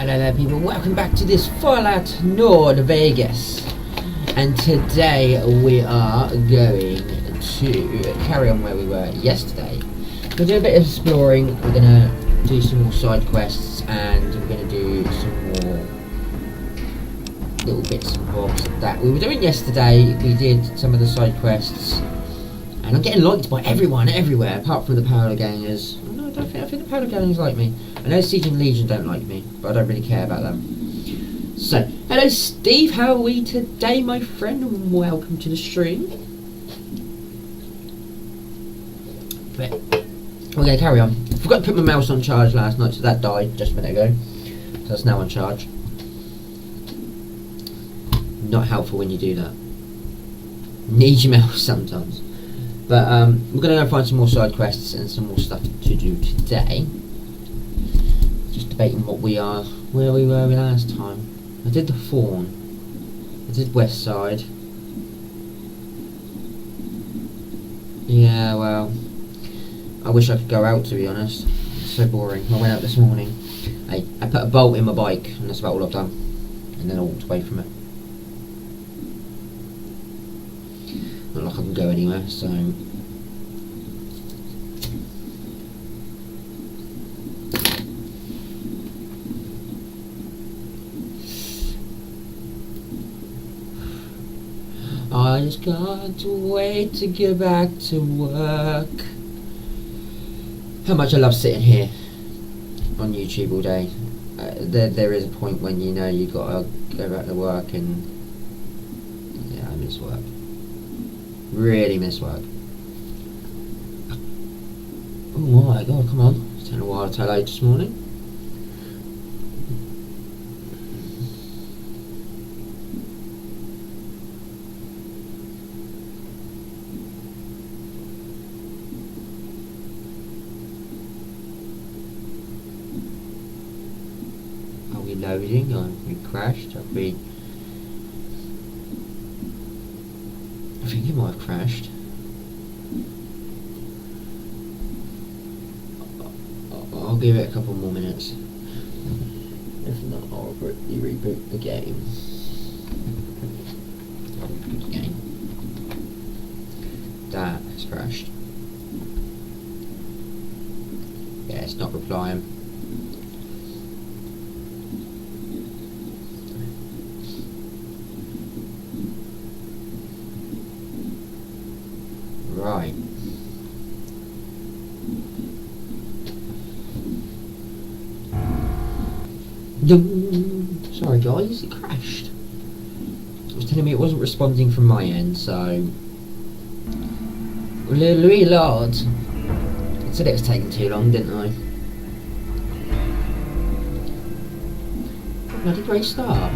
Hello there people, welcome back to this Fallout Nord Vegas. And today we are going to carry on where we were yesterday. We're doing a bit of exploring, we're going to do some more side quests, and we're going to do some more little bits and bobs of that we were doing yesterday. We did some of the side quests, and I'm getting liked by everyone, everywhere, apart from the Paolo Gangers. No, I think the Paolo Gangers like me. I know Siege and Legion don't like me, but I don't really care about them. So, hello Steve, how are we today, my friend, and welcome to the stream. But we're going to carry on. I forgot to put my mouse on charge last night, so that died just a minute ago. So that's now on charge. Not helpful when you do that. Need your mouse sometimes. But we're going to go find some more side quests and some more stuff to do today. Just debating what we are, where we were last time. I did the Fawn. I did West Side. Yeah, well, I wish I could go out, to be honest. It's so boring. I went out this morning. I put a bolt in my bike, and that's about all I've done. And then I walked away from it. Not like I can go anywhere, so... I just can't wait to get back to work. How much I love sitting here on YouTube all day. There is a point when you know you gotta go back to work, and yeah, I miss work. Really miss work. Oh my god, come on. It's taken a while to tell out this morning. Are we loading? Or have we crashed? Have we... I think it might have crashed. I'll give it a couple more minutes. If not, I'll reboot the game. I'll reboot the game. That has crashed. Yeah, it's not replying. Right. Sorry guys, it crashed. It was telling me it wasn't responding from my end, so... Louis Lord. I said it was taking too long, didn't I? Bloody great start.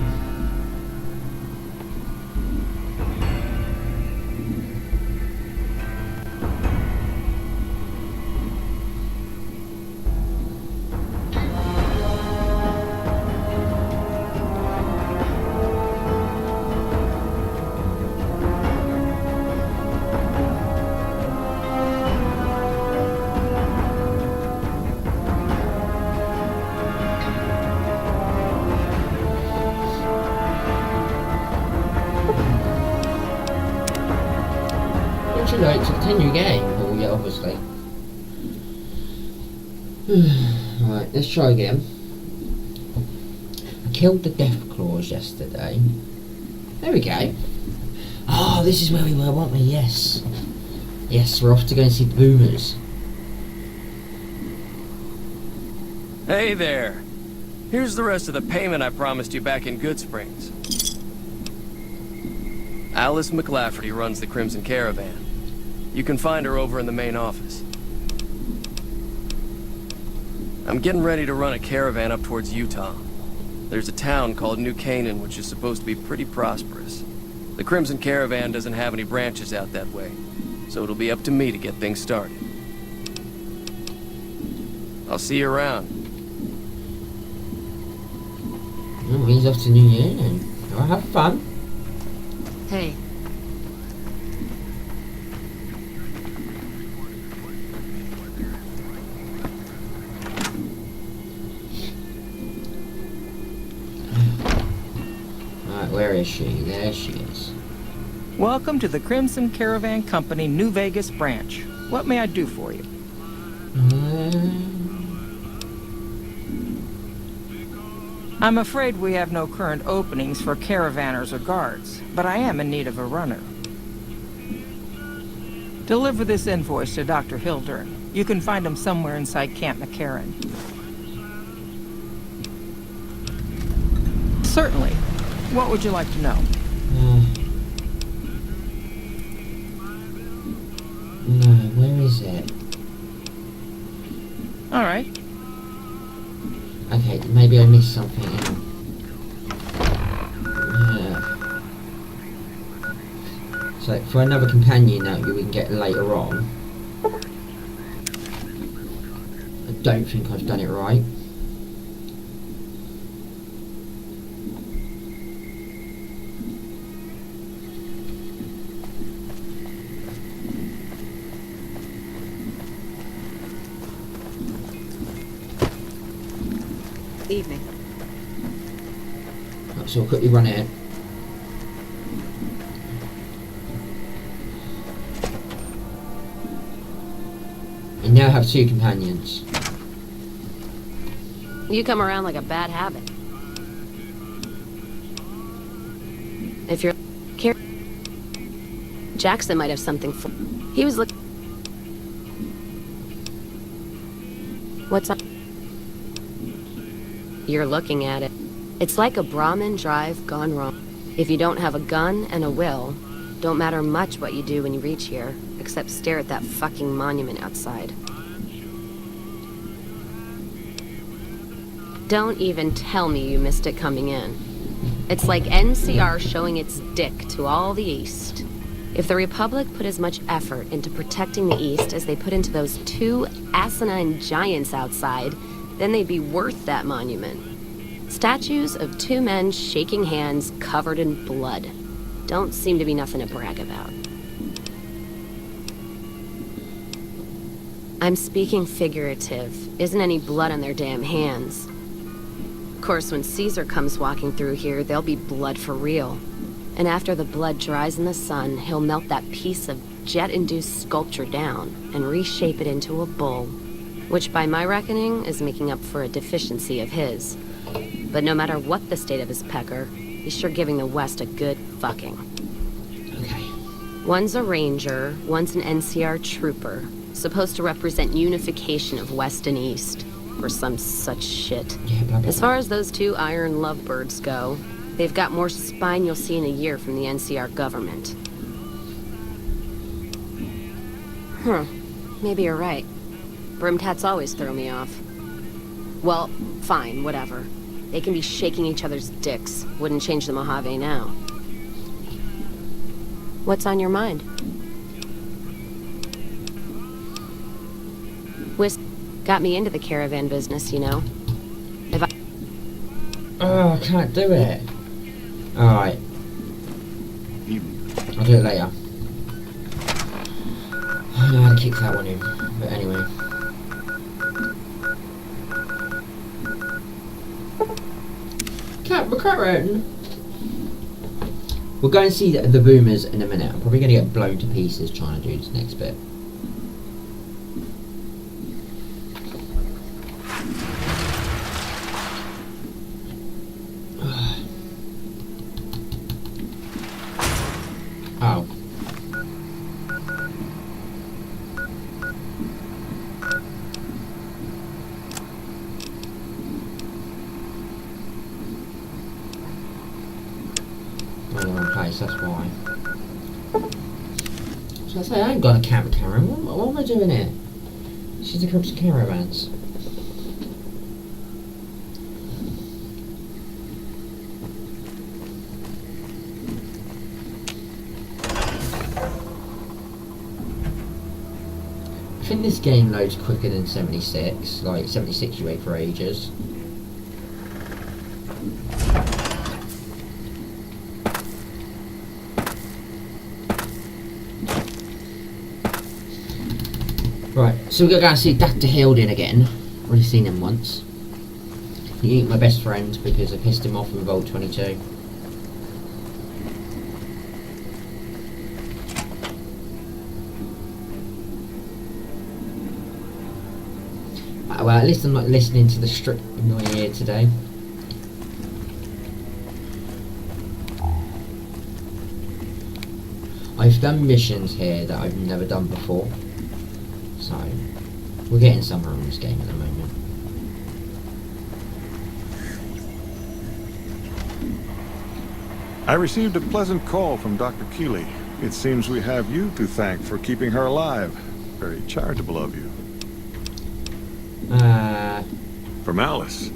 Would you like to continue game? Oh yeah, obviously. Right, let's try again. I killed the death claws yesterday. There we go. Oh, this is where we were, weren't we? Yes. Yes, we're off to go and see the boomers. Hey there. Here's the rest of the payment I promised you back in Good Springs. Alice McLafferty runs the Crimson Caravan. You can find her over in the main office. I'm getting ready to run a caravan up towards Utah. There's a town called New Canaan which is supposed to be pretty prosperous. The Crimson Caravan doesn't have any branches out that way, so it'll be up to me to get things started. I'll see you around. Oh, he's off to New Year. Alright, have fun. Hey. where is she? There she is. Welcome to the Crimson Caravan Company New Vegas branch. What may I do for you? I'm afraid we have no current openings for caravanners or guards, but I am in need of a runner. Deliver this invoice to Dr. Hildern. You can find him somewhere inside Camp McCarran. Certainly. What would you like to know? No, where is it? Alright. Okay, maybe I missed something. So, for another companion that we can get later on. I don't think I've done it right. Evening. So I'll quickly run it. You now have 2 companions. You come around like a bad habit. If you're... Jackson might have something for... He was looking... What's up? You're looking at it. It's like a Brahmin drive gone wrong. If you don't have a gun and a will, don't matter much what you do when you reach here, except stare at that fucking monument outside. Don't even tell me you missed it coming in. It's like NCR showing its dick to all the East. If the Republic put as much effort into protecting the East as they put into those 2 asinine giants outside, then they'd be worth that monument. Statues of 2 men shaking hands covered in blood. Don't seem to be nothing to brag about. I'm speaking figurative. Isn't any blood on their damn hands. Of course, when Caesar comes walking through here, there'll be blood for real. And after the blood dries in the sun, he'll melt that piece of jet-induced sculpture down and reshape it into a bull, which by my reckoning is making up for a deficiency of his. But no matter what the state of his pecker, he's sure giving the West a good fucking. Okay. One's a ranger, one's an NCR trooper, supposed to represent unification of West and East, or some such shit. Yeah, blah, blah, As far as those 2 iron lovebirds go, they've got more spine you'll see in a year from the NCR government. Maybe you're right. Brimtats always throw me off. Well, fine, whatever. They can be shaking each other's dicks. Wouldn't change the Mojave now. What's on your mind? Whis got me into the caravan business, you know. If I... Oh, I can't do it. Alright. I'll do it later. I know how to kick that one in. But anyway. Cat McCarran. We'll go and see the boomers in a minute. I'm probably going to get blown to pieces trying to do this next bit. Oh. I'm in the wrong place, that's why. So I say I ain't got a camp caravan. What am I doing here? This is the Crimson Caravans. I think this game loads quicker than 76. Like 76 you wait for ages. Right, so we're going to go see Dr. Hilding again. Already seen him once. He ain't my best friend because I pissed him off with Vault 22. Well, at least I'm not listening to the strip in my ear today. I've done missions here that I've never done before, so we're getting somewhere on this game at the moment. I received a pleasant call from Dr. Keeley. It seems we have you to thank for keeping her alive. Very charitable of you. From Alice.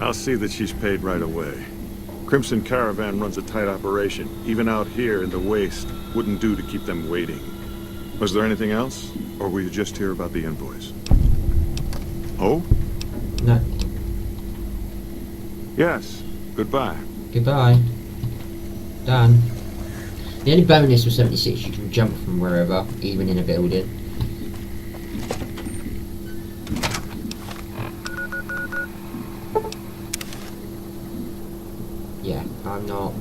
I'll see that she's paid right away. Crimson Caravan runs a tight operation. Even out here in the waste, wouldn't do to keep them waiting. Was there anything else? Or were you just here about the invoice? Oh? No. Yes. Goodbye. Goodbye. Done. The only bonus with 76, you can jump from wherever, even in a building. Yeah, I'm not.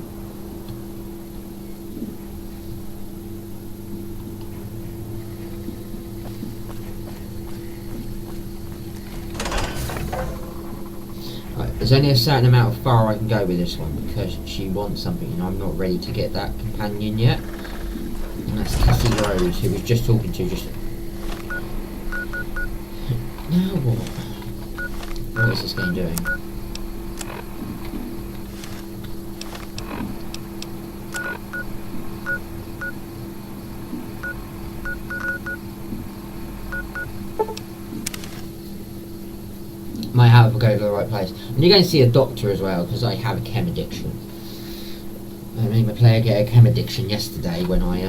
Right, there's only a certain amount of far I can go with this one because she wants something and I'm not ready to get that companion yet. And that's Cassie Rose, who was just talking to just. Now what? What is this game doing? Might have to go to the right place. And you're going to see a doctor as well because I have a chem addiction. I made my player get a chem addiction yesterday when I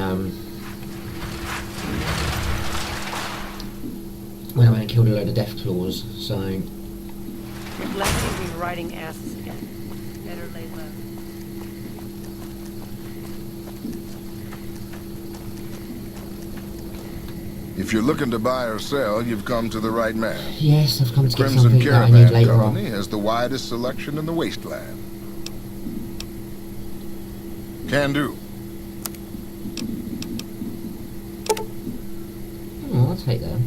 went and killed a load of death claws. So Lefty rewriting asses again. Better lay low. If you're looking to buy or sell, you've come to the right man. yes, I've come to get Crimson something that I need Caravan later Company on. has the widest selection in the wasteland. Can do. Oh, I'll take that.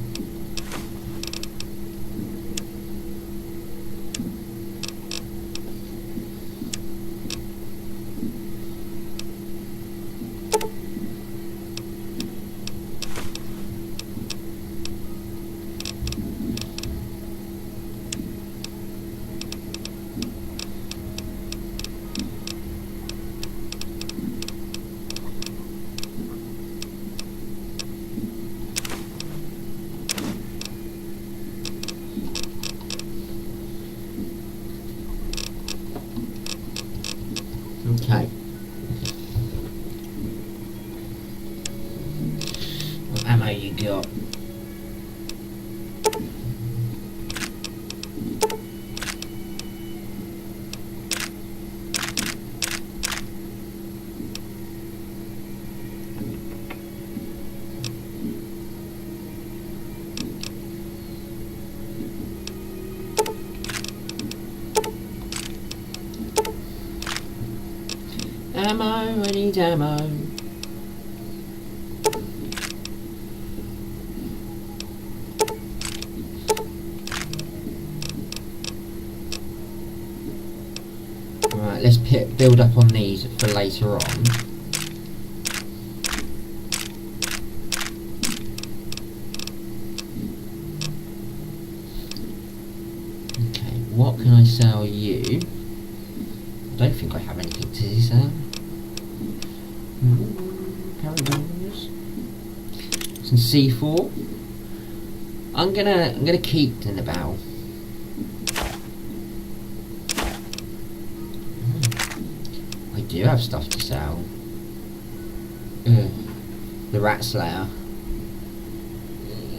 Okay. What ammo you got? Ammo, I need ammo. Right, let's build up on these for later on. Okay, what can I sell you? I don't think I have anything to sell. Parables. Some C4. I'm gonna keep the Nabal. I do have stuff to sell. The Rat Slayer.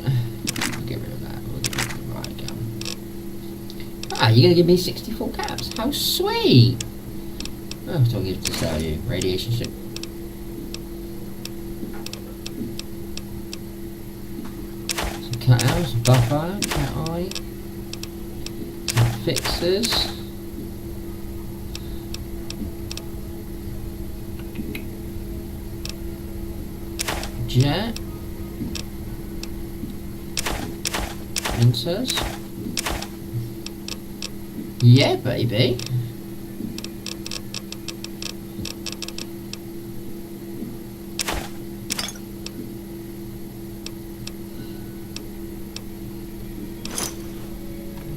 I'll get rid of that. We'll get rid of the riot gun. Ah, you're gonna give me 64 caps. How sweet! Oh, so I'll give to sell you. Radiation ship. Some cutouts, buffer, cat eye. Some fixers. Jet. Enters. Yeah, baby.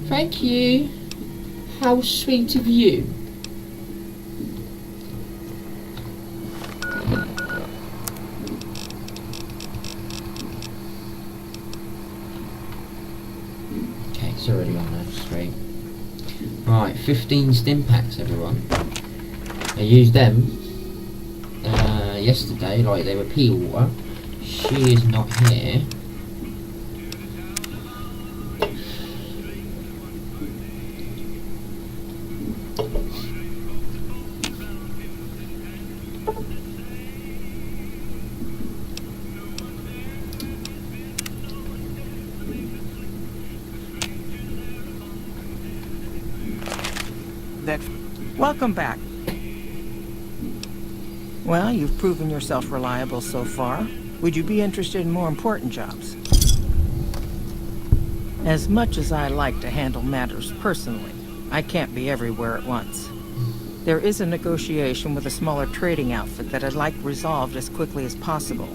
Thank you. How sweet of you. Okay, it's already on there, sweet. Right, 15 stim packs, everyone. I used them yesterday, like they were pea water. She is not here. Welcome back. Well, you've proven yourself reliable so far. Would you be interested in more important jobs? As much as I like to handle matters personally, I can't be everywhere at once. There is a negotiation with a smaller trading outfit that I'd like resolved as quickly as possible.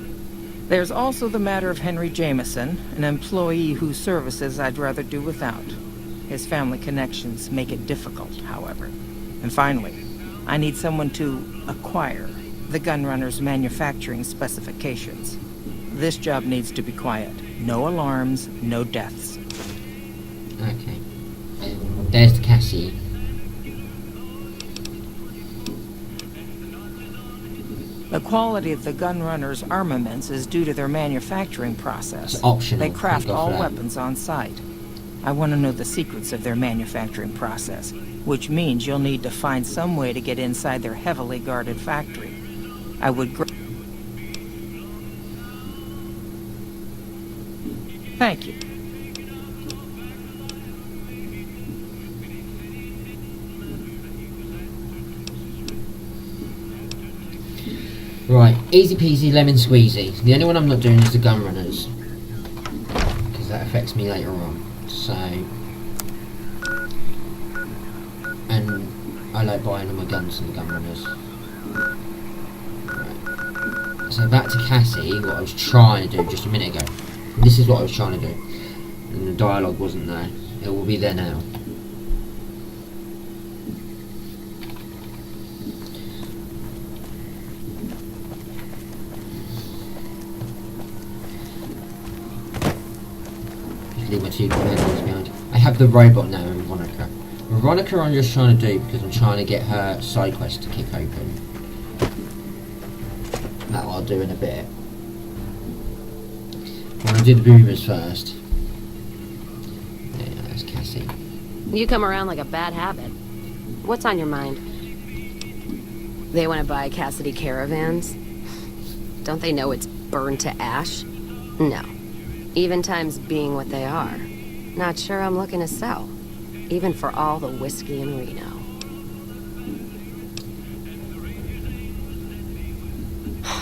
There's also the matter of Henry Jameson, an employee whose services I'd rather do without. His family connections make it difficult, however. And finally, I need someone to acquire the Gunrunner's manufacturing specifications. This job needs to be quiet. No alarms, no deaths. Okay. There's the Cassie. The quality of the Gunrunner's armaments is due to their manufacturing process. It's optional. They craft Thank God all for that. weapons on site. I want to know the secrets of their manufacturing process, which means you'll need to find some way to get inside their heavily guarded factory. I would Thank you. Right, easy peasy lemon squeezy. The only one I'm not doing is the gun runners, because that affects me later on. So, and I like buying all my guns and the gun runners. Right. So back to Cassie, what I was trying to do just a minute ago. This is what I was trying to do, and the dialogue wasn't there. It will be there now. Leave my two companions behind. I have the robot now and Veronica. Veronica I'm just trying to do because I'm trying to get her side quest to kick open. That I'll do in a bit. I want to do the boomers first. Yeah, that's Cassie. You come around like a bad habit. What's on your mind? They want to buy Cassidy caravans? Don't they know it's burned to ash? No. Even times being what they are. Not sure I'm looking to sell. Even for all the whiskey in Reno.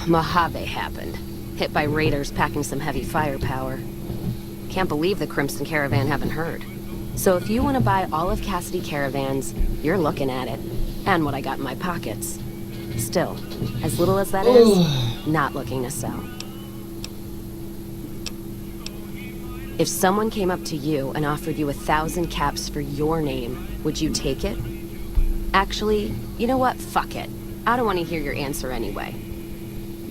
Mojave happened. Hit by raiders packing some heavy firepower. Can't believe the Crimson Caravan haven't heard. So if you want to buy all of Cassidy caravans, you're looking at it. And what I got in my pockets. Still, as little as that is, not looking to sell. If someone came up to you and offered you 1,000 caps for your name, would you take it? Actually, you know what? Fuck it. I don't want to hear your answer anyway.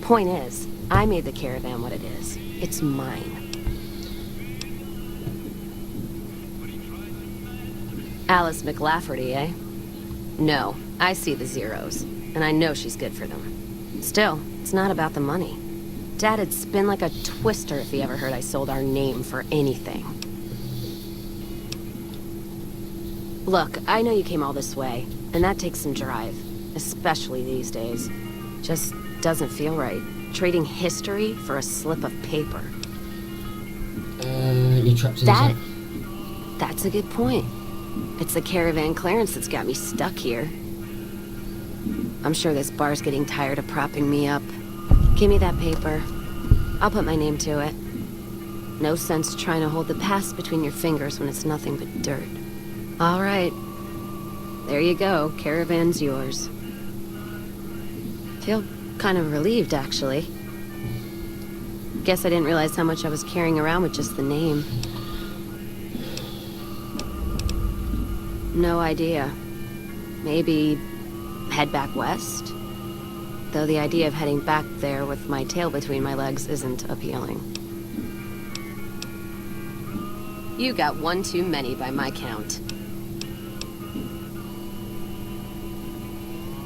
Point is, I made the caravan what it is. It's mine. Alice McLafferty, eh? No, I see the zeros, and I know she's good for them. Still, it's not about the money. Dad'd spin like a twister if he ever heard I sold our name for anything. Look, I know you came all this way, and that takes some drive, especially these days. Just doesn't feel right, trading history for a slip of paper. You're trapped in That... That's a good point. It's the caravan clearance that's got me stuck here. I'm sure this bar's getting tired of propping me up. Give me that paper. I'll put my name to it. No sense trying to hold the past between your fingers when it's nothing but dirt. All right. There you go, caravan's yours. Feel kind of relieved, actually. Guess I didn't realize how much I was carrying around with just the name. No idea. Maybe head back west? Though the idea of heading back there with my tail between my legs isn't appealing. You got one too many by my count.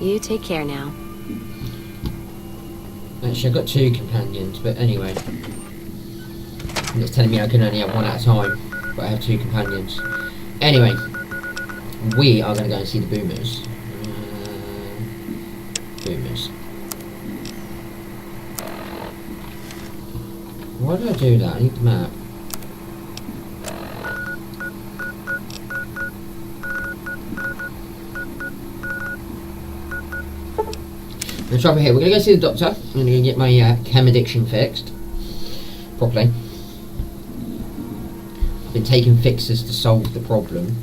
You take care now. Actually, I've got 2 companions, but anyway. And it's telling me I can only have 1 at a time, but I have 2 companions. Anyway, we are going to go and see the boomers. Boomers. Why did I do that? I need the map. Let's try over here. We're going to go see the doctor. I'm going to get my chem addiction fixed. Properly. I've been taking fixes to solve the problem.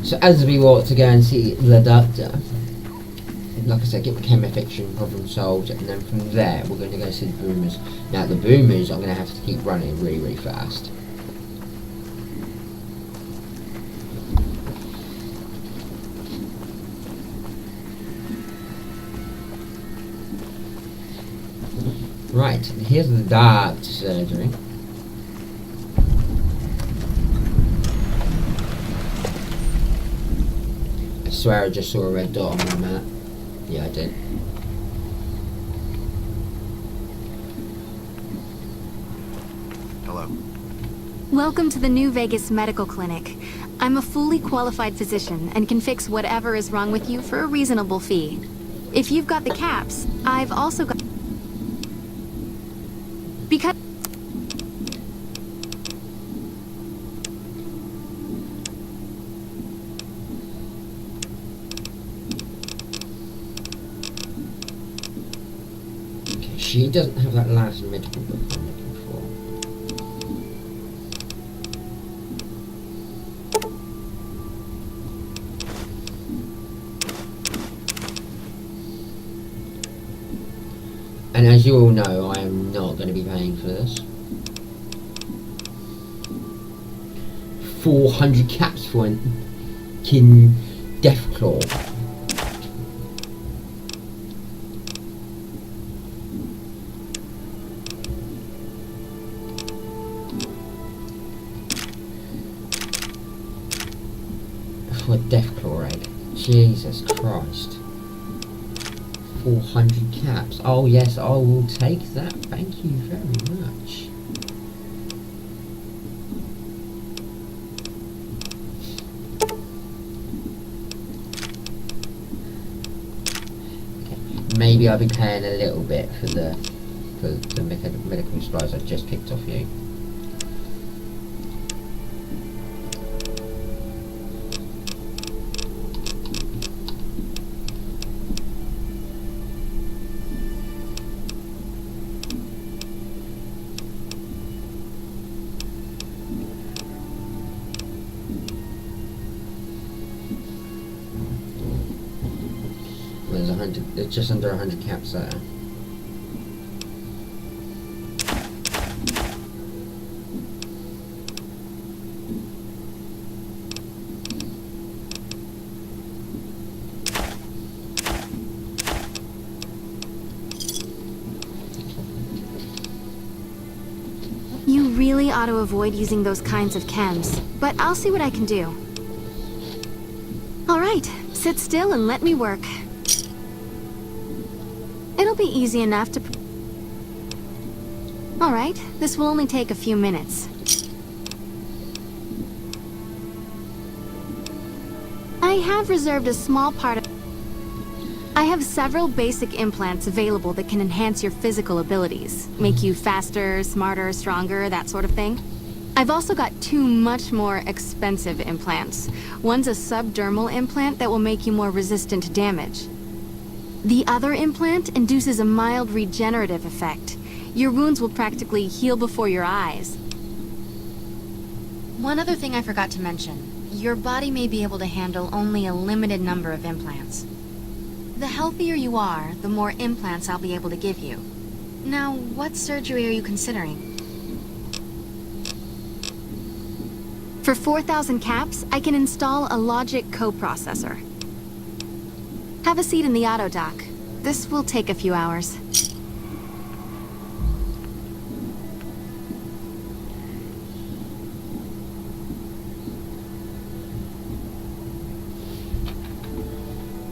So as we walk to go and see the doctor, like I said, get the chem addiction problem solved, and then from there we're going to go see the boomers. Now the boomers, I'm going to have to keep running really, really fast. Right, here's the doctor surgery. I swear I just saw a red dot on my map. Yeah, I did. Hello. Welcome to the New Vegas Medical Clinic. I'm a fully qualified physician and can fix whatever is wrong with you for a reasonable fee. If you've got the caps, I've also got... Because... Okay, she doesn't have that last medical book I'm looking for. And as you all know, I am not going to be paying for this. 400 caps for an kin Deathclaw. For a Deathclaw egg. Jesus Christ. 400 caps. Oh yes, I will take that. Thank you very much. Okay. Maybe I'll be paying a little bit for the medical supplies I just picked off you. There's just under 100 caps there. You really ought to avoid using those kinds of chems, but I'll see what I can do. All right, sit still and let me work. It'll be easy enough to... Alright, this will only take a few minutes. I have reserved a small part of... I have several basic implants available that can enhance your physical abilities. Make you faster, smarter, stronger, that sort of thing. I've also got two much more expensive implants. One's a subdermal implant that will make you more resistant to damage. The other implant induces a mild regenerative effect. Your wounds will practically heal before your eyes. One other thing I forgot to mention. Your body may be able to handle only a limited number of implants. The healthier you are, the more implants I'll be able to give you. Now, what surgery are you considering? For 4,000 caps, I can install a logic coprocessor. Have a seat in the auto dock. This will take a few hours.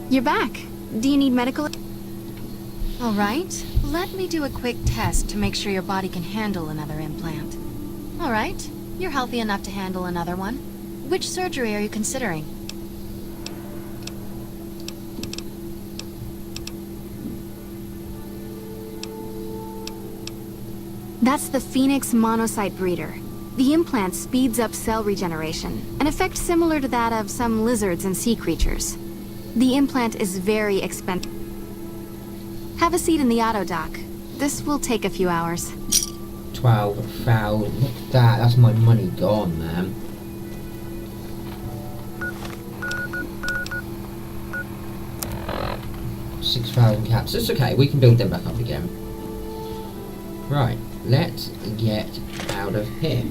You're back. Do you need medical? All right. Let me do a quick test to make sure your body can handle another implant. All right. You're healthy enough to handle another one. Which surgery are you considering? That's the Phoenix monocyte breeder. The implant speeds up cell regeneration, an effect similar to that of some lizards and sea creatures. The implant is very expensive. Have a seat in the auto dock. This will take a few hours. 12,000. Look at that. That's my money gone, man. $6,000 caps. It's okay. We can build them back up again. Right. Let's get out of here.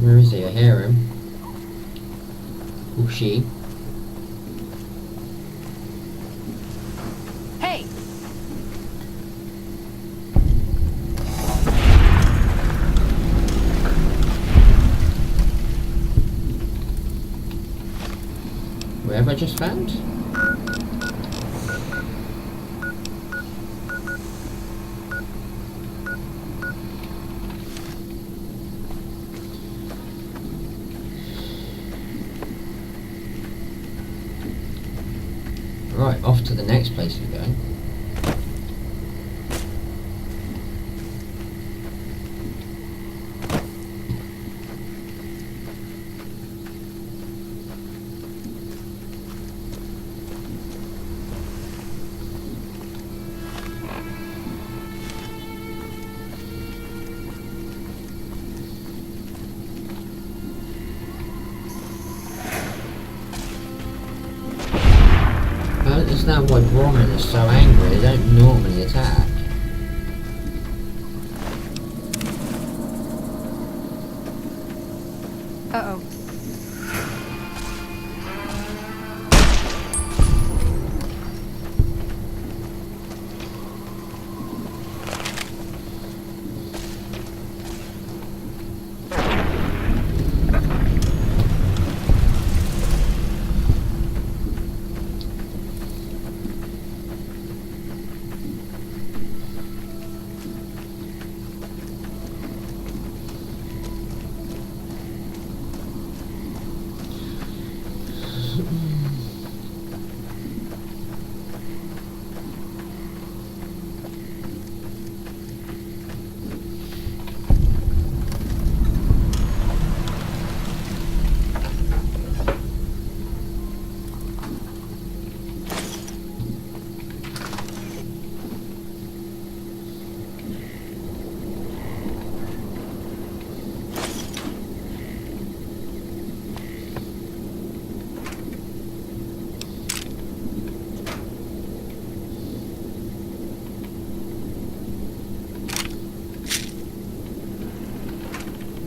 Where is he? I hear him. Or she. Hey! Where have I just found? Right, off to the next place we're going. I don't understand why Brahmin is so angry. They don't normally attack. Uh-oh.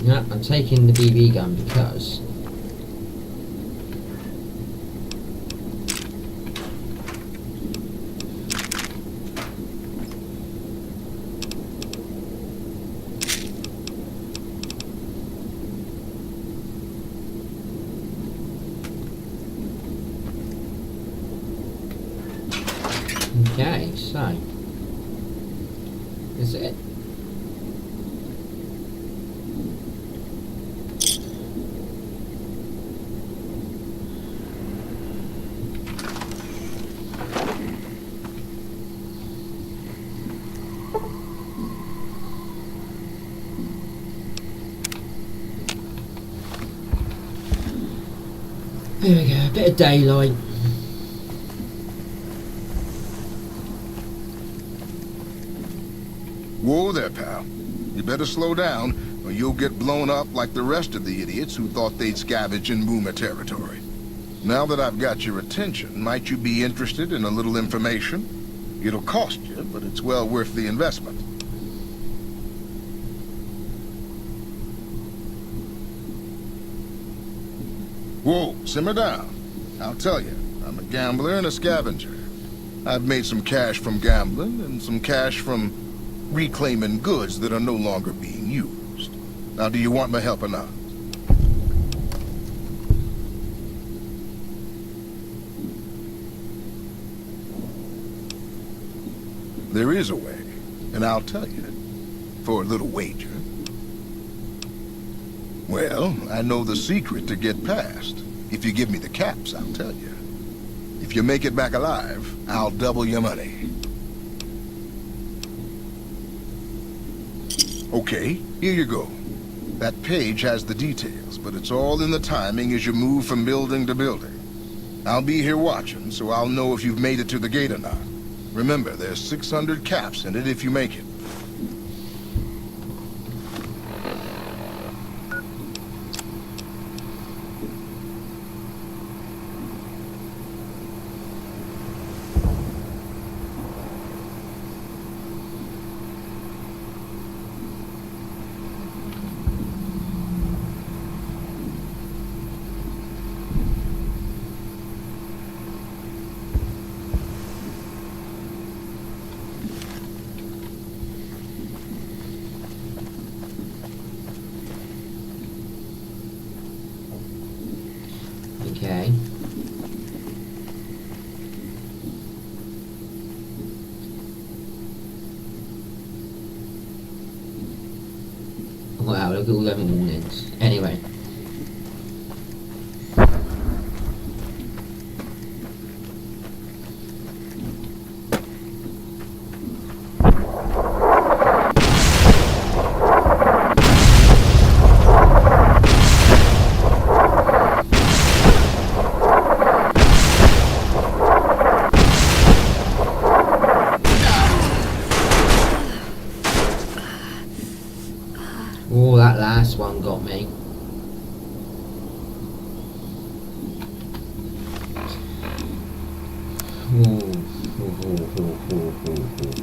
Yeah, I'm taking the BB gun because okay, so Is it? There we go, a bit of daylight. Whoa there, pal. You better slow down, or you'll get blown up like the rest of the idiots who thought they'd scavenge in Moomer territory. Now that I've got your attention, might you be interested in a little information? It'll cost you, but it's well worth the investment. Whoa, simmer down. I'll tell you, I'm a gambler and a scavenger. I've made some cash from gambling and some cash from reclaiming goods that are no longer being used. Now, do you want my help or not? There is a way, and I'll tell you, for a little wager. Well, I know the secret to get past. If you give me the caps, I'll tell you. If you make it back alive, I'll double your money. Okay, here you go. That page has the details, but it's all in the timing as you move from building to building. I'll be here watching, so I'll know if you've made it to the gate or not. Remember, there's 600 caps in it if you make it. Okay. Wow, look at all them warnings. Anyway. Oh, that last one got me.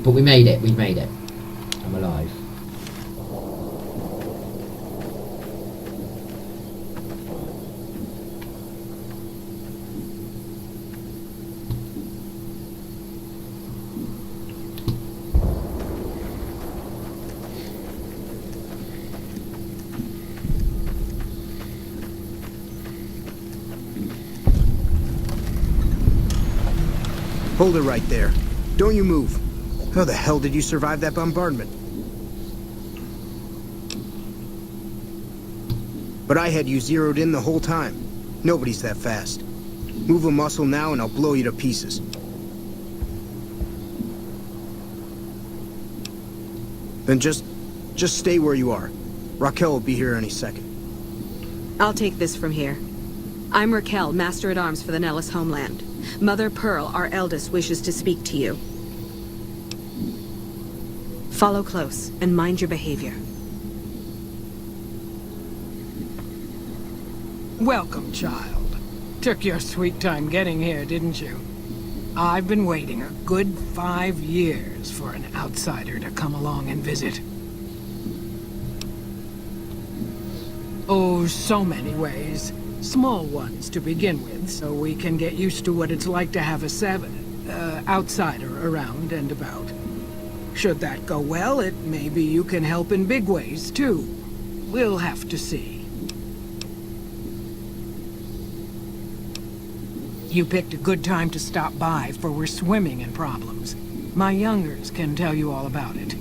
But we made it, we made it. I'm alive. Hold it right there. Don't you move. How the hell did you survive that bombardment? But I had you zeroed in the whole time. Nobody's that fast. Move a muscle now and I'll blow you to pieces. Then just stay where you are. Raquel will be here any second. I'll take this from here. I'm Raquel, Master-at-Arms for the Nellis homeland. Mother Pearl, our eldest, wishes to speak to you. Follow close and mind your behavior. Welcome, child. Took your sweet time getting here, didn't you? I've been waiting a good 5 years for an outsider to come along and visit. Oh, so many ways. Small ones to begin with, so we can get used to what it's like to have a outsider around and about. Should that go well, it may be you can help in big ways, too. We'll have to see. You picked a good time to stop by, for we're swimming in problems. My youngers can tell you all about it.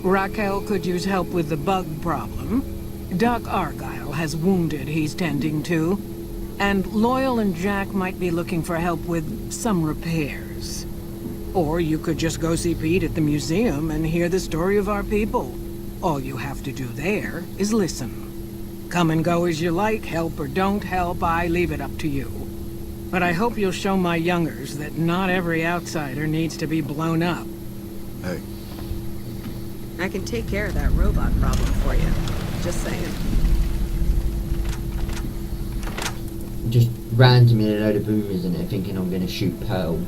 Raquel could use help with the bug problem. Doc Argyle has wounded he's tending to. And Loyal and Jack might be looking for help with some repairs. Or you could just go see Pete at the museum and hear the story of our people. All you have to do there is listen. Come and go as you like, help or don't help, I leave it up to you. But I hope you'll show my youngers that not every outsider needs to be blown up. Hey, I can take care of that robot problem for you. Just saying. Just randomly a load of boomers in it thinking I'm gonna shoot Pearl.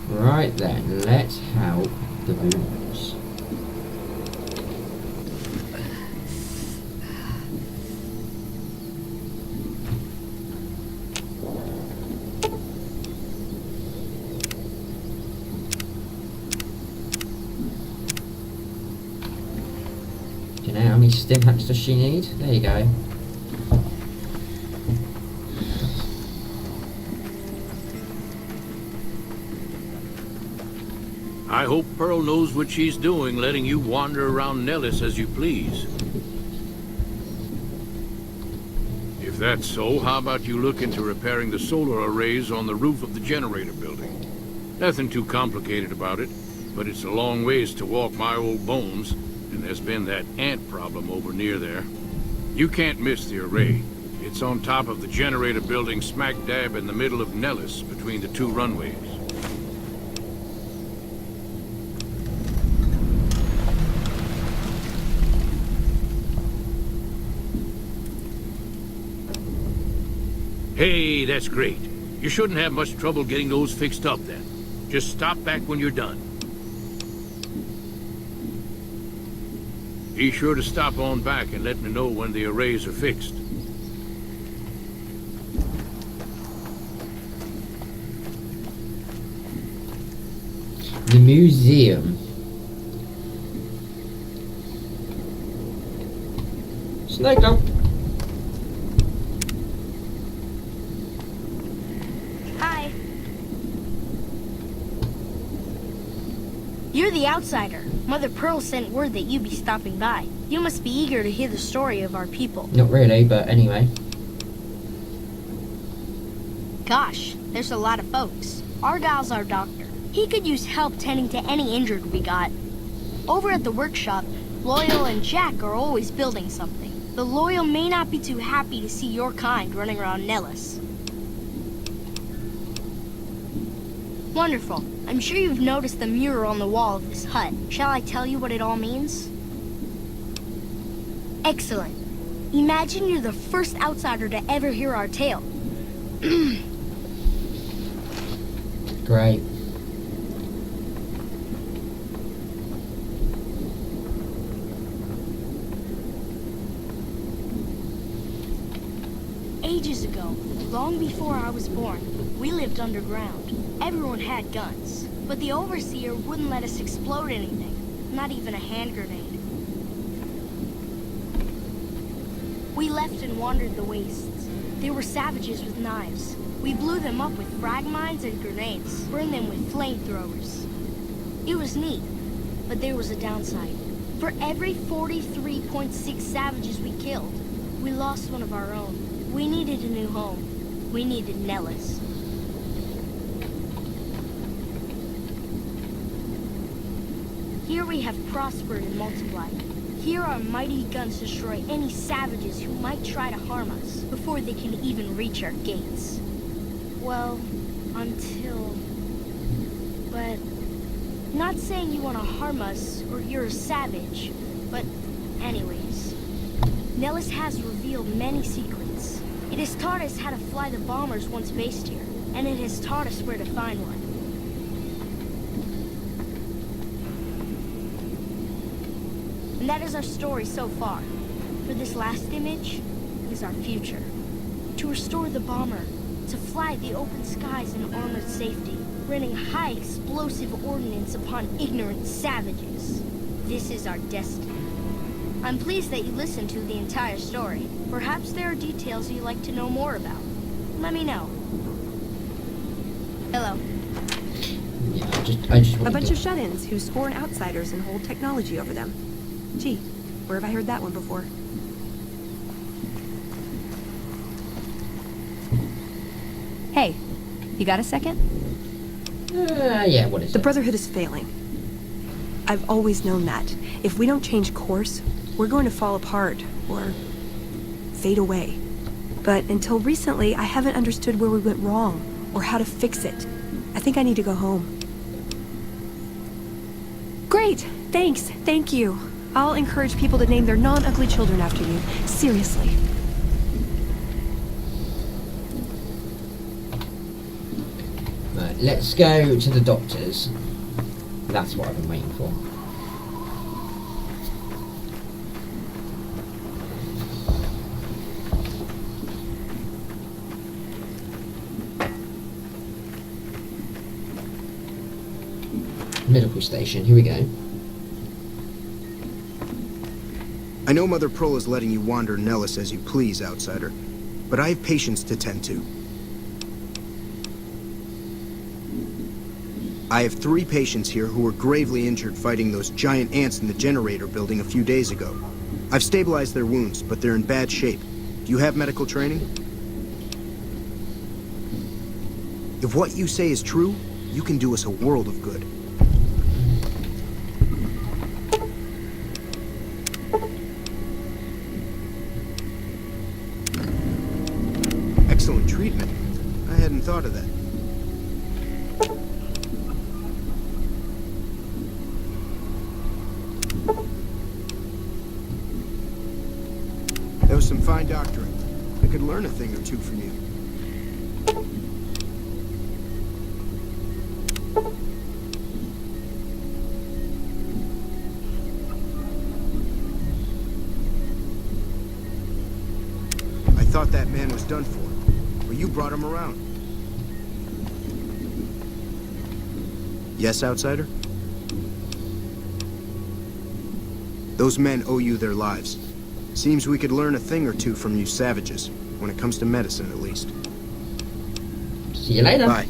Right then, let's help the boomers. Do you know how many stim packs does she need? There you go. I hope Pearl knows what she's doing, letting you wander around Nellis as you please. If that's so, how about you look into repairing the solar arrays on the roof of the generator building? Nothing too complicated about it, but it's a long ways to walk my old bones, and there's been that ant problem over near there. You can't miss the array. It's on top of the generator building smack dab in the middle of Nellis, between the two runways. Hey, that's great. You shouldn't have much trouble getting those fixed up then. Just stop back when you're done. Be sure to stop on back and let me know when the arrays are fixed. The museum. Snake up. Hi. You're the outsider. Mother Pearl sent word that you'd be stopping by. You must be eager to hear the story of our people. Not really, but anyway. Gosh, there's a lot of folks. Argyle's our doctor. He could use help tending to any injured we got. Over at the workshop, Loyal and Jack are always building something. The Loyal may not be too happy to see your kind running around Nellis. Wonderful. I'm sure you've noticed the mural on the wall of this hut. Shall I tell you what it all means? Excellent. Imagine you're the first outsider to ever hear our tale. Great. Ages ago, long before I was born, we lived underground. Everyone had guns, but the Overseer wouldn't let us explode anything, not even a hand grenade. We left and wandered the wastes. There were savages with knives. We blew them up with frag mines and grenades, burned them with flamethrowers. It was neat, but there was a downside. For every 43.6 savages we killed, we lost one of our own. We needed a new home. We needed Nellis. Here we have prospered and multiplied. Here our mighty guns destroy any savages who might try to harm us before they can even reach our gates. Well, until... But... Not saying you want to harm us or you're a savage, but anyways. Nellis has revealed many secrets. It has taught us how to fly the bombers once based here, and it has taught us where to find one. And that is our story so far. For this last image is our future. To restore the bomber, to fly the open skies in armored safety, raining high explosive ordnance upon ignorant savages. this is our destiny. I'm pleased that you listened to the entire story. Perhaps there are details you'd like to know more about. Let me know. Hello. Yeah, I just A bunch of shut-ins who scorn outsiders and hold technology over them. Gee, where have I heard that one before? Hey, you got a second? Yeah, what is The it? Brotherhood is failing. I've always known that. If we don't change course, we're going to fall apart, or fade away. But until recently, I haven't understood where we went wrong, or how to fix it. I think I need to go home. Great! Thanks! Thank you! I'll encourage people to name their non-ugly children after you. Seriously. Right, let's go to the doctors. That's what I've been waiting for. Medical station, here we go. I know Mother Pearl is letting you wander Nellis as you please, outsider, but I have patients to tend to. I have 3 patients here who were gravely injured fighting those giant ants in the generator building a few days ago. I've stabilized their wounds, but they're in bad shape. Do you have medical training? If what you say is true, you can do us a world of good. Excellent treatment. I hadn't thought of that. That was some fine doctoring. I could learn a thing or two from you. I thought that man was done for, but you brought him around. Yes, outsider? Those men owe you their lives. Seems we could learn a thing or two from you savages, when it comes to medicine at least. See you later. Bye.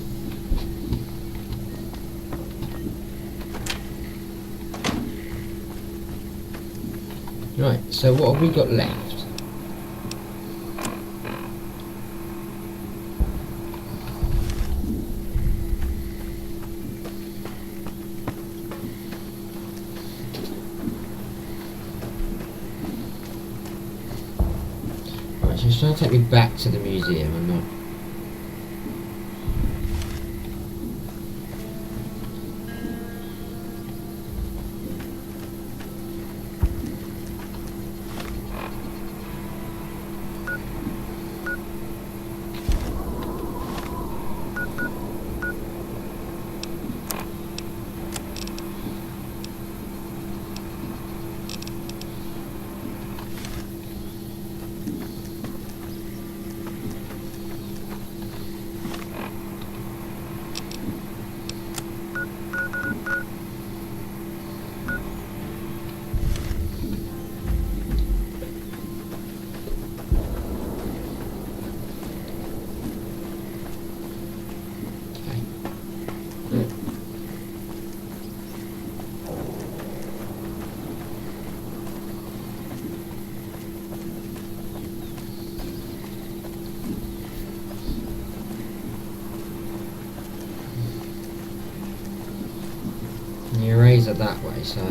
Right, so what have we got left? Right, she's trying to take me back to the museum, I'm not. You raise it that way, so.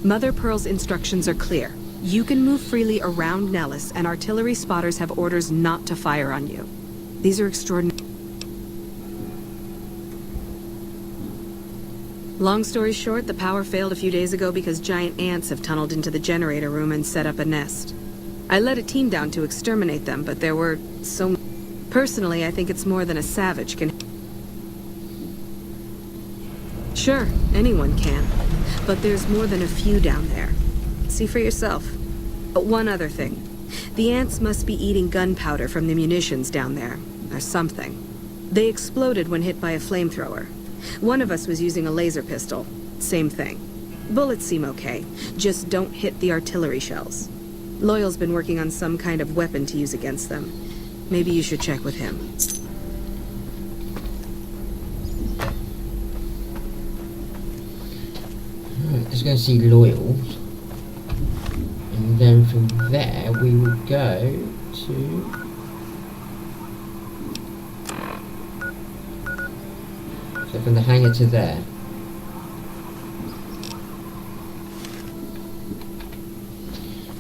Mother Pearl's instructions are clear. You can move freely around Nellis, and artillery spotters have orders not to fire on you. These are extraordinary. Long story short, the power failed a few days ago because giant ants have tunneled into the generator room and set up a nest. I led a team down to exterminate them, but there were so Personally, I think it's more than a savage can... Sure, anyone can. But there's more than a few down there. See for yourself. One other thing. The ants must be eating gunpowder from the munitions down there, or something. They exploded when hit by a flamethrower. One of us was using a laser pistol. Same thing. Bullets seem okay. Just don't hit the artillery shells. Loyal's been working on some kind of weapon to use against them. Maybe you should check with him. Let's go see Loyal. And then from there we will go to... So from the hangar to there.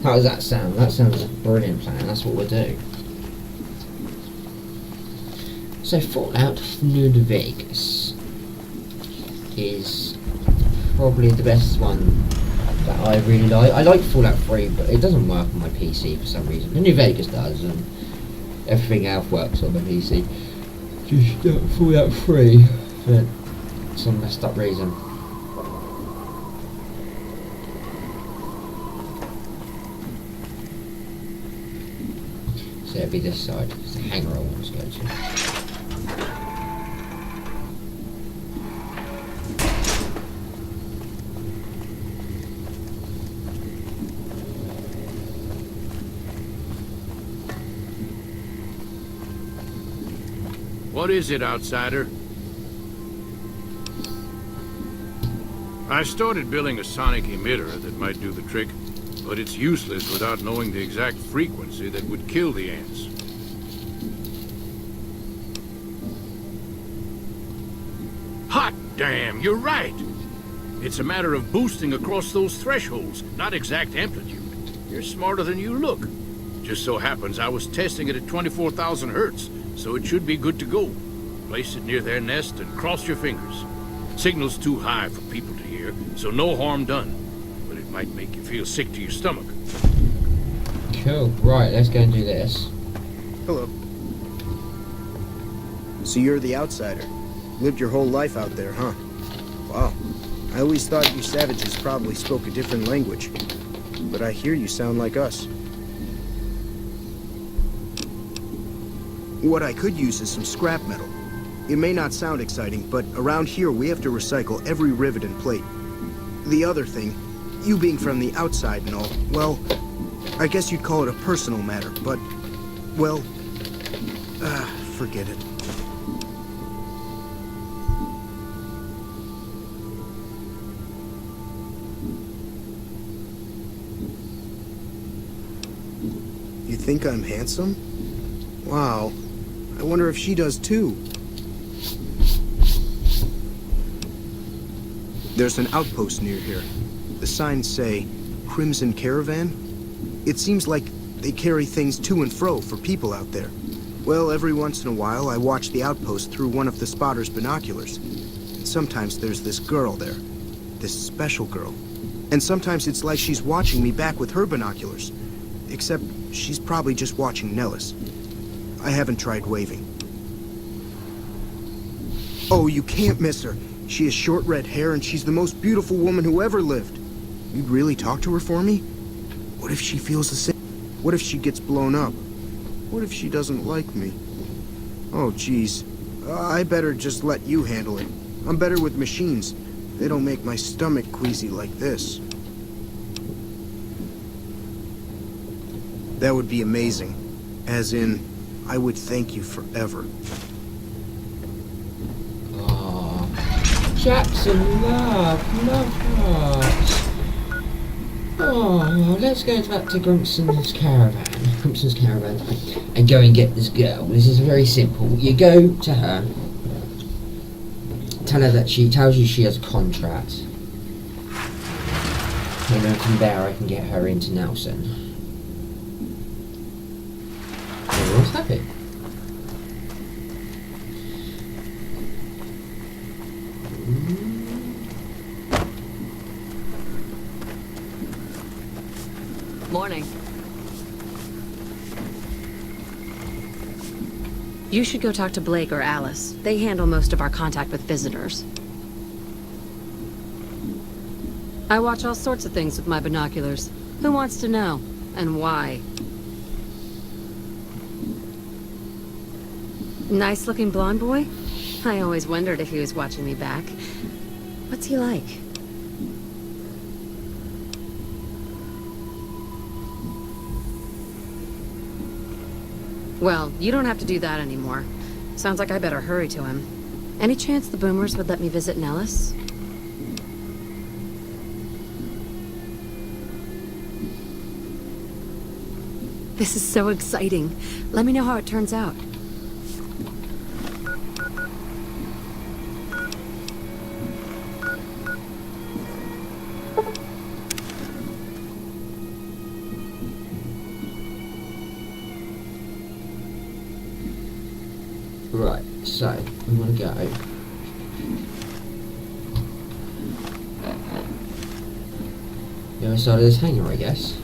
How does that sound? That sounds like a brilliant plan. That's what we'll do. So Fallout New Vegas is probably the best one that I really like. I like Fallout 3, but it doesn't work on my PC for some reason. The New Vegas does, and everything else works on the PC. Just Fallout 3 for some messed up reason. So it'll be this side. It's the hangar I want to go to. What is it, outsider? I started building a sonic emitter that might do the trick, but it's useless without knowing the exact frequency that would kill the ants. Hot damn, you're right! It's a matter of boosting across those thresholds, not exact amplitude. You're smarter than you look. Just so happens I was testing it at 24,000 hertz, so it should be good to go. Place it near their nest and cross your fingers. Signal's too high for people to hear, so no harm done. But it might make you feel sick to your stomach. Cool. Right, let's go and do this. Hello. So you're the outsider. Lived your whole life out there, huh? Wow. I always thought you savages probably spoke a different language. But I hear you sound like us. What I could use is some scrap metal. It may not sound exciting, but around here we have to recycle every rivet and plate. The other thing, you being from the outside and all, well, I guess you'd call it a personal matter, but, well, forget it. You think I'm handsome? Wow. I wonder if she does too. There's an outpost near here. The signs say, Crimson Caravan. It seems like they carry things to and fro for people out there. Well, every once in a while I watch the outpost through one of the spotter's binoculars. And sometimes there's this girl there. This special girl. And sometimes it's like she's watching me back with her binoculars. Except she's probably just watching Nellis. I haven't tried waving. Oh, you can't miss her. She has short red hair and she's the most beautiful woman who ever lived. You'd really talk to her for me? What if she feels the same? What if she gets blown up? What if she doesn't like me? Oh, geez. I better just let you handle it. I'm better with machines. They don't make my stomach queasy like this. That would be amazing. As in, I would thank you forever. Jackson, love hearts. Oh, let's go back to Grimson's caravan, and go and get this girl. This is very simple. You go to her, tell her that she tells you she has a contract, and then from there I can get her into Nelson. Everyone's happy. Morning. You should go talk to Blake or Alice. They handle most of our contact with visitors. I watch all sorts of things with my binoculars. Who wants to know? And why? Nice-looking blonde boy? I always wondered if he was watching me back. What's he like? Well, you don't have to do that anymore. Sounds like I better hurry to him. Any chance the boomers would let me visit Nellis? This is so exciting. Let me know how it turns out. Right, so we want to go. The other side of this hangar, I guess.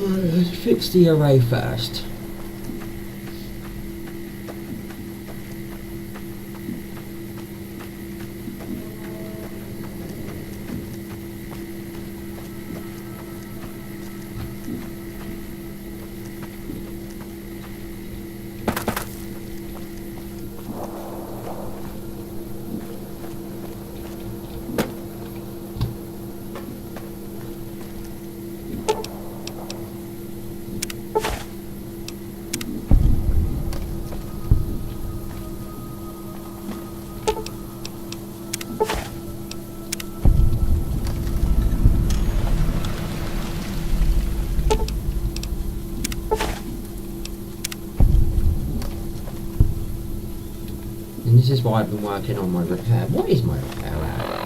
Let's fix the array first. And this is why I've been working on my repair. What is my repair at?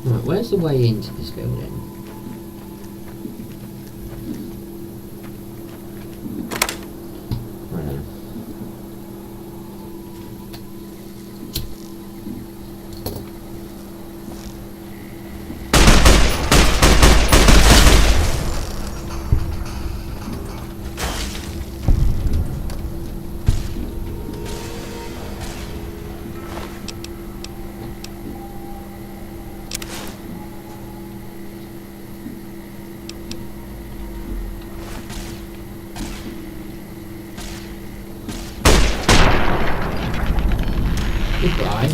Right, where's the way into this building? Right now. Goodbye.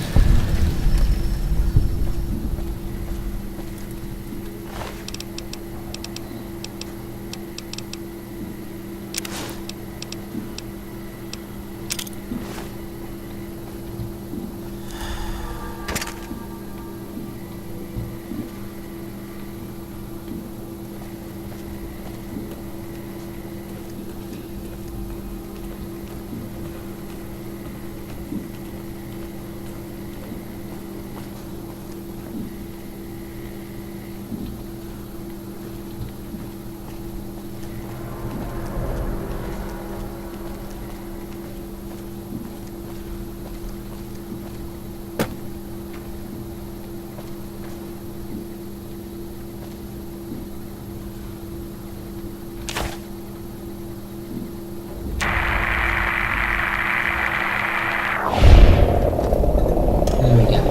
There we go.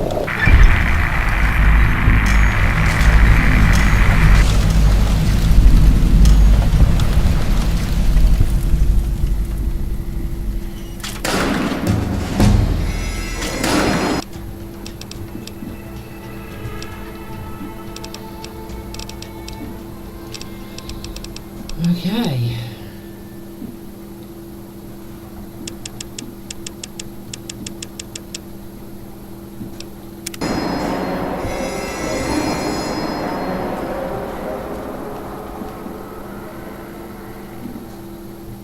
Okay.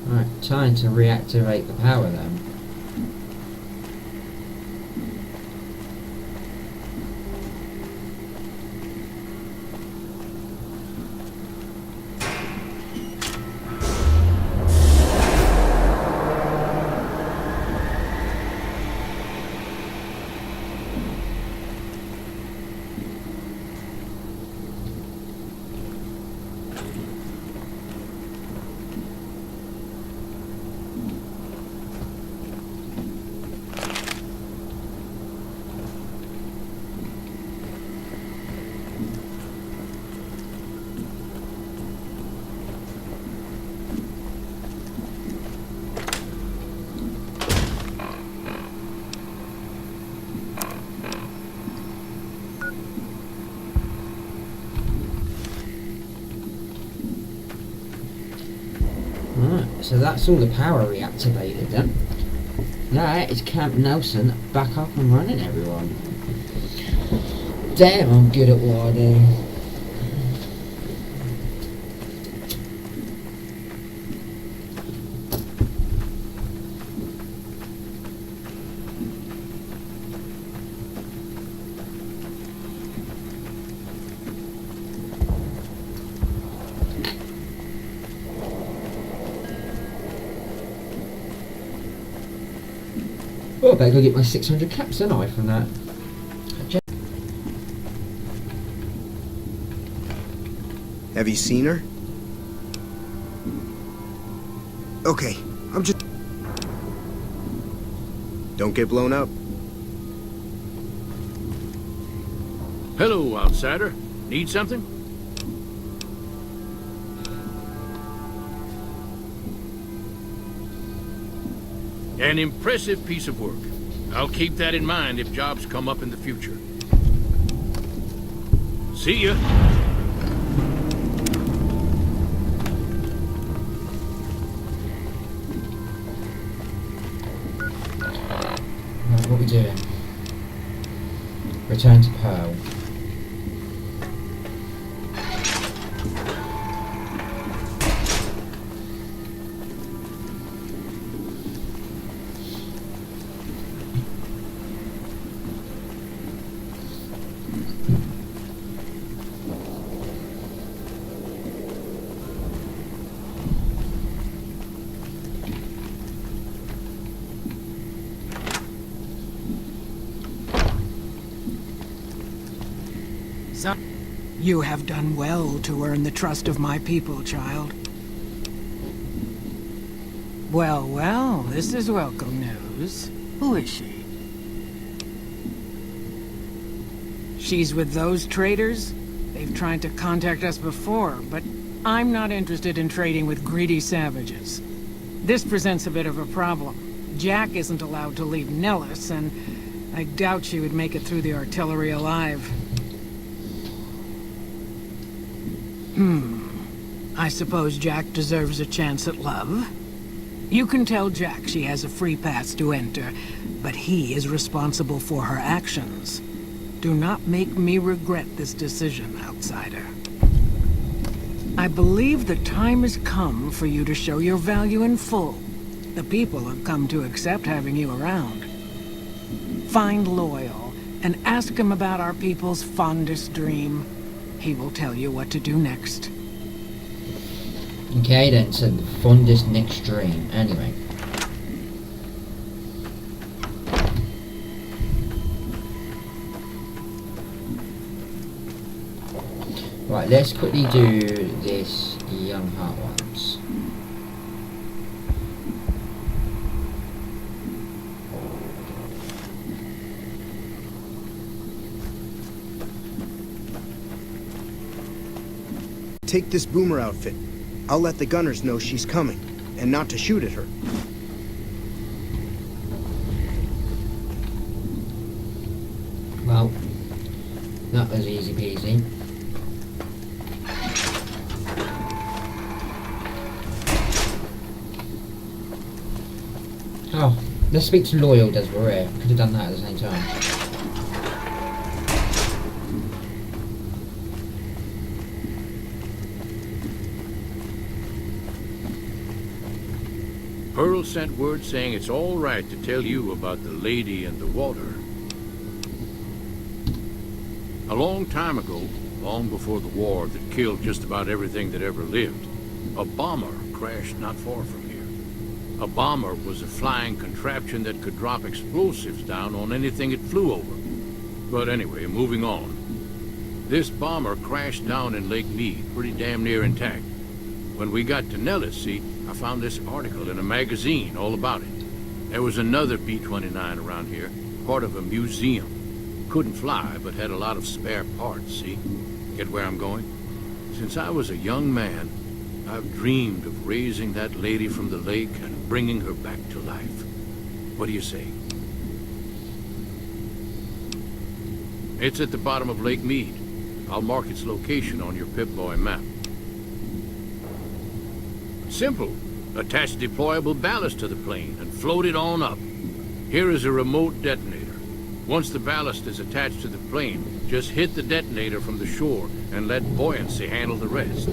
Right, time to reactivate the power then. Right, so that's all the power reactivated then. That is Camp Nelson back up and running, everyone. Damn, I'm good at what I do. Oh, I better go get my 600 caps, don't I, from that? Have you seen her? Okay, I'm just... Don't get blown up. Hello, outsider. Need something? An impressive piece of work. I'll keep that in mind if jobs come up in the future. See ya. Right, what are we doing? Return to Pearl. You have done well to earn the trust of my people, child. Well, well, this is welcome news. Who is she? She's with those traders? They've tried to contact us before, but I'm not interested in trading with greedy savages. This presents a bit of a problem. Jack isn't allowed to leave Nellis, and I doubt she would make it through the artillery alive. I suppose Jack deserves a chance at love. You can tell Jack she has a free pass to enter, but he is responsible for her actions. Do not make me regret this decision, outsider. I believe the time has come for you to show your value in full. The people have come to accept having you around. Find Loyal and ask him about our people's fondest dream. He will tell you what to do next. Okay then, so the fondest next dream. Anyway. Right, let's quickly do this Young Heart once. Take this boomer outfit. I'll let the gunners know she's coming, and not to shoot at her. Well, that was easy peasy. Oh, let's speak to Loyal, Desiree. Could have done that at the same time. Pearl sent word saying it's all right to tell you about the lady in the water. A long time ago, long before the war that killed just about everything that ever lived, a bomber crashed not far from here. A bomber was a flying contraption that could drop explosives down on anything it flew over. But anyway, moving on. This bomber crashed down in Lake Mead, pretty damn near intact. When we got to Nellis, see, I found this article in a magazine all about it. There was another B-29 around here, part of a museum. Couldn't fly, but had a lot of spare parts, see? Get where I'm going? Since I was a young man, I've dreamed of raising that lady from the lake and bringing her back to life. What do you say? It's at the bottom of Lake Mead. I'll mark its location on your Pip-Boy map. Simple. Attach deployable ballast to the plane and float it on up. Here is a remote detonator. Once the ballast is attached to the plane, just hit the detonator from the shore and let buoyancy handle the rest.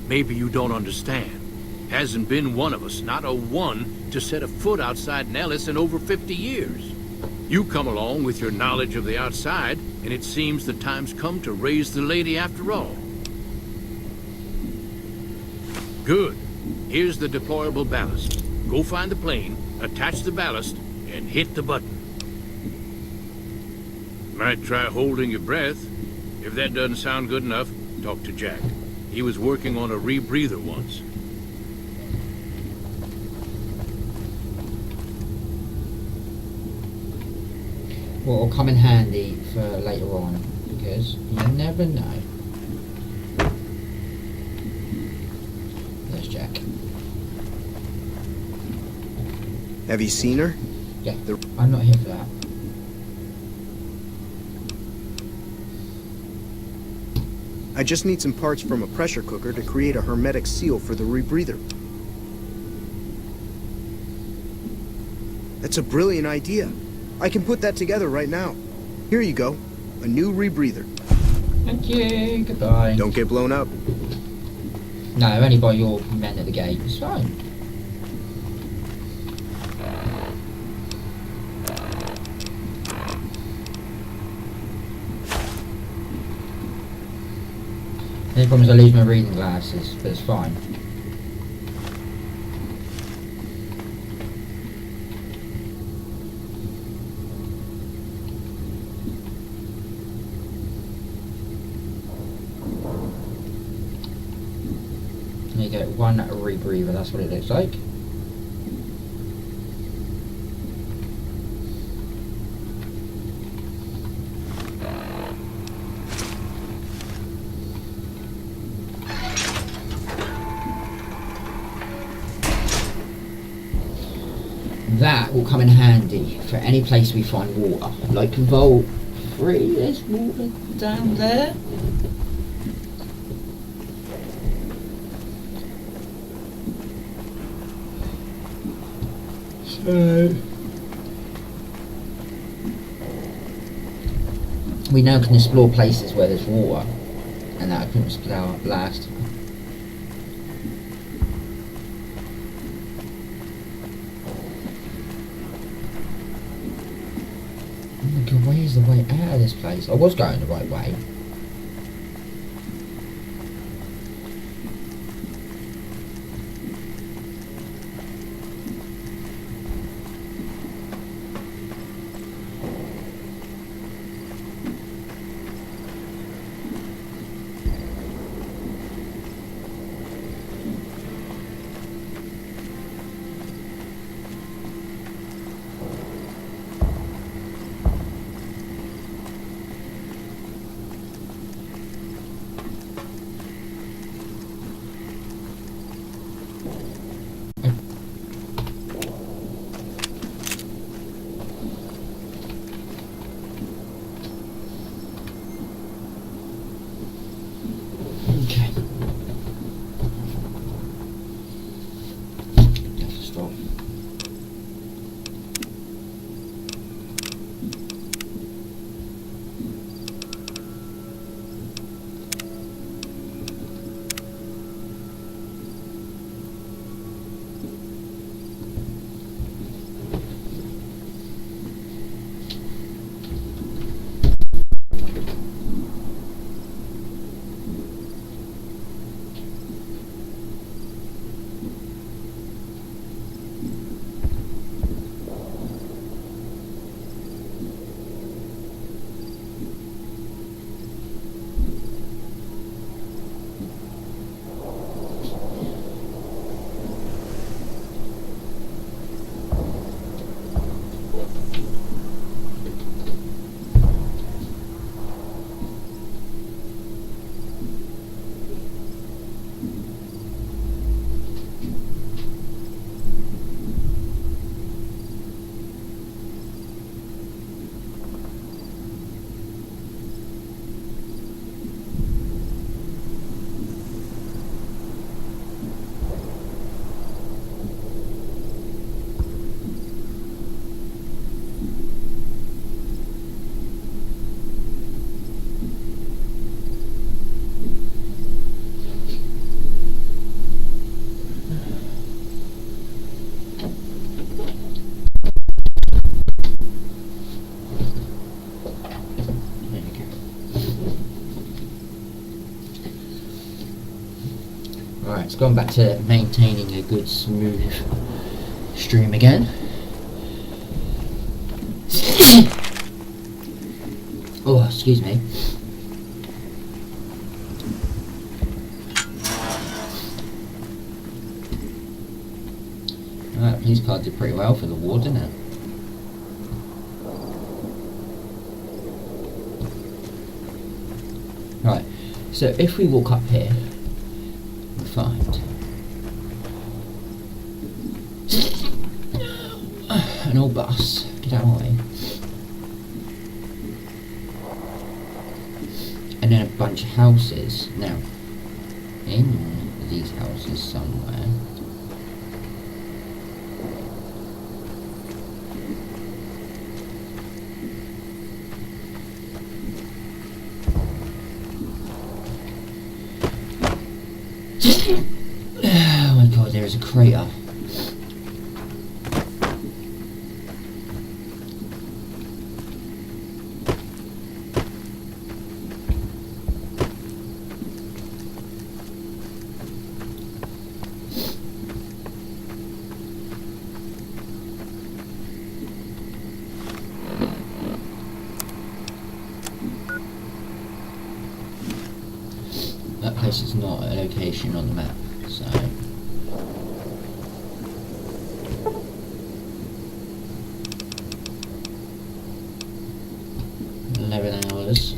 Maybe you don't understand. Hasn't been one of us, not a one, to set a foot outside Nellis in over 50 years. You come along with your knowledge of the outside, and it seems the time's come to raise the lady after all. Good. Here's the deployable ballast. Go find the plane, attach the ballast, and hit the button. Might try holding your breath. If that doesn't sound good enough, talk to Jack. He was working on a rebreather once. Well, it'll come in handy for later on, because you never know. There's Jack. Have you seen her? Yeah, I'm not here for that. I just need some parts from a pressure cooker to create a hermetic seal for the rebreather. That's a brilliant idea. I can put that together right now. Here you go. A new rebreather. Thank you. Goodbye. Don't get blown up. No, only by your men at the gate. It's fine. The only problem is I lose my reading glasses, but it's fine. You get one rebreather, that's what it looks like. that will come in handy for any place we find water. Like Vault 3, there's water down there. So we now can explore places where there's water, and that I couldn't explore last time. Oh my god, where's the way out of this place? I was going the right way. Okay. Have to stop. Alright, it's gone back to maintaining a good smooth stream again. Oh, excuse me. Alright, police car did pretty well for the war, didn't it? Right, so if we walk up here, we'll find an old bus. Get out of my way. And then a bunch of houses. Now, in these houses somewhere, oh my god, there is a crater. That place is not a location on the map, so 11 hours.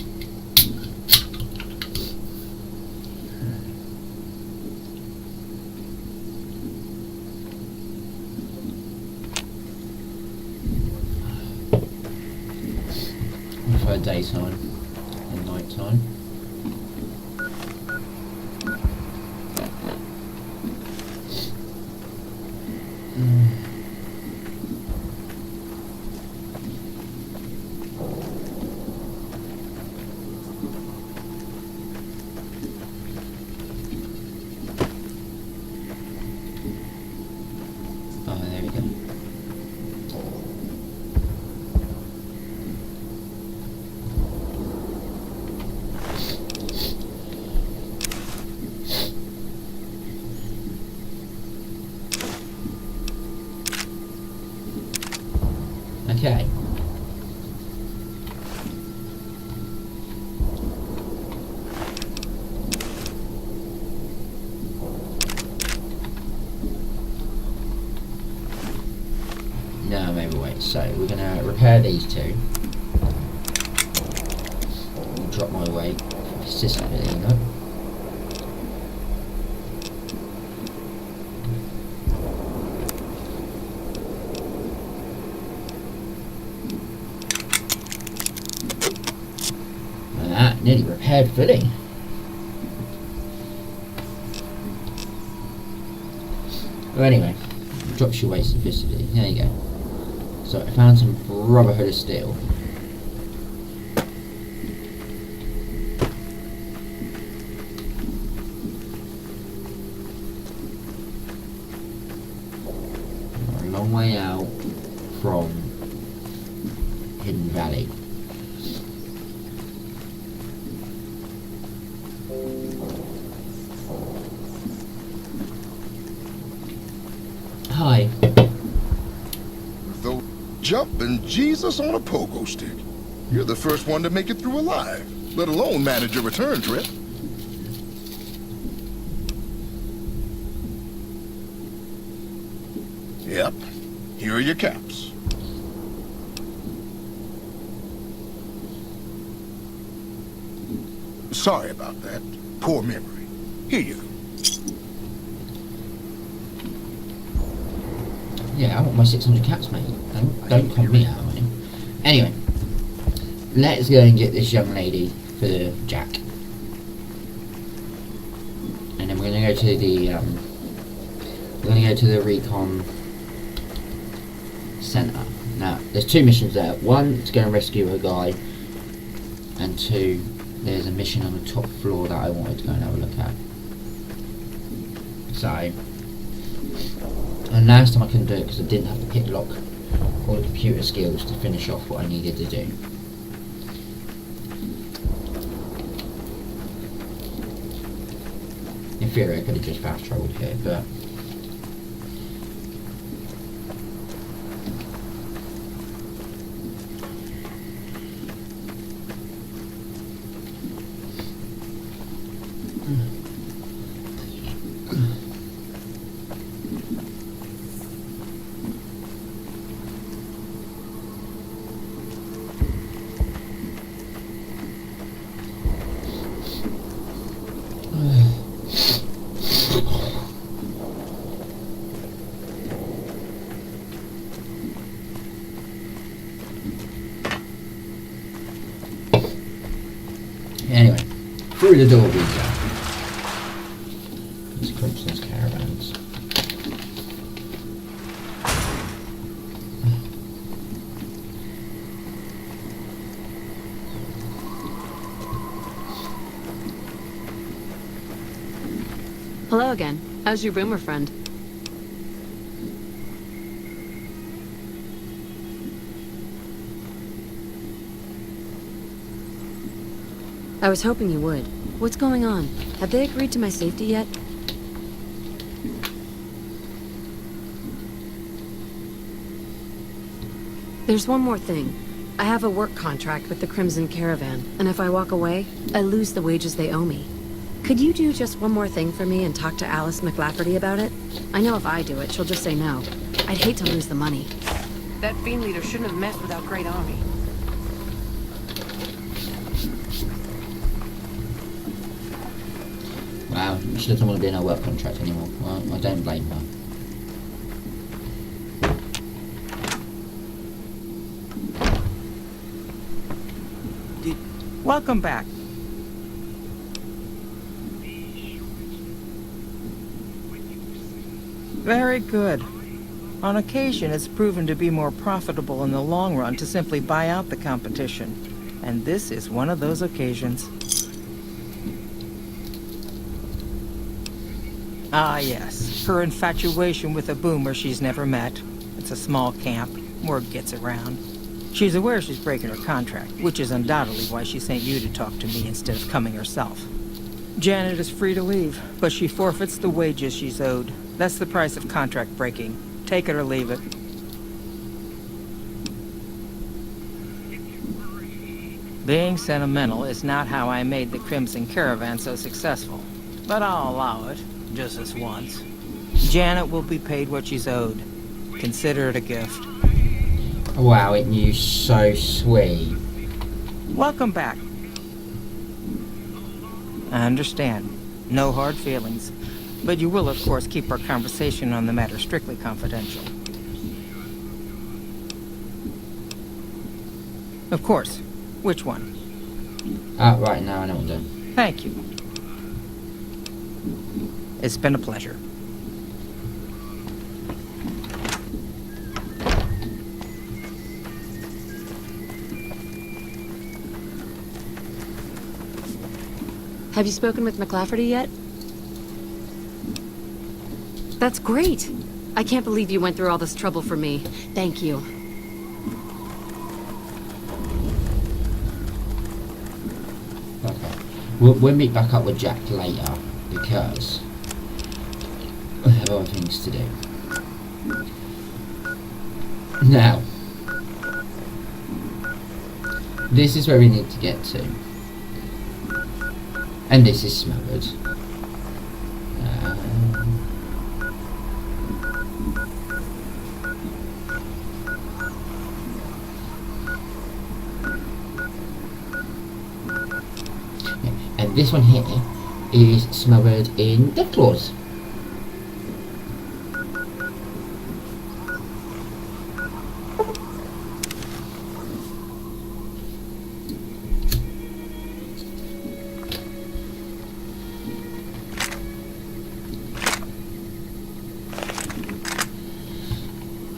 daytime and nighttime. Oh, there we go. Okay. No, maybe wait. So we're gonna repair these two. Drop my weight consistently, you know. Nearly repaired fully. Well, anyway, drops your weight sufficiently. There you go. So I found some Brotherhood of Steel. We're a long way out from Hidden Valley. Hi. Though jumping Jesus on a pogo stick. You're the first one to make it through alive, let alone manage a return trip. Yep. Here are your caps. Sorry about that. Poor memory. Here you go. Yeah, I want my 600 caps, mate. Don't con me out, mate. Anyway, let's go and get this young lady for Jack, and then we're gonna go to the recon center. Now, there's two missions there. One, to go and rescue a guy, and two, there's a mission on the top floor that I wanted to go and have a look at. So. And last time I couldn't do it because I didn't have the pick lock or the computer skills to finish off what I needed to do. In theory I could have just fast travelled here, but anyway, through the door we go. It's Crimson's caravans. Hello again. How's your boomer friend? I was hoping you would. What's going on? Have they agreed to my safety yet? There's one more thing. I have a work contract with the Crimson Caravan, and if I walk away, I lose the wages they owe me. Could you do just one more thing for me and talk to Alice McLafferty about it? I know if I do it, she'll just say no. I'd hate to lose the money. That fiend leader shouldn't have messed with our great army. Wow, she doesn't want to be in our work contract anymore. Well, I don't blame her. Welcome back. Very good. On occasion, it's proven to be more profitable in the long run to simply buy out the competition. And this is one of those occasions. Ah, yes. Her infatuation with a boomer she's never met. It's a small camp. Word gets around. She's aware she's breaking her contract, which is undoubtedly why she sent you to talk to me instead of coming herself. Janet is free to leave, but she forfeits the wages she's owed. That's the price of contract breaking. Take it or leave it. Being sentimental is not how I made the Crimson Caravan so successful, but I'll allow it, just this once. Janet will be paid what she's owed. Consider it a gift. Wow, it knew so sweet. Welcome back. I understand. No hard feelings. But you will, of course, keep our conversation on the matter strictly confidential. Of course. Which one? Right now I know what I'm doing. Thank you. It's been a pleasure. Have you spoken with McLafferty yet? That's great. I can't believe you went through all this trouble for me. Thank you. Okay. We'll meet back up with Jack later, because we have other things to do. Now, this is where we need to get to. And this is smothered. And this one here is smothered in death claws.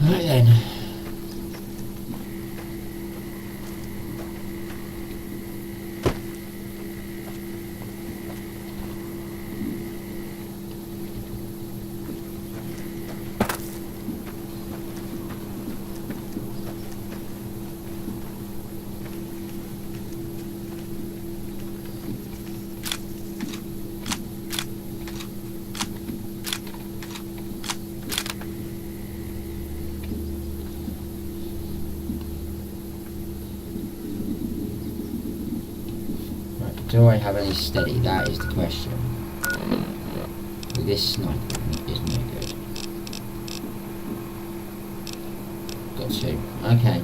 Right then. Do I have any steady? That is the question. This sniper is no good. Got two. Okay.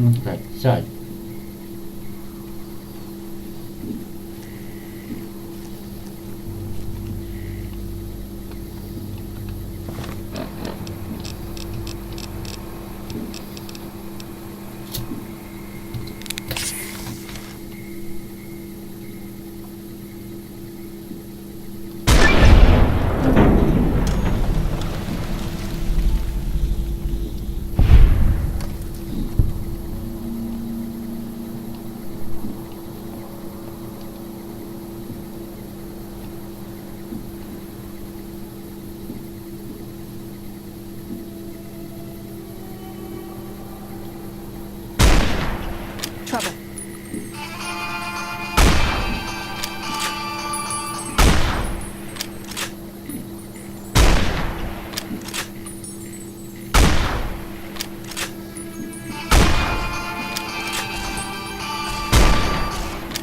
Okay, so Trouble.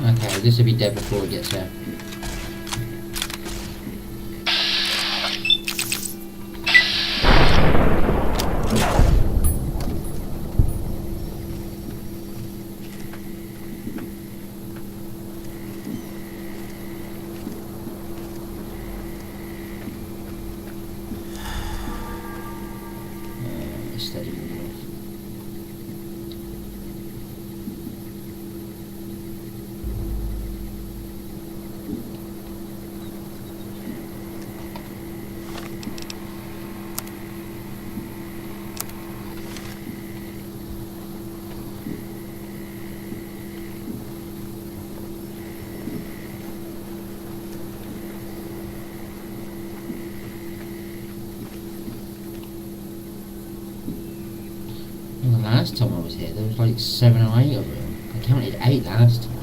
okay, this will be dead before it gets there. Steady moving off. Well, the last time I was here, there was like 7 or 8 of them. I counted 8 last time.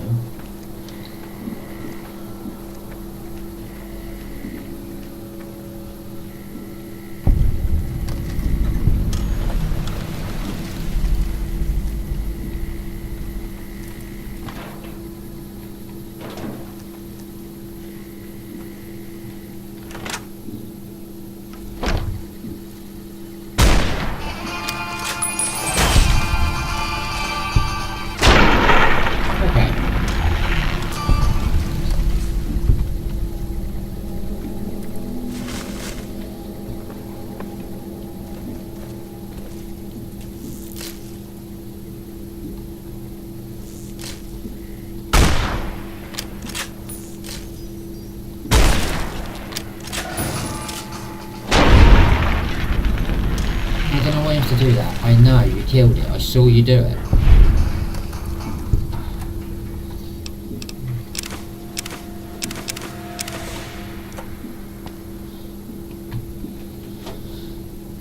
I don't know why you have to do that. I know, you killed it. I saw you do it.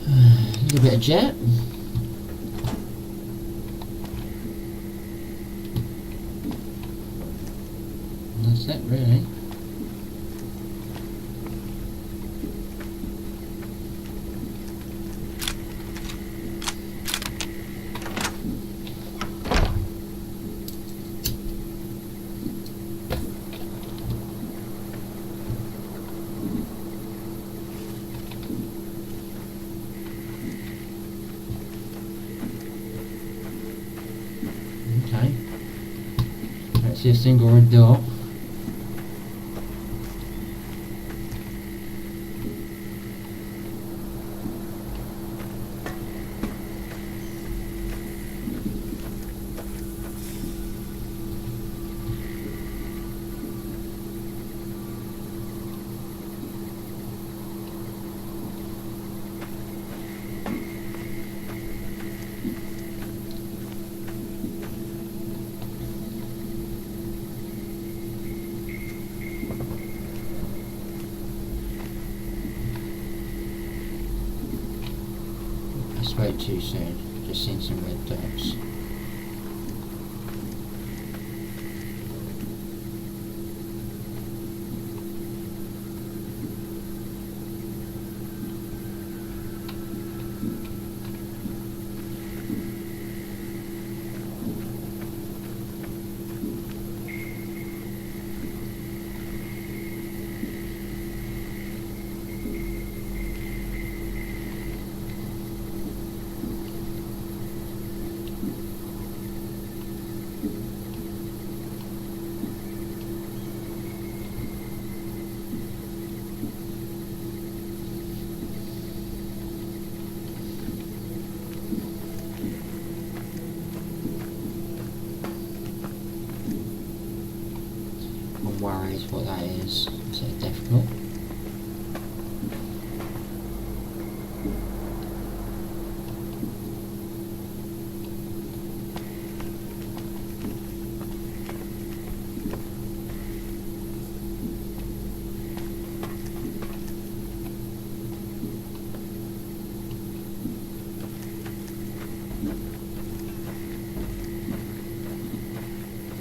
A little bit of jet. That's it, really. Okay. Let's see a single red dot. I spoke too soon. Just seen some red dots. I'm worried what that is. Is it a death claw?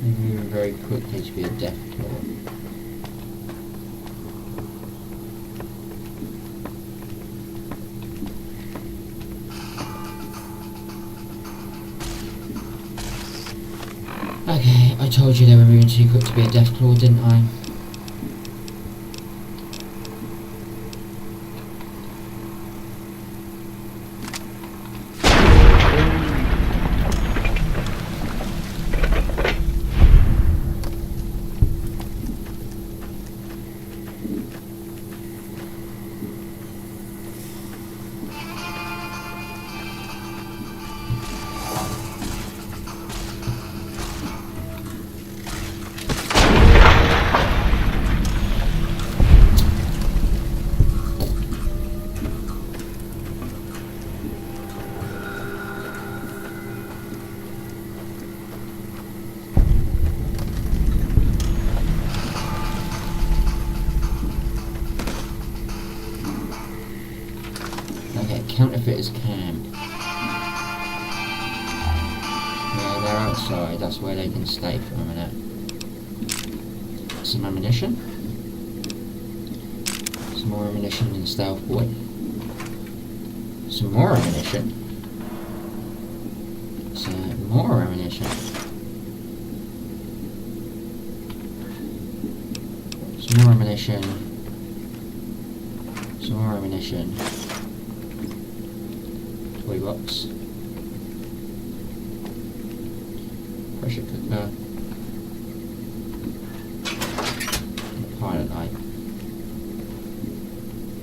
Moving very quickly to be a death claw. Okay, I told you they were moving too quick to be a death claw, didn't I? Counterfeiters camp. Yeah, they're outside, that's where they can stay for a minute. Some ammunition. Some more ammunition in Stealth Boy. Some more ammunition. Some more ammunition. Some more ammunition. Some more ammunition. Toy box. Pressure cooker. And pilot light.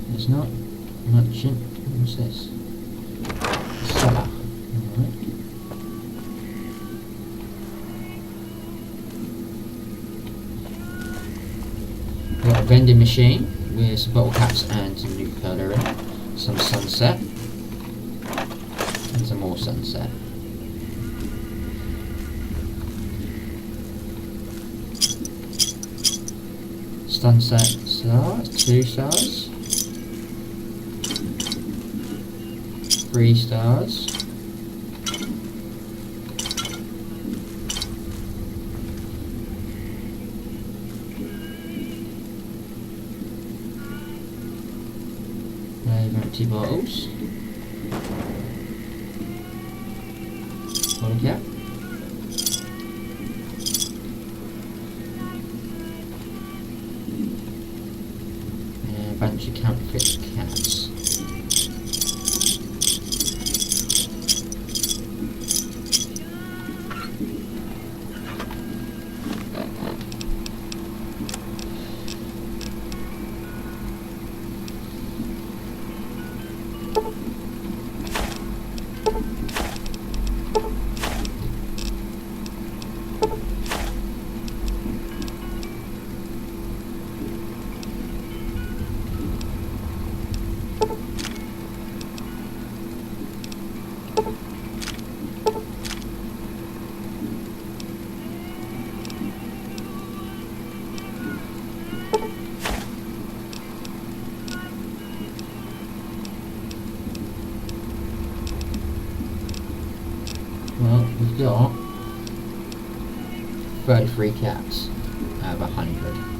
There's not much in. What's this? Cellar. Alright. Got a vending machine with some bottle caps and some new colour in it. Some sunset. And some more sunset. Sunset stars, 2 stars. 3 stars. Empty bottles. Bottle cap. And a bunch of counterfeit caps. Well, we've got 33 caps out of 100.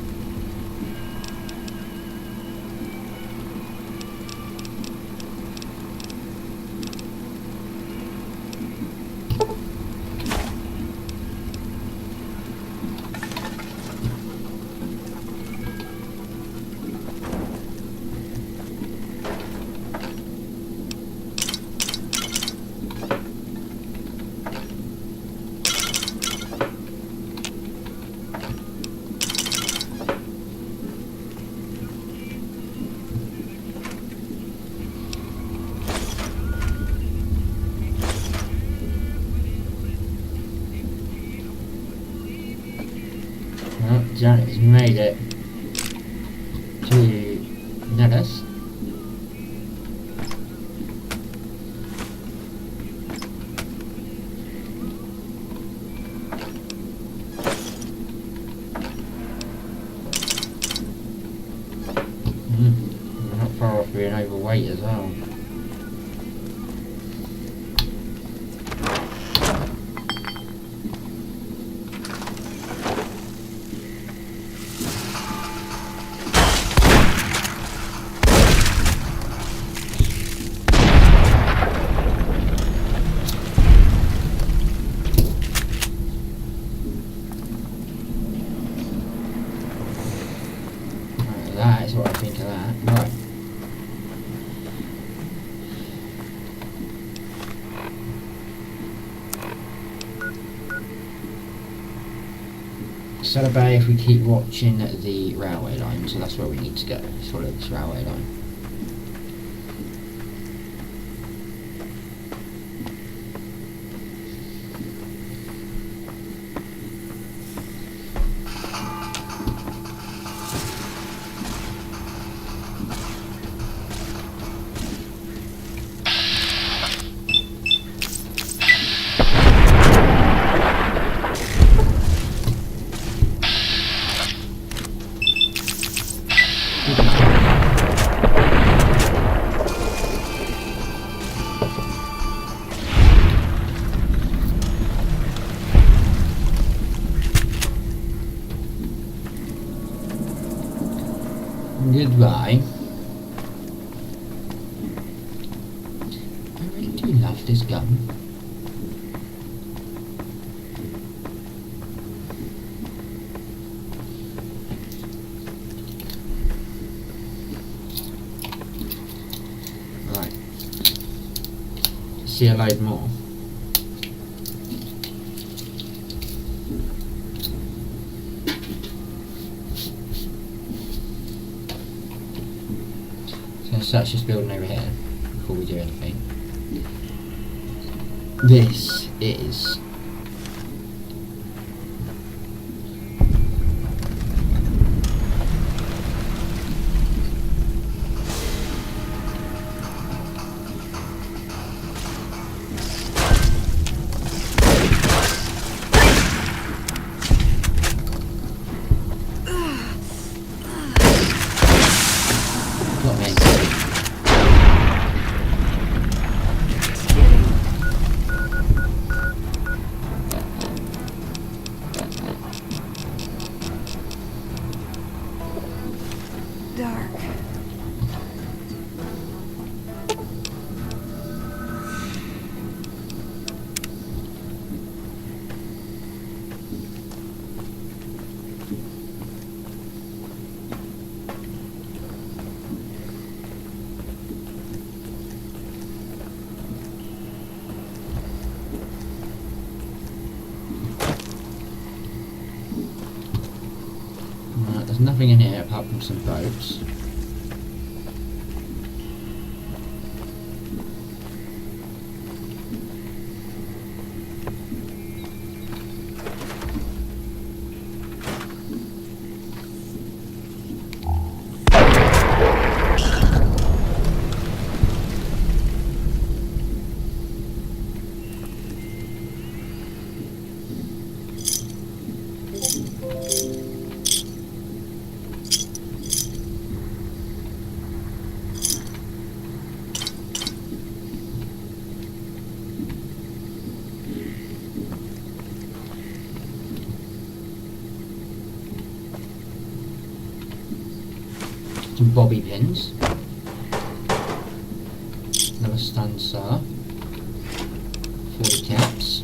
Well, Janet's made it to Nellis. We're not far off being overweight as well. That is what I think of that. Right. Saddle Bay if we keep watching the railway line, so that's where we need to go. Follow this railway line. Goodbye. I really do love this gun. Right. See a load more. Search this building over here before we do anything. This is got me. Dark. Right, there's nothing in here apart from some boats. Some bobby pins. Another stand saw. 40 caps.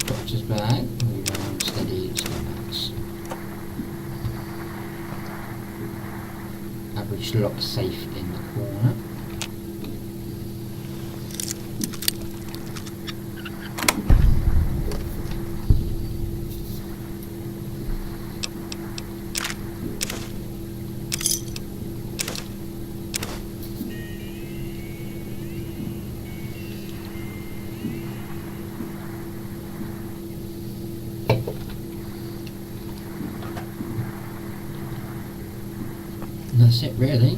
Doctor's bag. Move around steady to the max. Average lock safe in the corner. that's it really.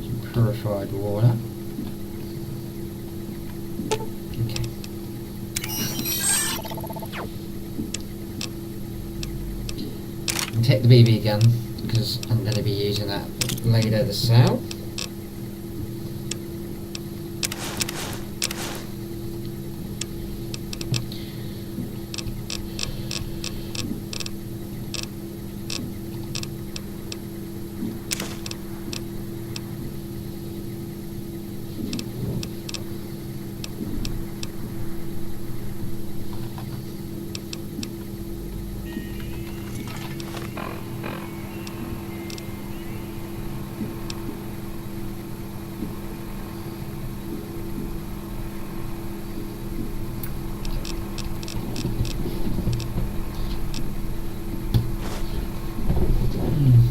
Some purified water. Okay. And take the BB gun, because I'm going to be using that later this cell.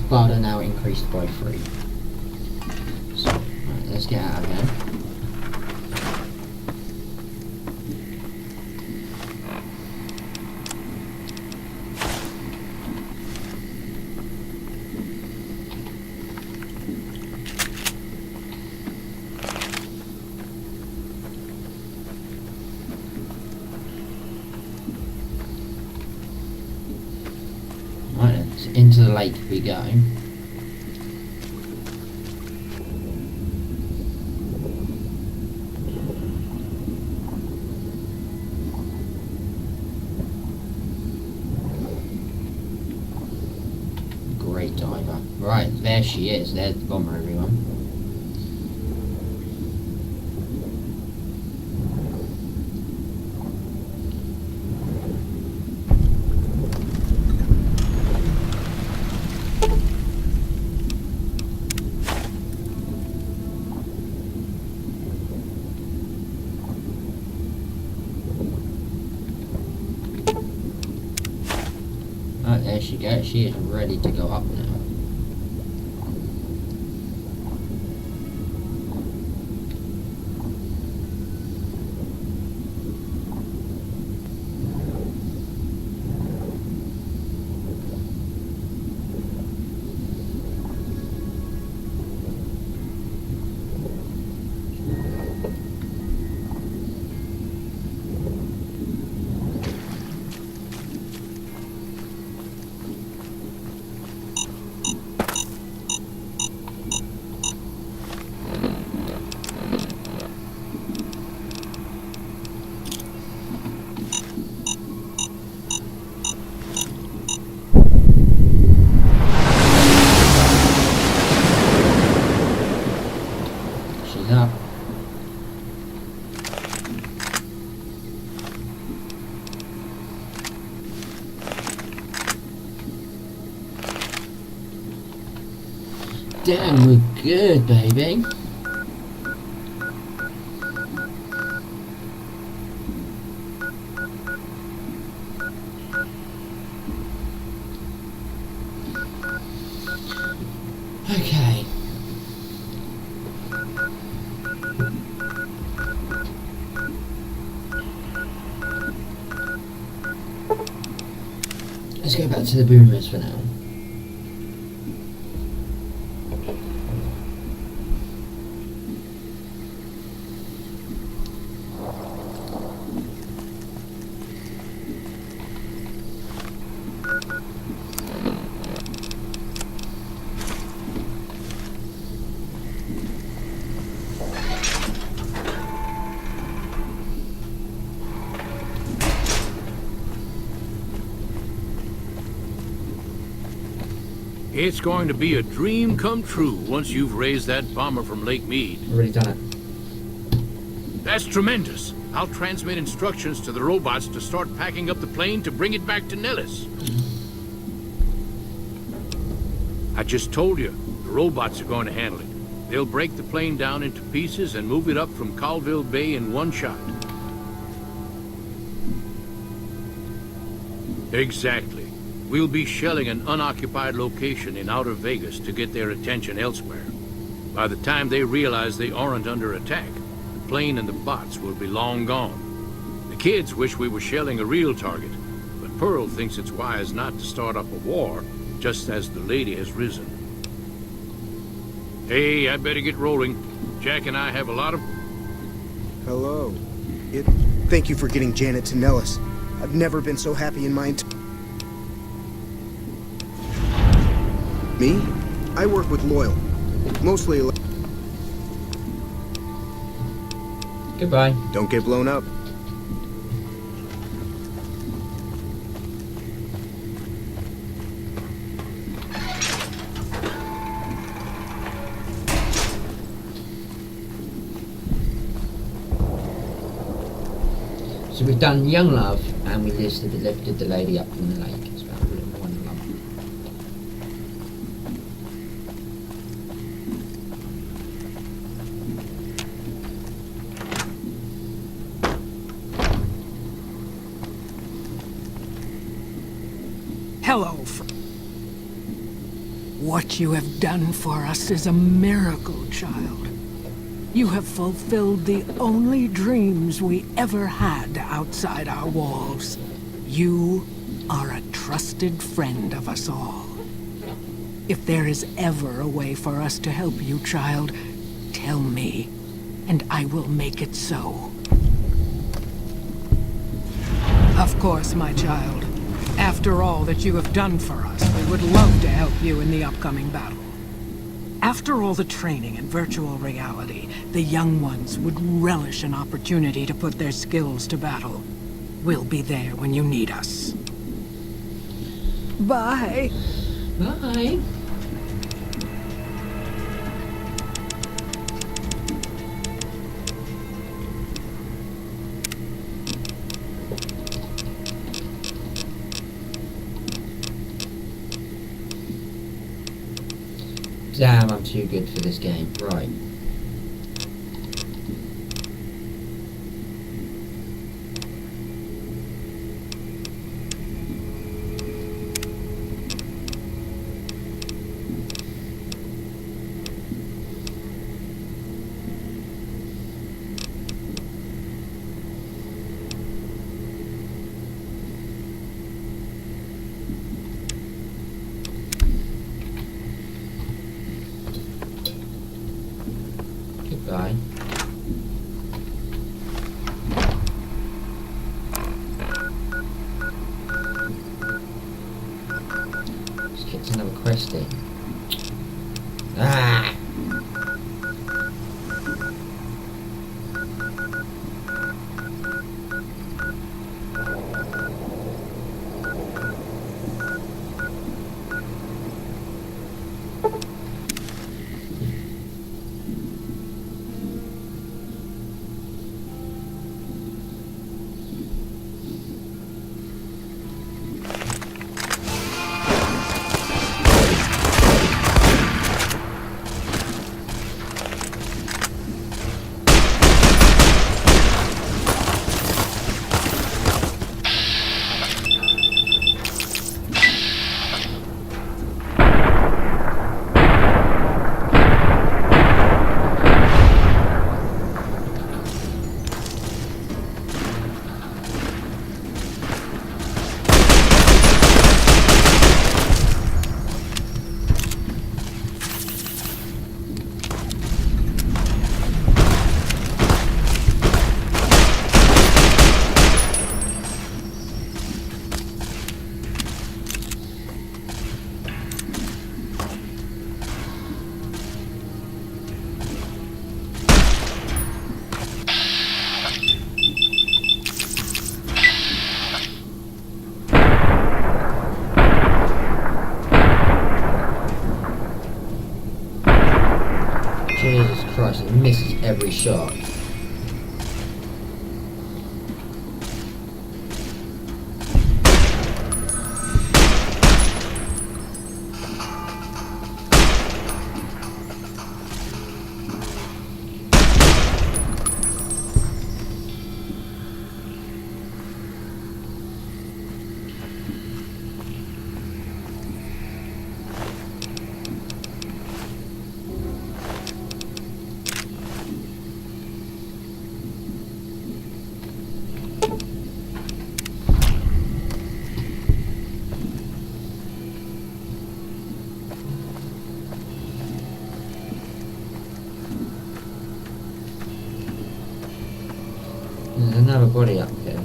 But are now increased by 3. So, right, let's get out of here. Right, then, so into the lake we go. Great diver. Right, there she is. There's the bomber, everyone. Right, there she goes. She is ready to go up now. She's up. Damn, we're good, baby. Okay. Let's go back to the boomers for now. It's going to be a dream come true once you've raised that bomber from Lake Mead. Already done it. That's tremendous. I'll transmit instructions to the robots to start packing up the plane to bring it back to Nellis. I just told you, the robots are going to handle it. They'll break the plane down into pieces and move it up from Colville Bay in one shot. Exactly. We'll be shelling an unoccupied location in outer Vegas to get their attention elsewhere. By the time they realize they aren't under attack, the plane and the bots will be long gone. The kids wish we were shelling a real target, but Pearl thinks it's wise not to start up a war just as the lady has risen. Hey, I'd better get rolling. Jack and I have a lot of... Hello. Thank you for getting Janet to Nellis. I've never been so happy in my Me? I work with Loyal. Mostly... Goodbye. Don't get blown up. So we've done Young Love, and we lifted the lady up from the lake. It's about one love. Hello, what you have done for us is a miracle, child. You have fulfilled the only dreams we ever had outside our walls. You are a trusted friend of us all. If there is ever a way for us to help you, child, tell me, and I will make it so. Of course, my child. After all that you have done for us, we would love to help you in the upcoming battle. After all the training in virtual reality, the young ones would relish an opportunity to put their skills to battle. We'll be there when you need us. Bye. Bye. Damn, I'm too good for this game. Right. Goodbye. Just gets another quest in. Ah! Jesus Christ, it misses every shot. There's another body up here.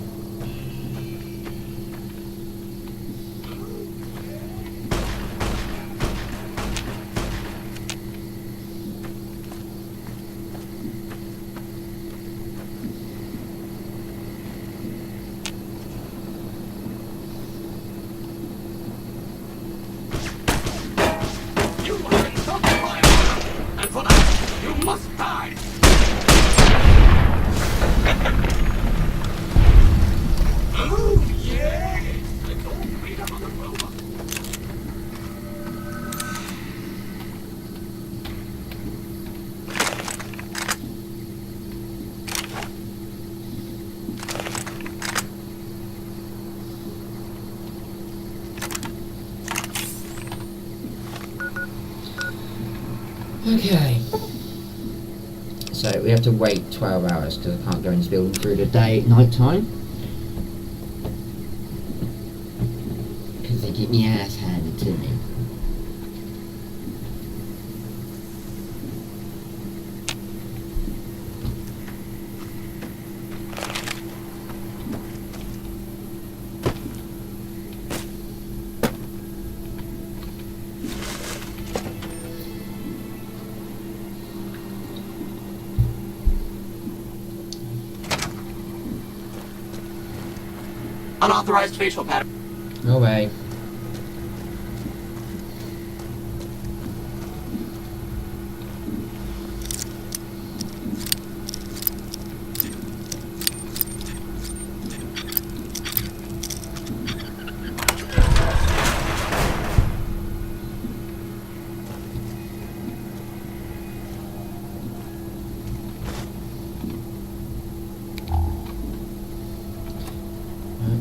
Okay. So we have to wait 12 hours because I can't go in this building through the day, night time. Because they get me ass handed to me. Unauthorized facial pattern. No way.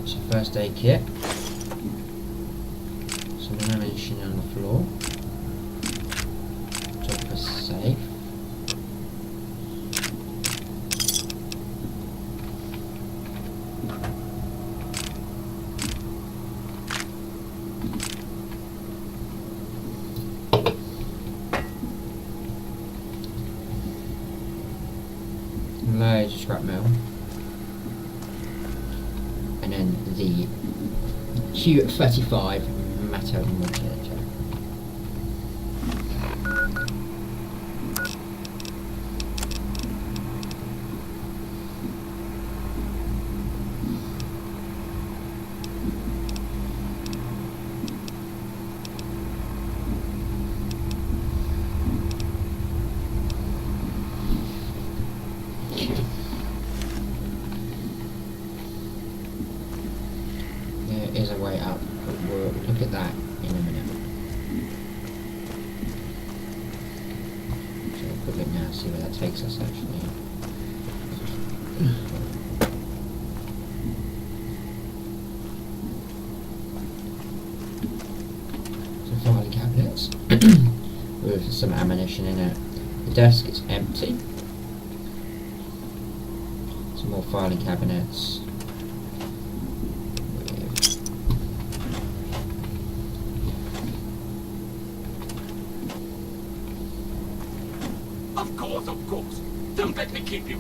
It's a first aid kit. Some ammunition on the floor. Top of a safe. Loads of scrap metal. And then the Q35 matter mortar. Is a way up, but we'll look at that in a minute. So we'll quick look now, see where that takes us actually. Some filing cabinets with some ammunition in it. The desk is empty. Some more filing cabinets. Of course. Don't let me keep you.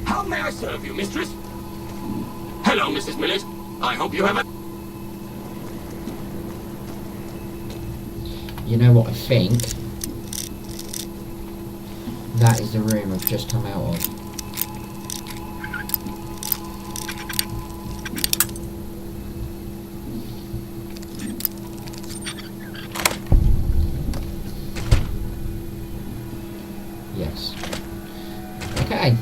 How may I serve you, mistress? Hello, Mrs. Millet. I hope you have a... You know what I think? That is the room I've just come out of. Yes. Okay.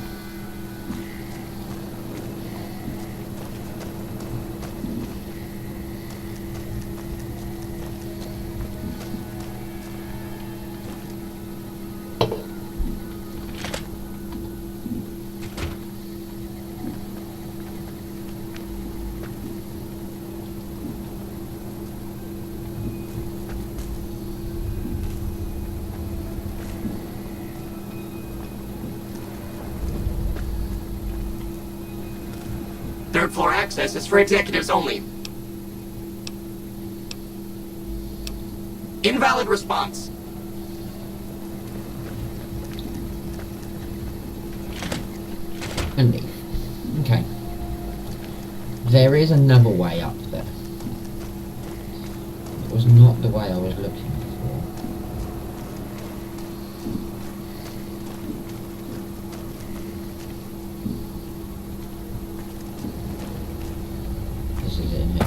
Third floor access is for executives only. Invalid response. And leave. Okay. There is another way up there. It was not the way I was looking for. This is it in here.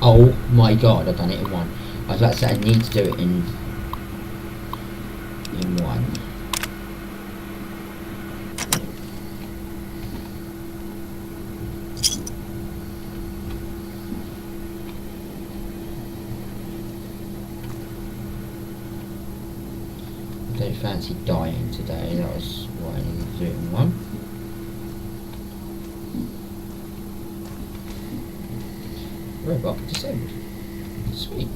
Oh my god, I've done it in one. I was about to say I need to do it in one. I don't fancy dying today, that was what I needed to do it in one. Robot disabled. Sweet.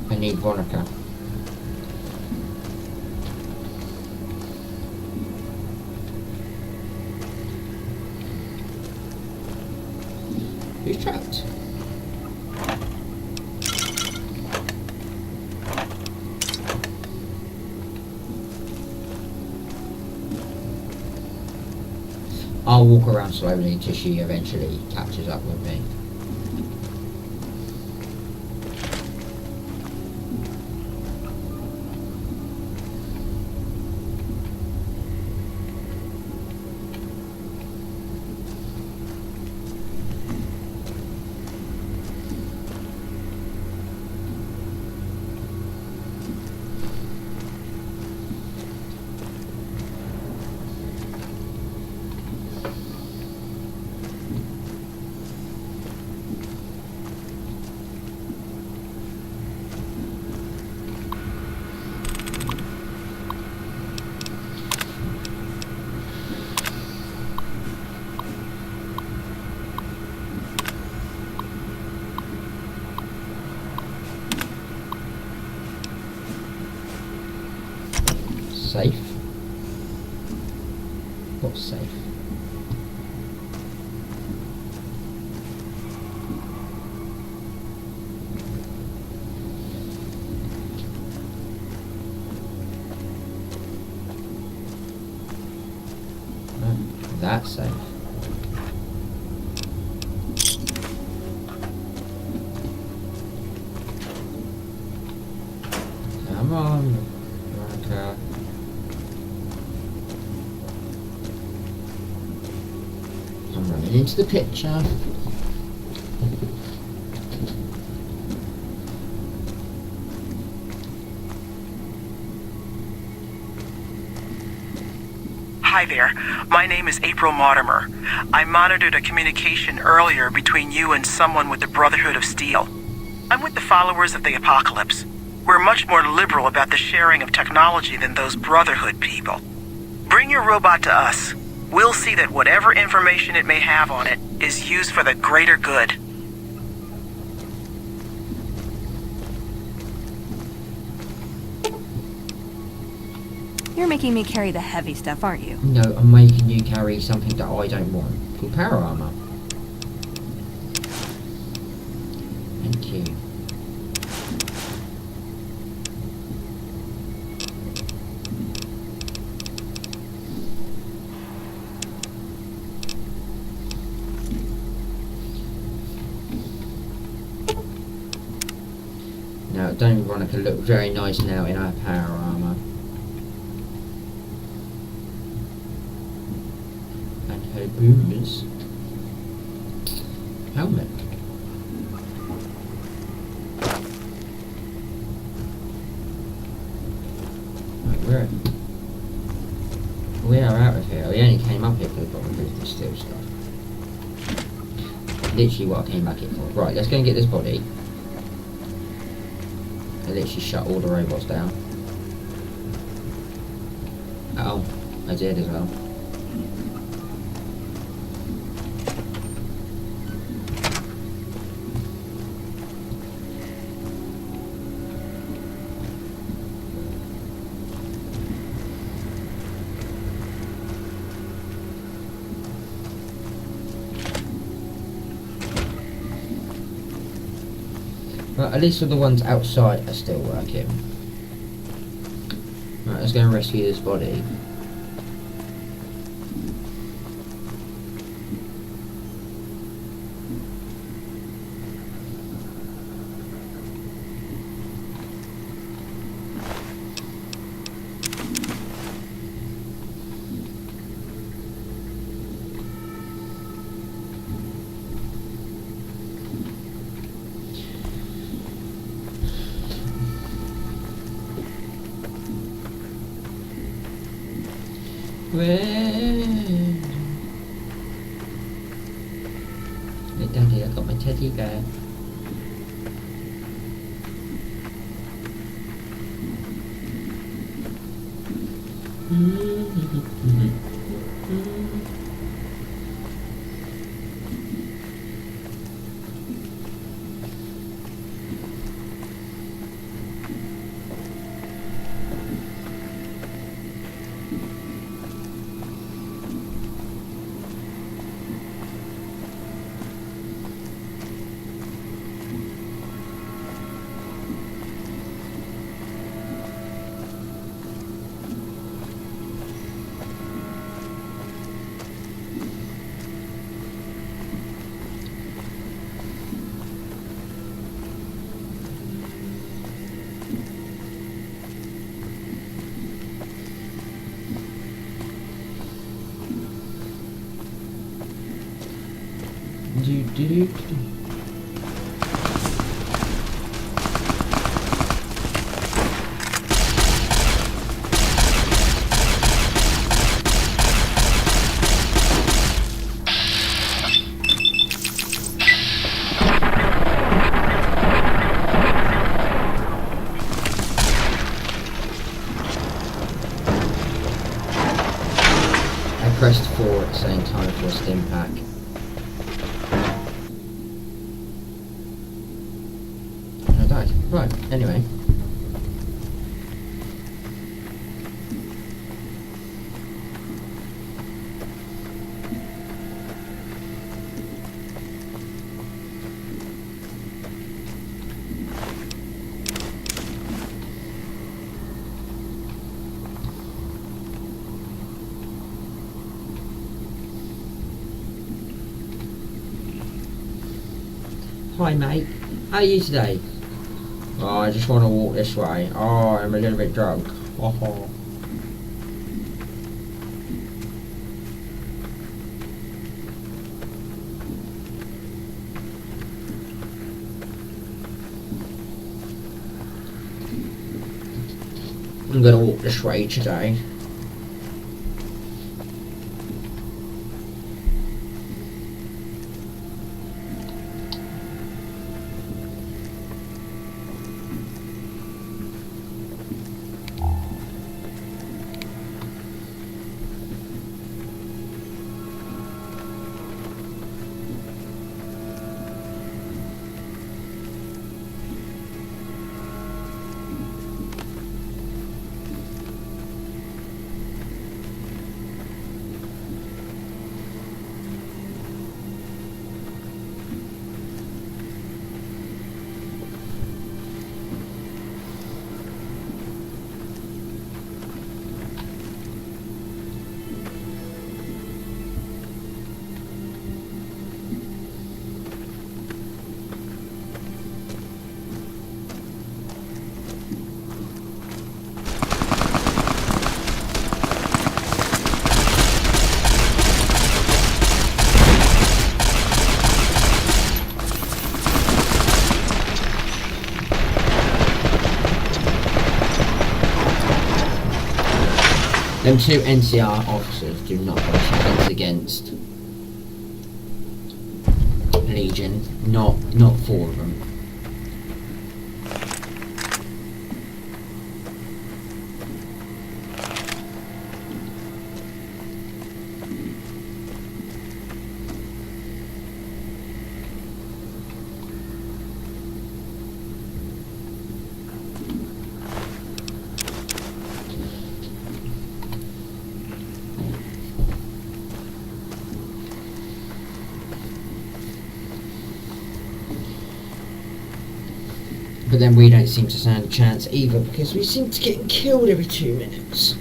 I need Veronica. Who's trapped? I'll walk around slowly until she eventually catches up with me. Safe? What's safe? Oh, that's safe. Come on, Veronica. I'm running into the picture. Hi there. My name is April Mortimer. I monitored a communication earlier between you and someone with the Brotherhood of Steel. I'm with the followers of the Apocalypse. We're much more liberal about the sharing of technology than those Brotherhood people. Bring your robot to us. We'll see that whatever information it may have on it is used for the greater good. You're making me carry the heavy stuff, aren't you? No, I'm making you carry something that I don't want. Called power armor. Thank you. Now, don't Veronica look very nice now in our power armor? And her boots. Helmet. Right, we are out of here. We only came up here for the bottom of the steel stuff. Literally what I came back here for. Right, let's go and get this body. I literally shut all the robots down. Oh, I did as well. Well, at least all the ones outside are still working. Right, let's go and rescue this body. Look down here, I've got my teddy bear. I pressed 4 at the same time for a stim pack. I died. Right, anyway. Hi mate, how are you today? Oh, I just want to walk this way. Oh, I'm a little bit drunk. Oh. I'm gonna walk this way today. Them 2 NCR officers do not have a chance against Legion. Not 4 of them. But then we don't seem to stand a chance either, because we seem to get killed every 2 minutes.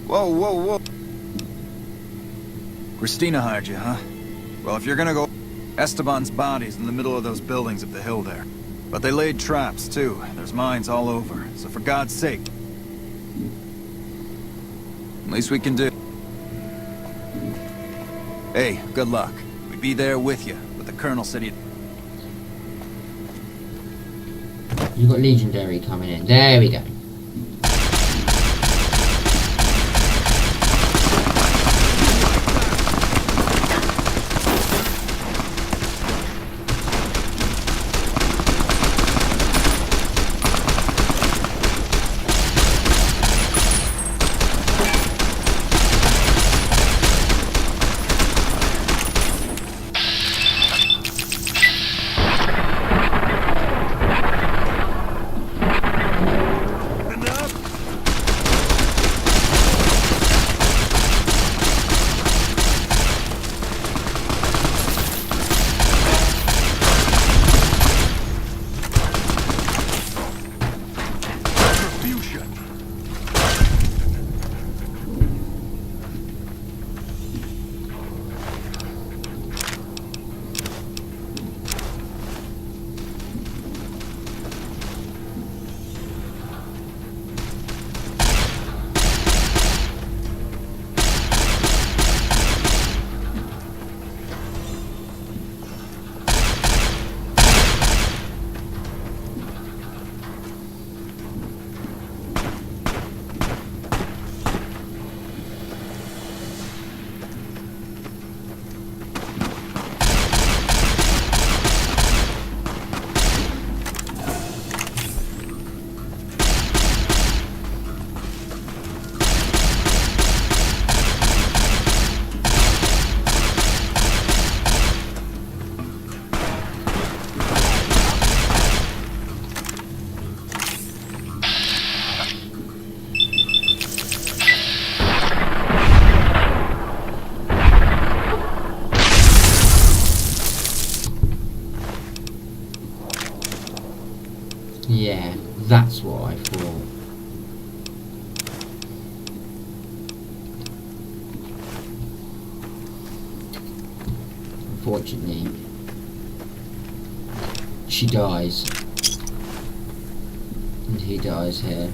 Whoa, whoa, whoa. Christina hired you, huh? Well, if you're gonna go... Esteban's body's in the middle of those buildings up the hill there. But they laid traps, too. There's mines all over. So for God's sake... Least we can do... Hey, good luck. We'd be there with you, but the Colonel said he'd... You've got Legendary coming in. There we go. Yeah, that's what I thought. Unfortunately, she dies. And he dies here.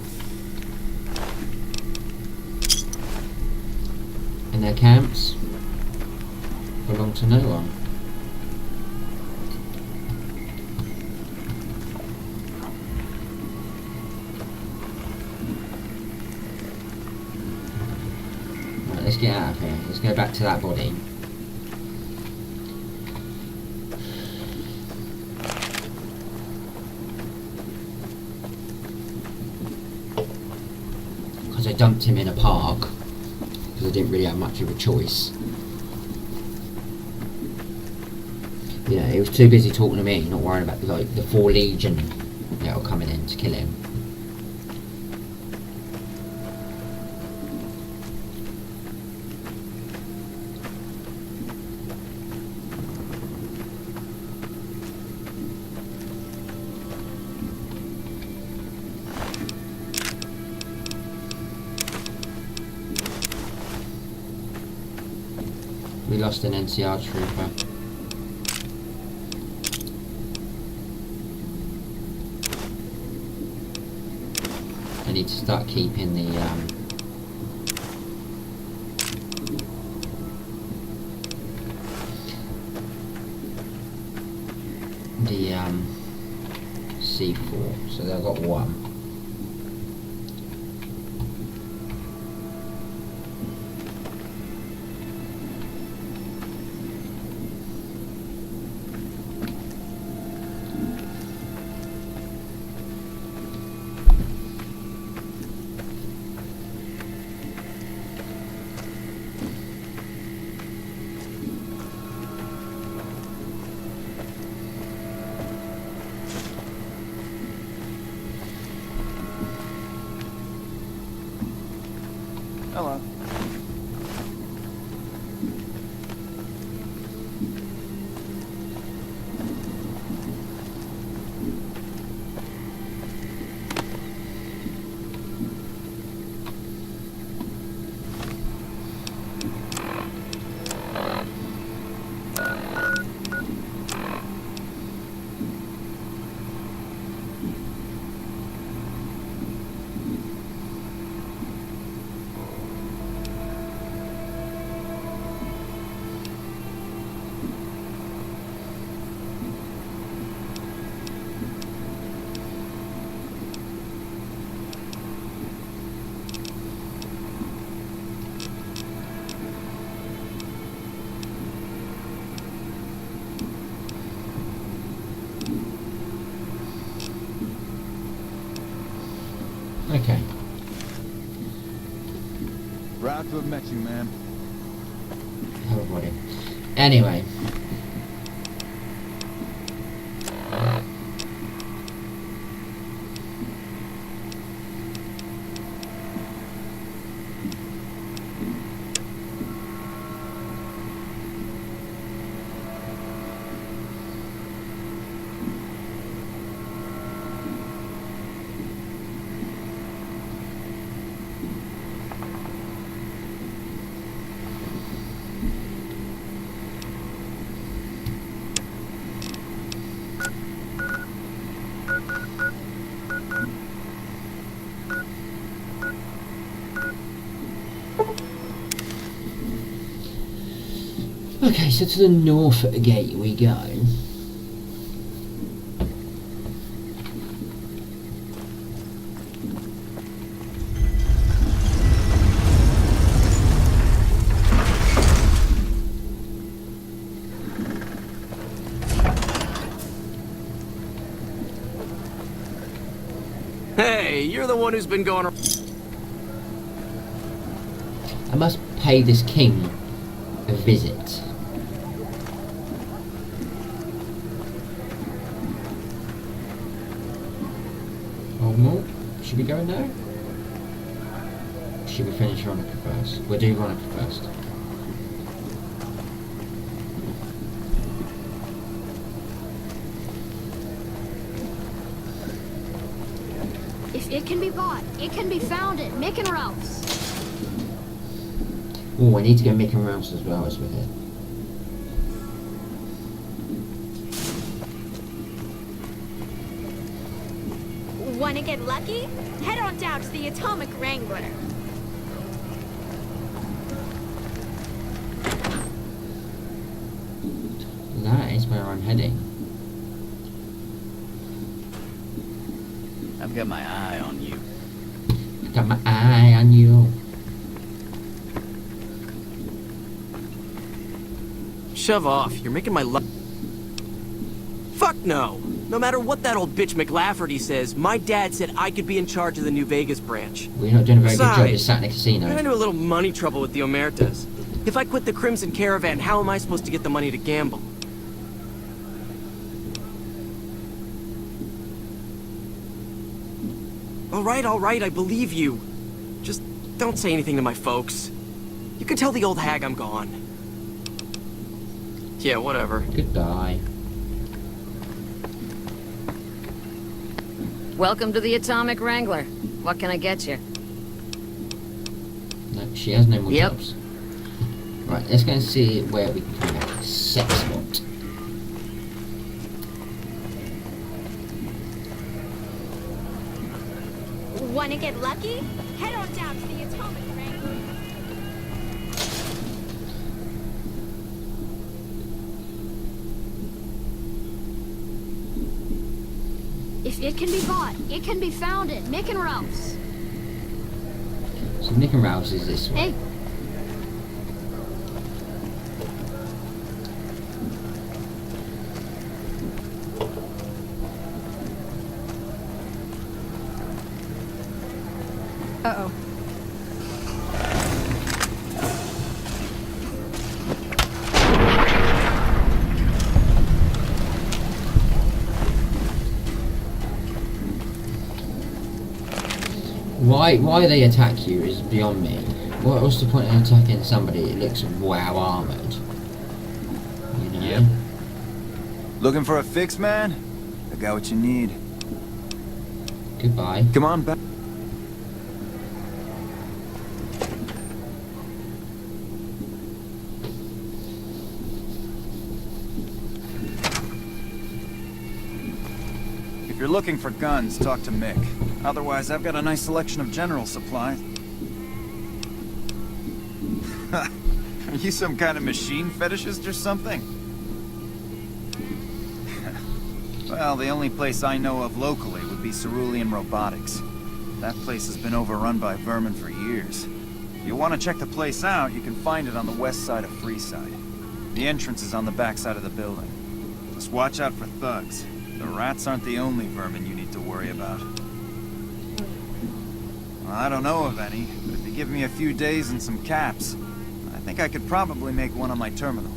And their camps belong to no one. Let's get out of here. Let's go back to that body. Because I dumped him in a park. Because I didn't really have much of a choice. You know, he was too busy talking to me, not worrying about like the 4 Legion that were coming in to kill him. We lost an NCR trooper. I need to start keeping the C4. So I've got 1. Hello. Okay. Proud to have met you, man. Hello, buddy. Anyway. Okay, so to the north gate we go. Hey, you're the one who's been going around. I must pay this king a visit. More? Should we go now? Should we finish Veronica first? We'll do Veronica first. If it can be bought, it can be found at Mick and Ralph's. Oh, I need to go Mick and Ralph's as well as with it. Want to get lucky? Head on down to the Atomic Wrangler. That is where I'm heading. I've got my eye on you. Got my eye on you. Shove off. You're making my life. Fuck no. No matter what that old bitch McLafferty says, my dad said I could be in charge of the New Vegas branch. We're not doing a very good job Besides, of sat in a casino. I'm into a little money trouble with the Omertas. If I quit the Crimson Caravan, how am I supposed to get the money to gamble? All right, I believe you. Just don't say anything to my folks. You can tell the old hag I'm gone. Yeah, whatever. Goodbye. Welcome to the Atomic Wrangler. What can I get you? No, she has no more jobs. Right, let's go and see where we can find a sex spot. Wanna get lucky? Head on down to the Atomic Wrangler. If it can be bought, it can be found at Nick and Ralph's. So Nick and Ralph's is this one. Hey. Uh-oh. Why they attack you is beyond me. What's the point of attacking somebody that looks wow armoured? You know? Yep. Looking for a fix, man? I got what you need. Goodbye. Come on back. If you're looking for guns, talk to Mick. Otherwise, I've got a nice selection of general supplies. Are you some kind of machine fetishist or something? Well, the only place I know of locally would be Cerulean Robotics. That place has been overrun by vermin for years. If you want to check the place out, you can find it on the west side of Freeside. The entrance is on the back side of the building. Just watch out for thugs. The rats aren't the only vermin you need to worry about. Well, I don't know of any, but if you give me a few days and some caps, I think I could probably make one on my terminal.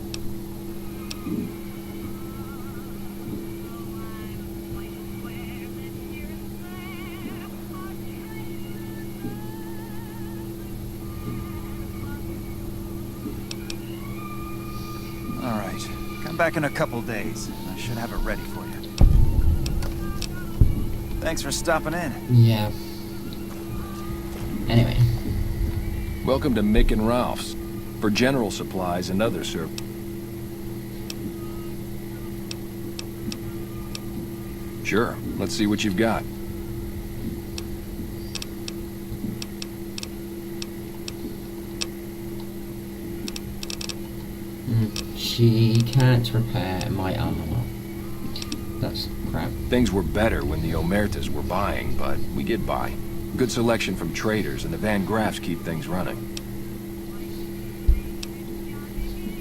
All right, come back in a couple days. I should have it ready for you. Thanks for stopping in. Yeah. Anyway. Welcome to Mick and Ralph's. For general supplies and other services. Sure, let's see what you've got. She can't repair my armor. That's crap. Things were better when the Omertas were buying, but we get by. Good selection from traders, and the Van Graffs keep things running.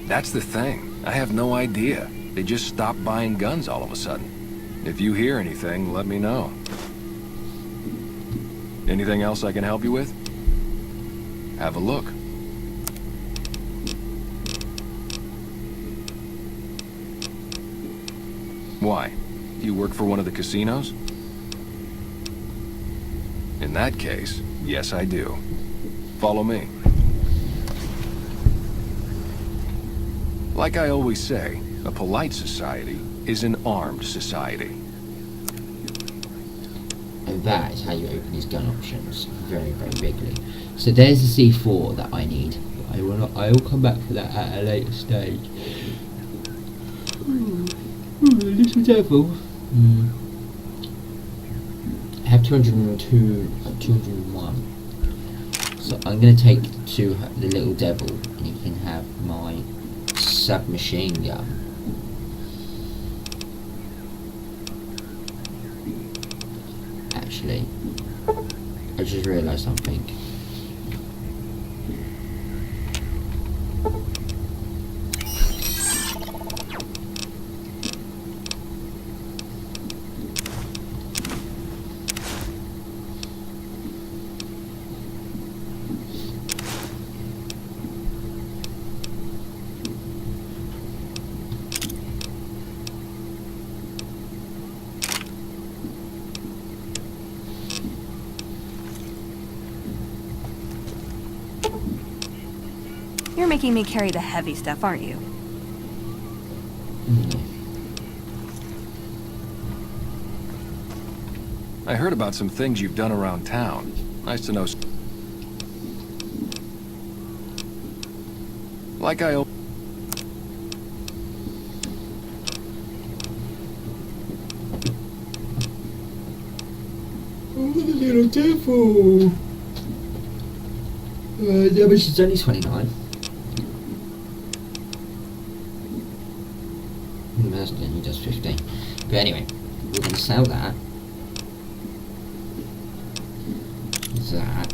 That's the thing. I have no idea. They just stopped buying guns all of a sudden. If you hear anything, let me know. Anything else I can help you with? Have a look. Why? Do you work for one of the casinos? In that case, yes I do. Follow me. Like I always say, a polite society is an armed society. And that is how you open these gun options very, very bigly. So there's the C4 that I need. I will come back for that at a later stage. Little devil. I have 202, 201. So I'm going to take to the little devil, and you can have my submachine gun. Actually, I just realised something. You're making me carry the heavy stuff, aren't you? I heard about some things you've done around town. Nice to know. Like I... Oh, the little devil. Damage is only 29. That's only just 15. But anyway, we're going to sell that. That.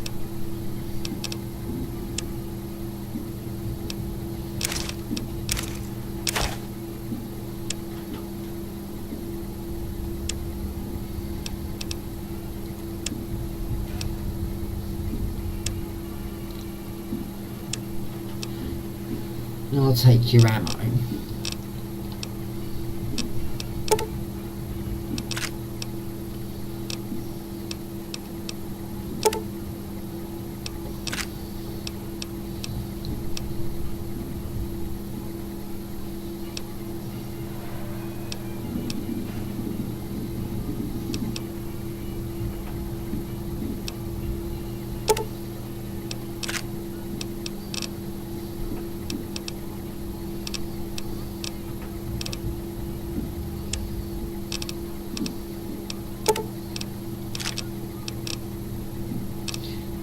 And I'll take your ammo.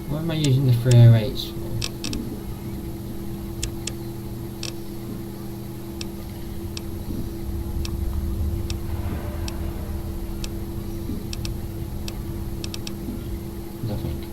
What am I using the 308s for? Nothing.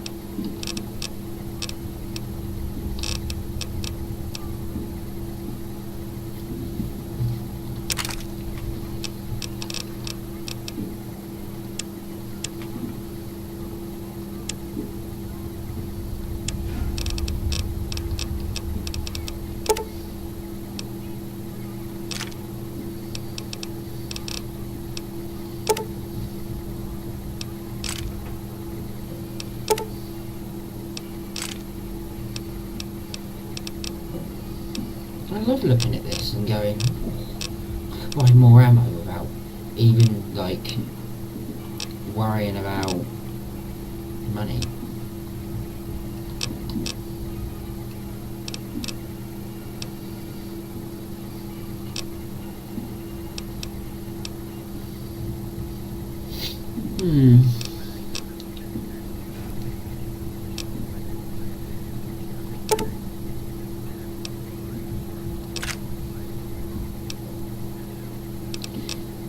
I love looking at this and going, buy more ammo without even, like, worrying about money.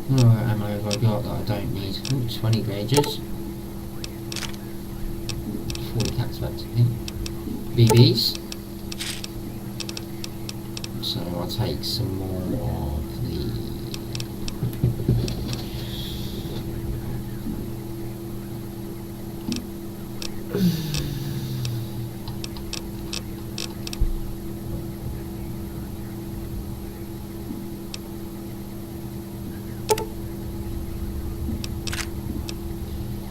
What ammo have I got that I don't need? Ooh, 20 gauges. 40 caps back to me. BBs. So I'll take some more of the...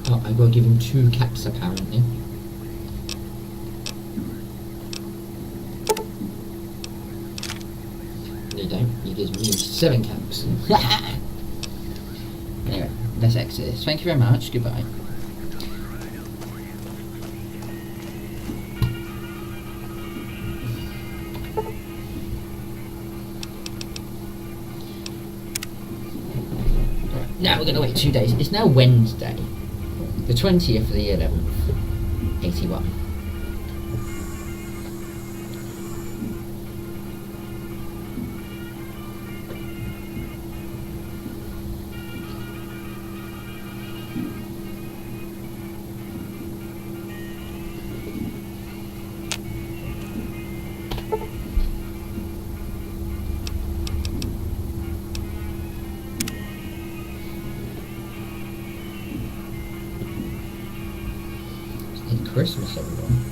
Oh, I've got to give him 2 caps apparently. No, you don't. He gives me 7 caps. Anyway, let's exit this. Thank you very much. Goodbye. Now we're going to wait 2 days. It's now Wednesday, the 20th of the 11th, 81. Christmas, everyone.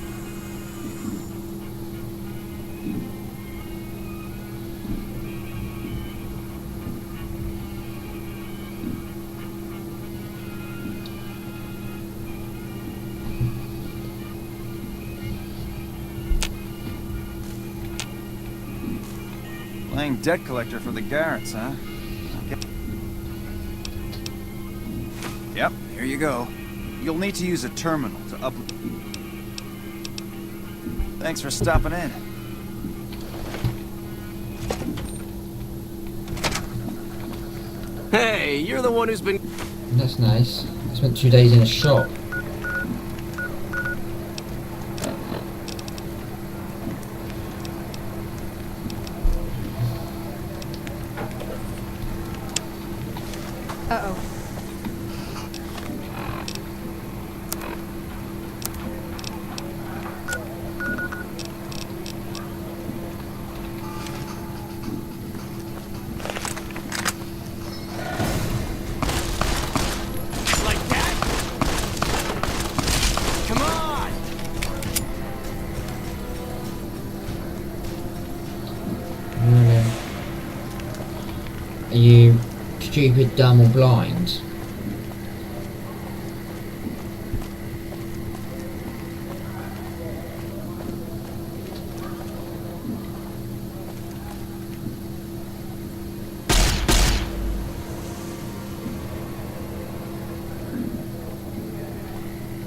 Playing debt collector for the Garretts, huh? Okay. Yep, here you go. You'll need to use a terminal to upload. Thanks for stopping in. Hey, you're the one who's been... That's nice. I spent 2 days in a shop. Uh-oh. Are you stupid, dumb, or blind?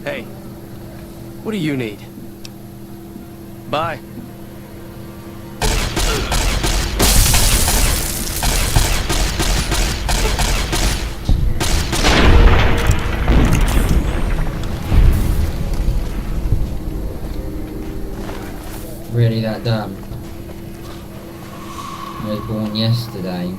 Hey, what do you need? Bye. Really that dumb? I was born yesterday.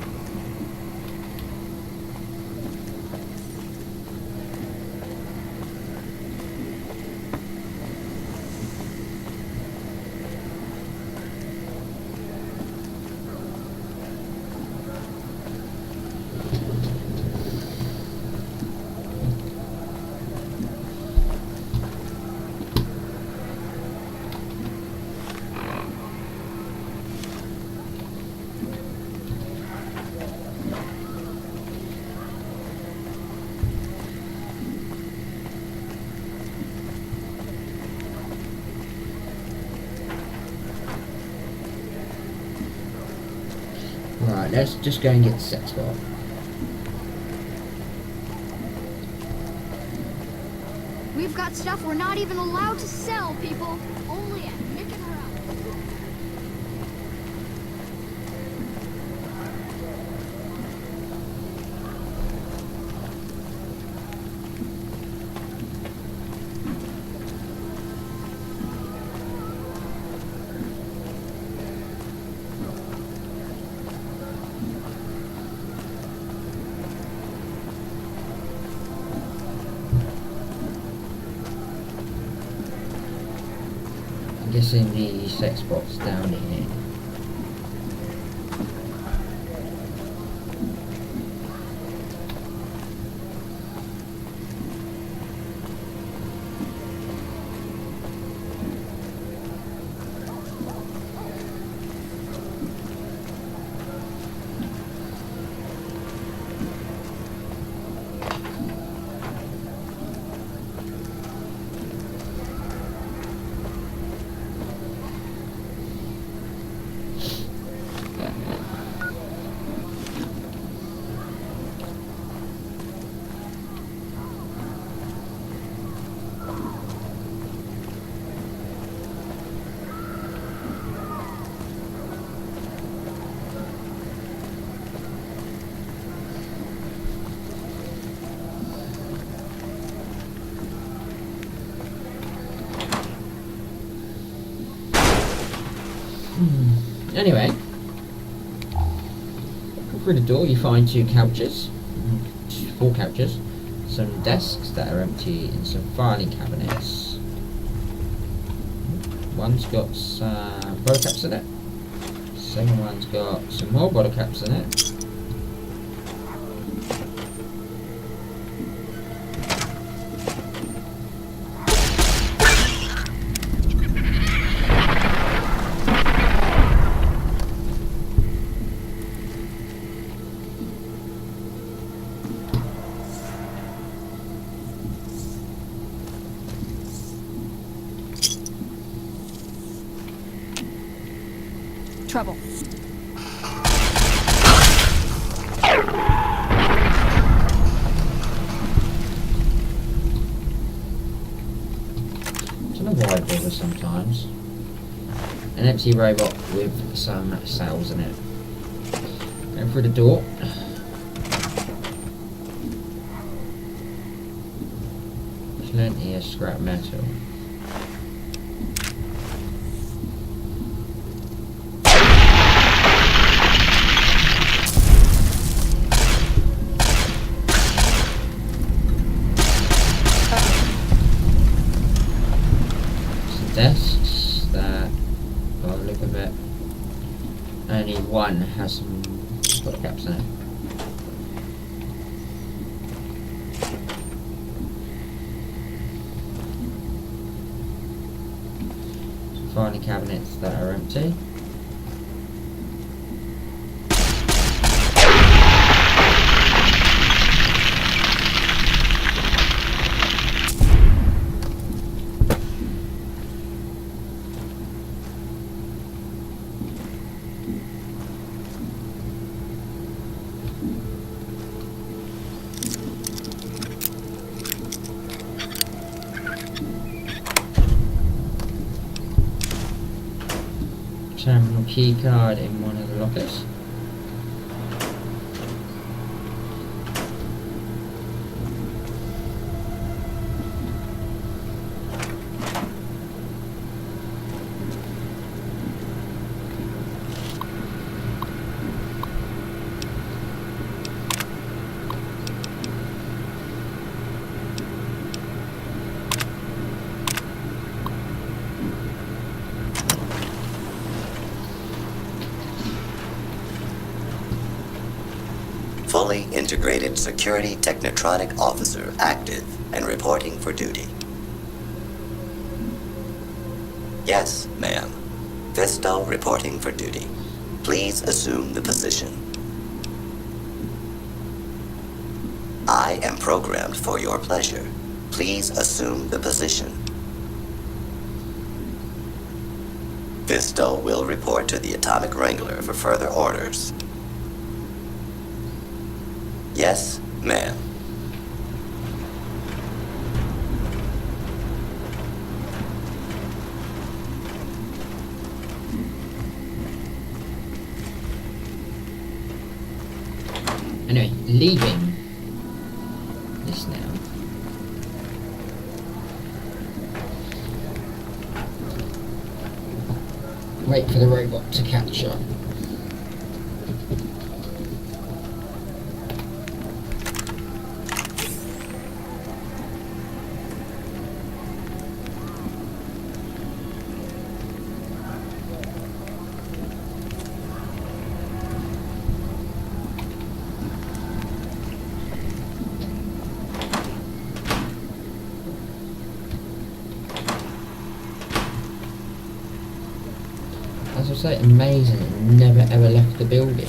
Right, let's just go and get the sex spot. We've got stuff we're not even allowed to sell, people. Only at Mick and Ralph. I'm guessing the sex spot's down here. Anyway, through the door you find 2 couches, 4 couches, some desks that are empty and some filing cabinets. One's got some bottle caps in it, second one's got some more bottle caps in it. Trouble. Don't know why I bother sometimes. An empty robot with some cells in it. Going through the door. Plenty of scrap metal. Desks that, by the look of it, only one has some foot gaps in it. Some filing cabinets that are empty. Terminal key card in one of the lockers. Fully integrated security technotronic officer active and reporting for duty. Yes, ma'am. Visto reporting for duty. Please assume the position. I am programmed for your pleasure. Please assume the position. Visto will report to the Atomic Wrangler for further orders. Yes, ma'am. Anyway, leaving this now. Wait for the robot to catch up. As I say, amazing, it never ever left the building.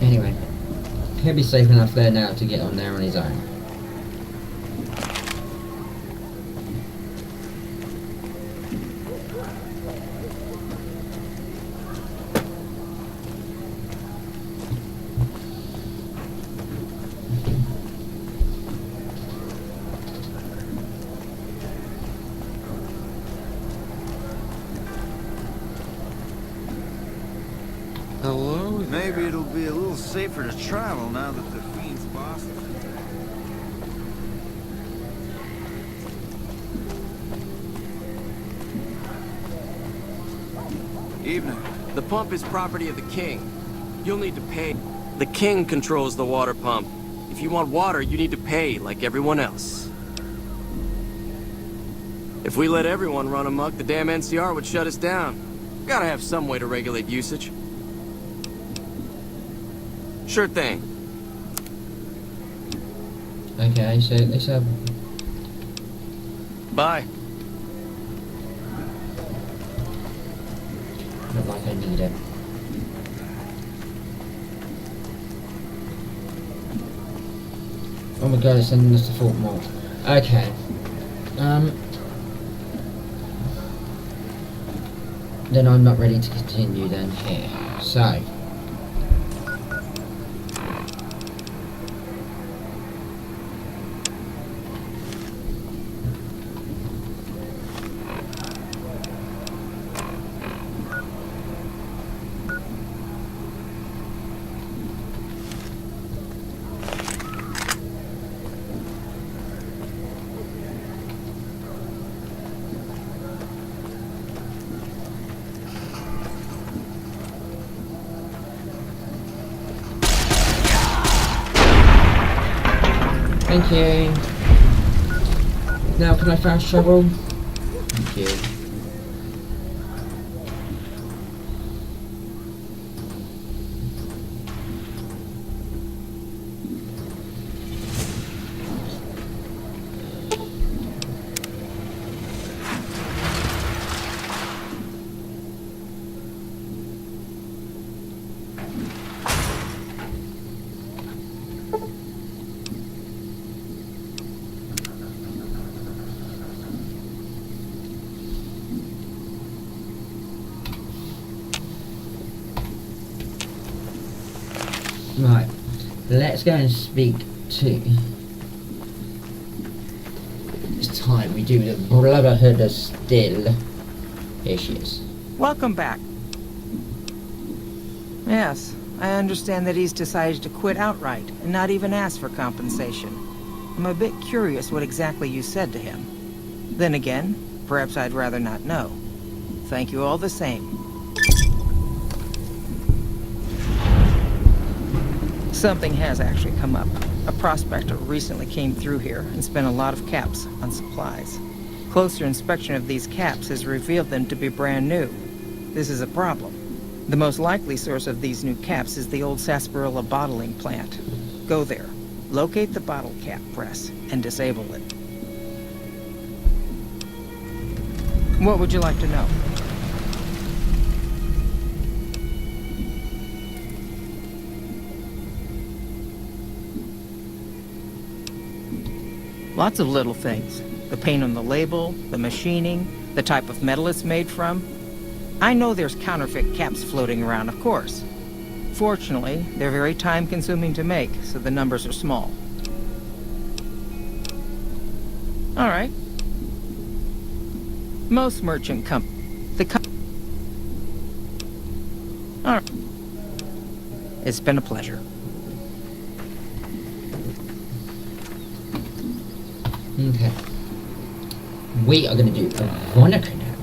Anyway, he'll be safe enough there now to get on there on his own. Maybe it'll be a little safer to travel now that the Fiend's boss is in. Evening. The pump is property of the king. You'll need to pay. The king controls the water pump. If you want water, you need to pay like everyone else. If we let everyone run amok, the damn NCR would shut us down. Gotta have some way to regulate usage. Sure thing. Okay, so let's have... Bye. Not like I need it. Oh my god, it's sending us to Fort Malt. Okay. Then I'm not ready to continue then here. So. Thank you. Now can I fast travel? Thank you. Right, let's go and speak to... This time we do the Brotherhood of Steel. Here she is. Welcome back. Yes, I understand that he's decided to quit outright and not even ask for compensation. I'm a bit curious what exactly you said to him. Then again, perhaps I'd rather not know. Thank you all the same. Something has actually come up. A prospector recently came through here and spent a lot of caps on supplies. Closer inspection of these caps has revealed them to be brand new. This is a problem. The most likely source of these new caps is the old sarsaparilla bottling plant. Go there, locate the bottle cap press, and disable it. What would you like to know? Lots of little things. The paint on the label, the machining, the type of metal it's made from. I know there's counterfeit caps floating around, of course. Fortunately, they're very time-consuming to make, so the numbers are small. All right. Most merchant companies... All right. It's been a pleasure. Okay. We are going to do a Veronica now.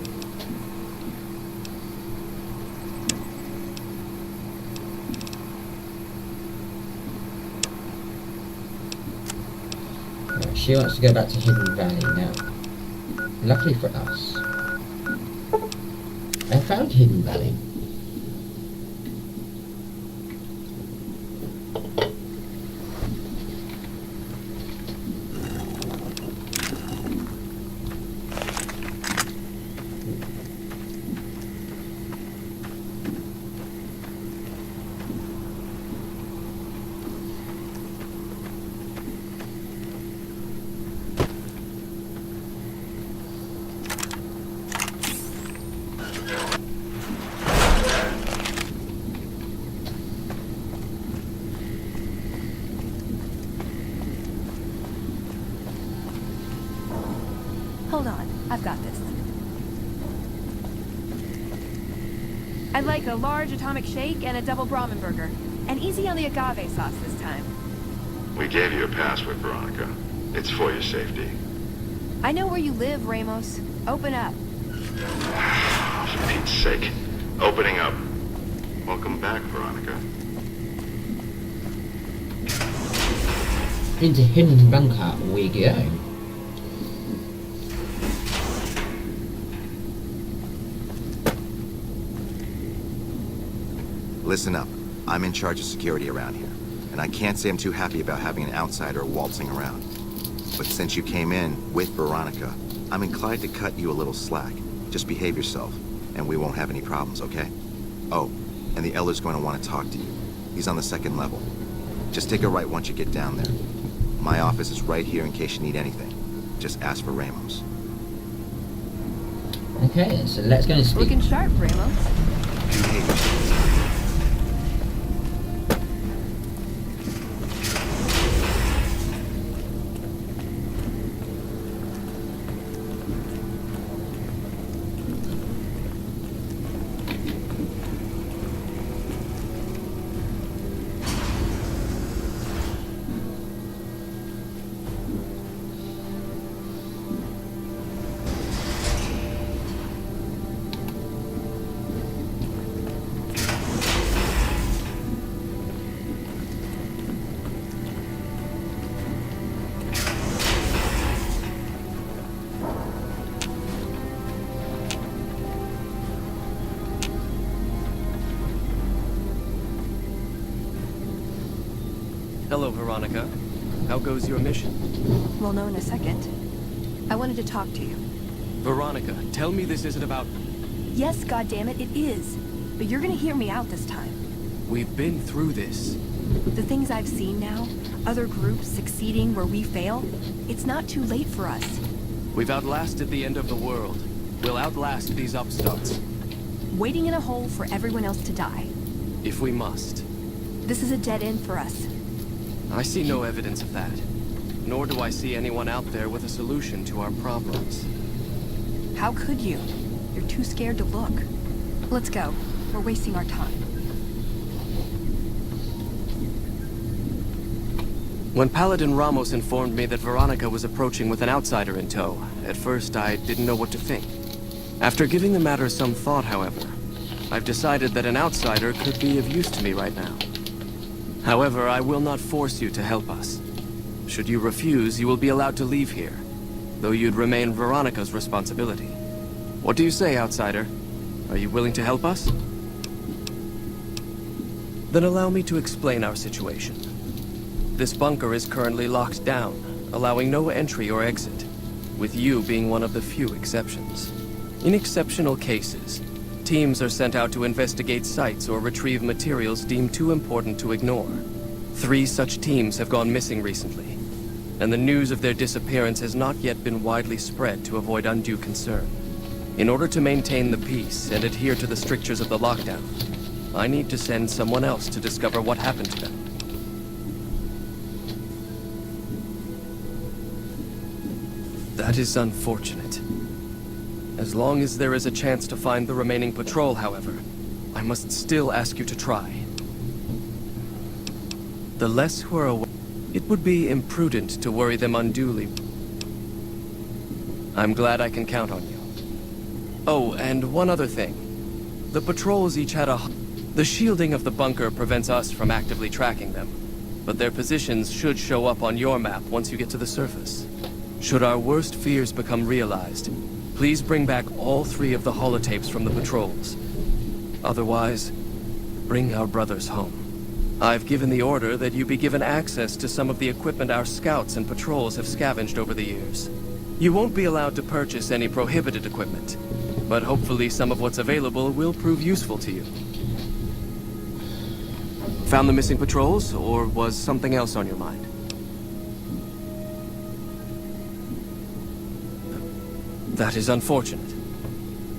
Right, she wants to go back to Hidden Valley now. Luckily for us, I found Hidden Valley. Hold on, I've got this. I'd like a large atomic shake and a double Brahmin burger. And easy on the agave sauce this time. We gave you a password, Veronica. It's for your safety. I know where you live, Ramos. Open up. For Pete's sake. Opening up. Welcome back, Veronica. Into hidden bunker we go. Listen up. I'm in charge of security around here, and I can't say I'm too happy about having an outsider waltzing around. But since you came in with Veronica, I'm inclined to cut you a little slack. Just behave yourself, and we won't have any problems, okay? Oh, and the Elder's going to want to talk to you. He's on the 2nd level. Just take a right once you get down there. My office is right here in case you need anything. Just ask for Ramos. Okay, so let's go and speak. Looking sharp, Ramos. Behave yourself. Hello, Veronica. How goes your mission? We'll know in a second. I wanted to talk to you. Veronica, tell me this isn't about... Yes, goddammit, it is. But you're gonna hear me out this time. We've been through this. The things I've seen now, other groups succeeding where we fail, it's not too late for us. We've outlasted the end of the world. We'll outlast these upstarts. Waiting in a hole for everyone else to die. If we must. This is a dead end for us. I see no evidence of that. Nor do I see anyone out there with a solution to our problems. How could you? You're too scared to look. Let's go. We're wasting our time. When Paladin Ramos informed me that Veronica was approaching with an outsider in tow, at first I didn't know what to think. After giving the matter some thought, however, I've decided that an outsider could be of use to me right now. However, I will not force you to help us. Should you refuse, you will be allowed to leave here, though you'd remain Veronica's responsibility. What do you say, outsider? Are you willing to help us? Then allow me to explain our situation. This bunker is currently locked down, allowing no entry or exit, with you being one of the few exceptions. In exceptional cases, teams are sent out to investigate sites or retrieve materials deemed too important to ignore. 3 such teams have gone missing recently, and the news of their disappearance has not yet been widely spread to avoid undue concern. In order to maintain the peace and adhere to the strictures of the lockdown, I need to send someone else to discover what happened to them. That is unfortunate. As long as there is a chance to find the remaining patrol, however, I must still ask you to try. The less who are aware, it would be imprudent to worry them unduly. I'm glad I can count on you. Oh, and one other thing. The patrols each had a... The shielding of the bunker prevents us from actively tracking them, but their positions should show up on your map once you get to the surface. Should our worst fears become realized, please bring back all 3 of the holotapes from the patrols. Otherwise, bring our brothers home. I've given the order that you be given access to some of the equipment our scouts and patrols have scavenged over the years. You won't be allowed to purchase any prohibited equipment, but hopefully some of what's available will prove useful to you. Found the missing patrols, or was something else on your mind? That is unfortunate.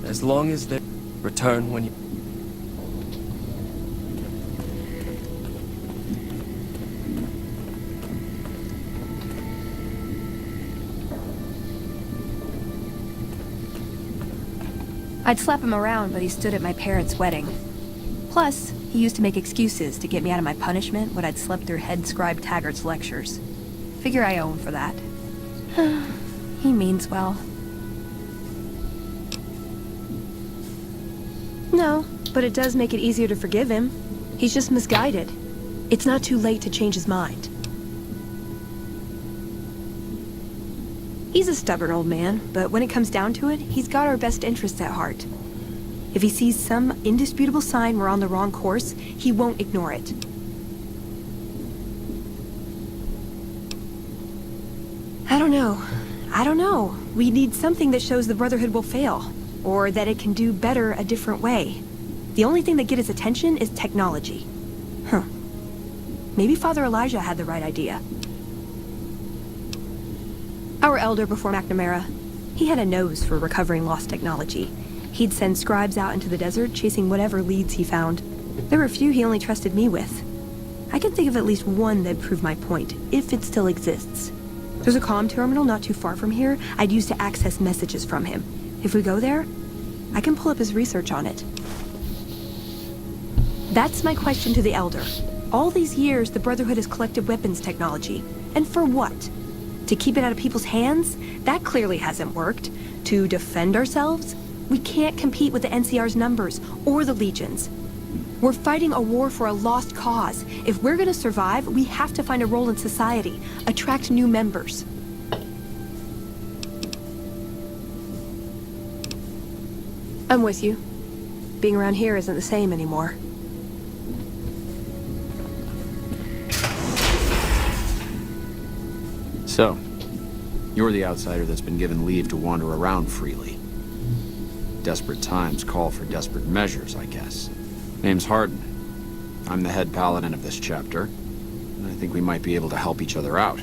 As long as they return when you... I'd slap him around, but he stood at my parents' wedding. Plus, he used to make excuses to get me out of my punishment when I'd slept through head scribe Taggart's lectures. Figure I owe him for that. He means well. No, but it does make it easier to forgive him. He's just misguided. It's not too late to change his mind. He's a stubborn old man, but when it comes down to it, he's got our best interests at heart. If he sees some indisputable sign we're on the wrong course, he won't ignore it. I don't know. We need something that shows the Brotherhood will fail, or that it can do better a different way. The only thing that gets his attention is technology. Maybe Father Elijah had the right idea. Our elder before McNamara, he had a nose for recovering lost technology. He'd send scribes out into the desert chasing whatever leads he found. There were a few he only trusted me with. I can think of at least one that'd prove my point, if it still exists. There's a comm terminal not too far from here I'd use to access messages from him. If we go there, I can pull up his research on it. That's my question to the Elder. All these years, the Brotherhood has collected weapons technology. And for what? To keep it out of people's hands? That clearly hasn't worked. To defend ourselves? We can't compete with the NCR's numbers, or the Legions. We're fighting a war for a lost cause. If we're gonna survive, we have to find a role in society, attract new members. I'm with you. Being around here isn't the same anymore. So, you're the outsider that's been given leave to wander around freely. Desperate times call for desperate measures, I guess. Name's Hardin. I'm the head paladin of this chapter, and I think we might be able to help each other out.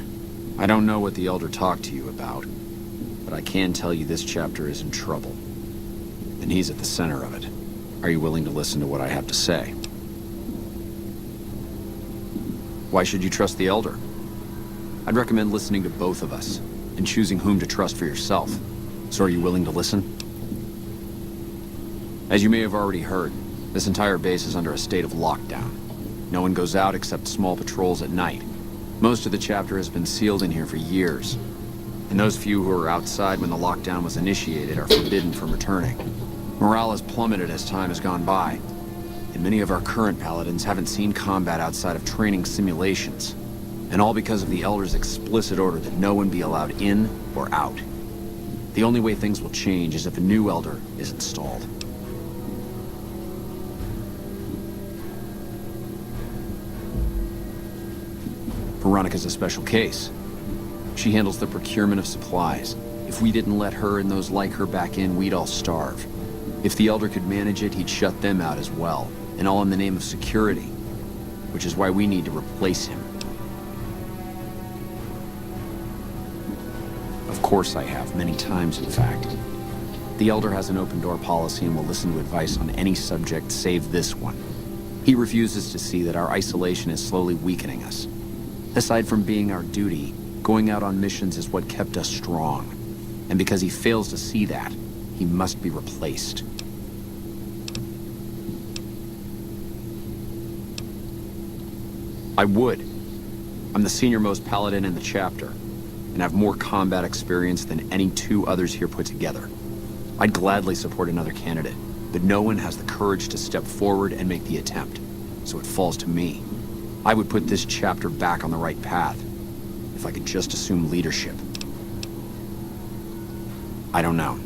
I don't know what the Elder talked to you about, but I can tell you this chapter is in trouble. And he's at the center of it. Are you willing to listen to what I have to say? Why should you trust the Elder? I'd recommend listening to both of us, and choosing whom to trust for yourself. So are you willing to listen? As you may have already heard, this entire base is under a state of lockdown. No one goes out except small patrols at night. Most of the chapter has been sealed in here for years. And those few who were outside when the lockdown was initiated are forbidden from returning. Morale has plummeted as time has gone by, and many of our current paladins haven't seen combat outside of training simulations. And all because of the Elder's explicit order that no one be allowed in or out. The only way things will change is if a new Elder is installed. Veronica's a special case. She handles the procurement of supplies. If we didn't let her and those like her back in, we'd all starve. If the Elder could manage it, he'd shut them out as well. And all in the name of security. Which is why we need to replace him. Of course I have, many times in fact. The Elder has an open-door policy and will listen to advice on any subject save this one. He refuses to see that our isolation is slowly weakening us. Aside from being our duty, going out on missions is what kept us strong. And because he fails to see that, he must be replaced. I would. I'm the senior-most paladin in the chapter, and have more combat experience than any two others here put together. I'd gladly support another candidate, but no one has the courage to step forward and make the attempt, so it falls to me. I would put this chapter back on the right path, if I could just assume leadership. I don't know.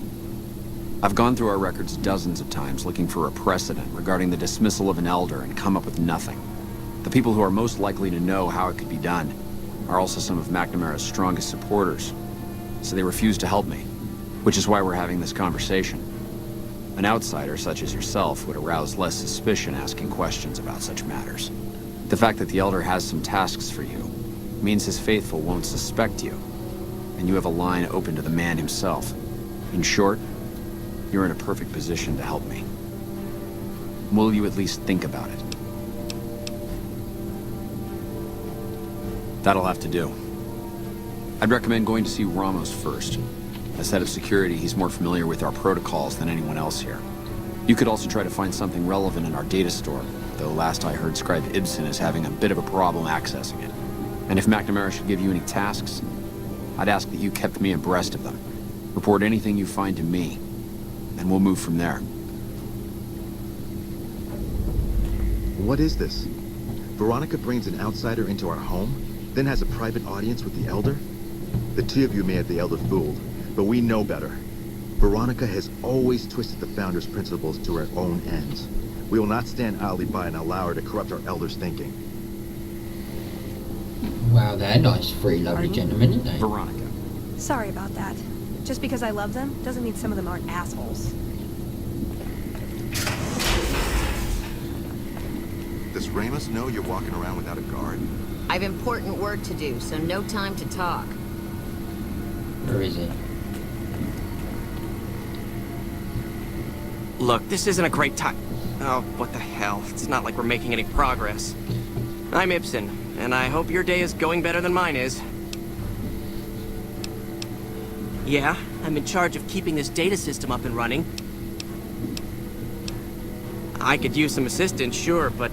I've gone through our records dozens of times looking for a precedent regarding the dismissal of an Elder and come up with nothing. The people who are most likely to know how it could be done are also some of McNamara's strongest supporters, so they refuse to help me, which is why we're having this conversation. An outsider such as yourself would arouse less suspicion asking questions about such matters. The fact that the Elder has some tasks for you means his faithful won't suspect you, and you have a line open to the man himself. In short, you're in a perfect position to help me. Will you at least think about it? That'll have to do. I'd recommend going to see Ramos first. As head of security, he's more familiar with our protocols than anyone else here. You could also try to find something relevant in our data store, though last I heard Scribe Ibsen is having a bit of a problem accessing it. And if McNamara should give you any tasks, I'd ask that you kept me abreast of them. Report anything you find to me, and we'll move from there. What is this? Veronica brings an outsider into our home, then has a private audience with the Elder? The two of you may have the Elder fooled, but we know better. Veronica has always twisted the Founder's principles to her own ends. We will not stand idly by and allow her to corrupt our Elder's thinking. Wow, they're nice, three lovely gentlemen, aren't they? Veronica. Sorry about that. Just because I love them doesn't mean some of them aren't assholes. Does Ramos know you're walking around without a guard? I've important work to do, so no time to talk. Where is he? Look, this isn't a great time. Oh, what the hell. It's not like we're making any progress. I'm Ibsen, and I hope your day is going better than mine is. Yeah, I'm in charge of keeping this data system up and running. I could use some assistance, sure, but...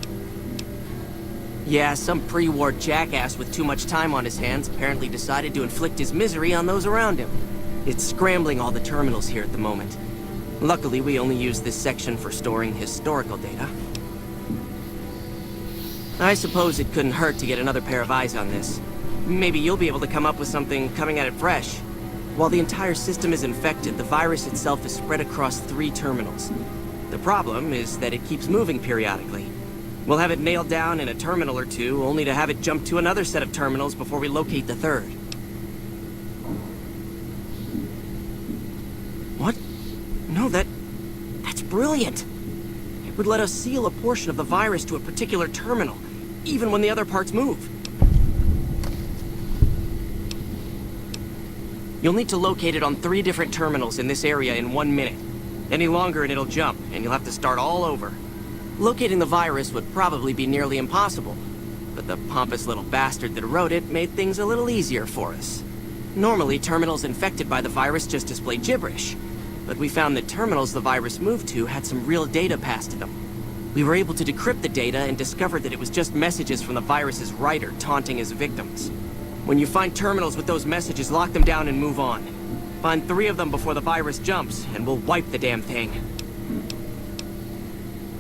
Yeah, some pre-war jackass with too much time on his hands apparently decided to inflict his misery on those around him. It's scrambling all the terminals here at the moment. Luckily, we only use this section for storing historical data. I suppose it couldn't hurt to get another pair of eyes on this. Maybe you'll be able to come up with something coming at it fresh. While the entire system is infected, the virus itself is spread across 3 terminals. The problem is that it keeps moving periodically. We'll have it nailed down in a terminal or 2, only to have it jump to another set of terminals before we locate the 3rd. What? No, that's brilliant. It would let us seal a portion of the virus to a particular terminal, even when the other parts move. You'll need to locate it on 3 different terminals in this area in 1 minute. Any longer and it'll jump, and you'll have to start all over. Locating the virus would probably be nearly impossible, but the pompous little bastard that wrote it made things a little easier for us. Normally, terminals infected by the virus just display gibberish, but we found that terminals the virus moved to had some real data passed to them. We were able to decrypt the data and discovered that it was just messages from the virus's writer taunting his victims. When you find terminals with those messages, lock them down and move on. Find 3 of them before the virus jumps, and we'll wipe the damn thing.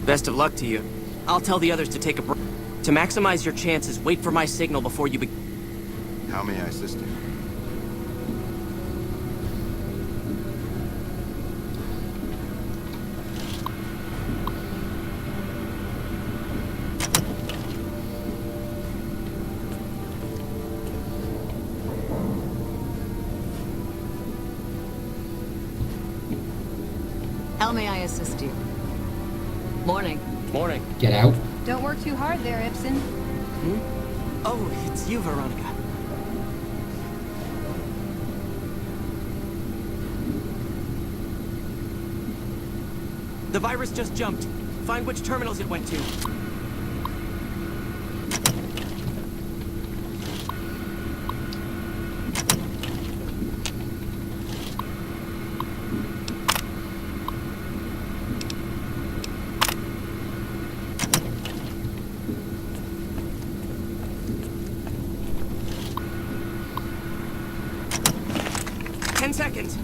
Best of luck to you. I'll tell the others to take a break. To maximize your chances, wait for my signal before you begin. How may I assist you? How may I assist you? Morning. Morning. Get out. Don't work too hard there, Ibsen. Oh, it's you, Veronica. The virus just jumped. Find which terminals it went to. Seconds.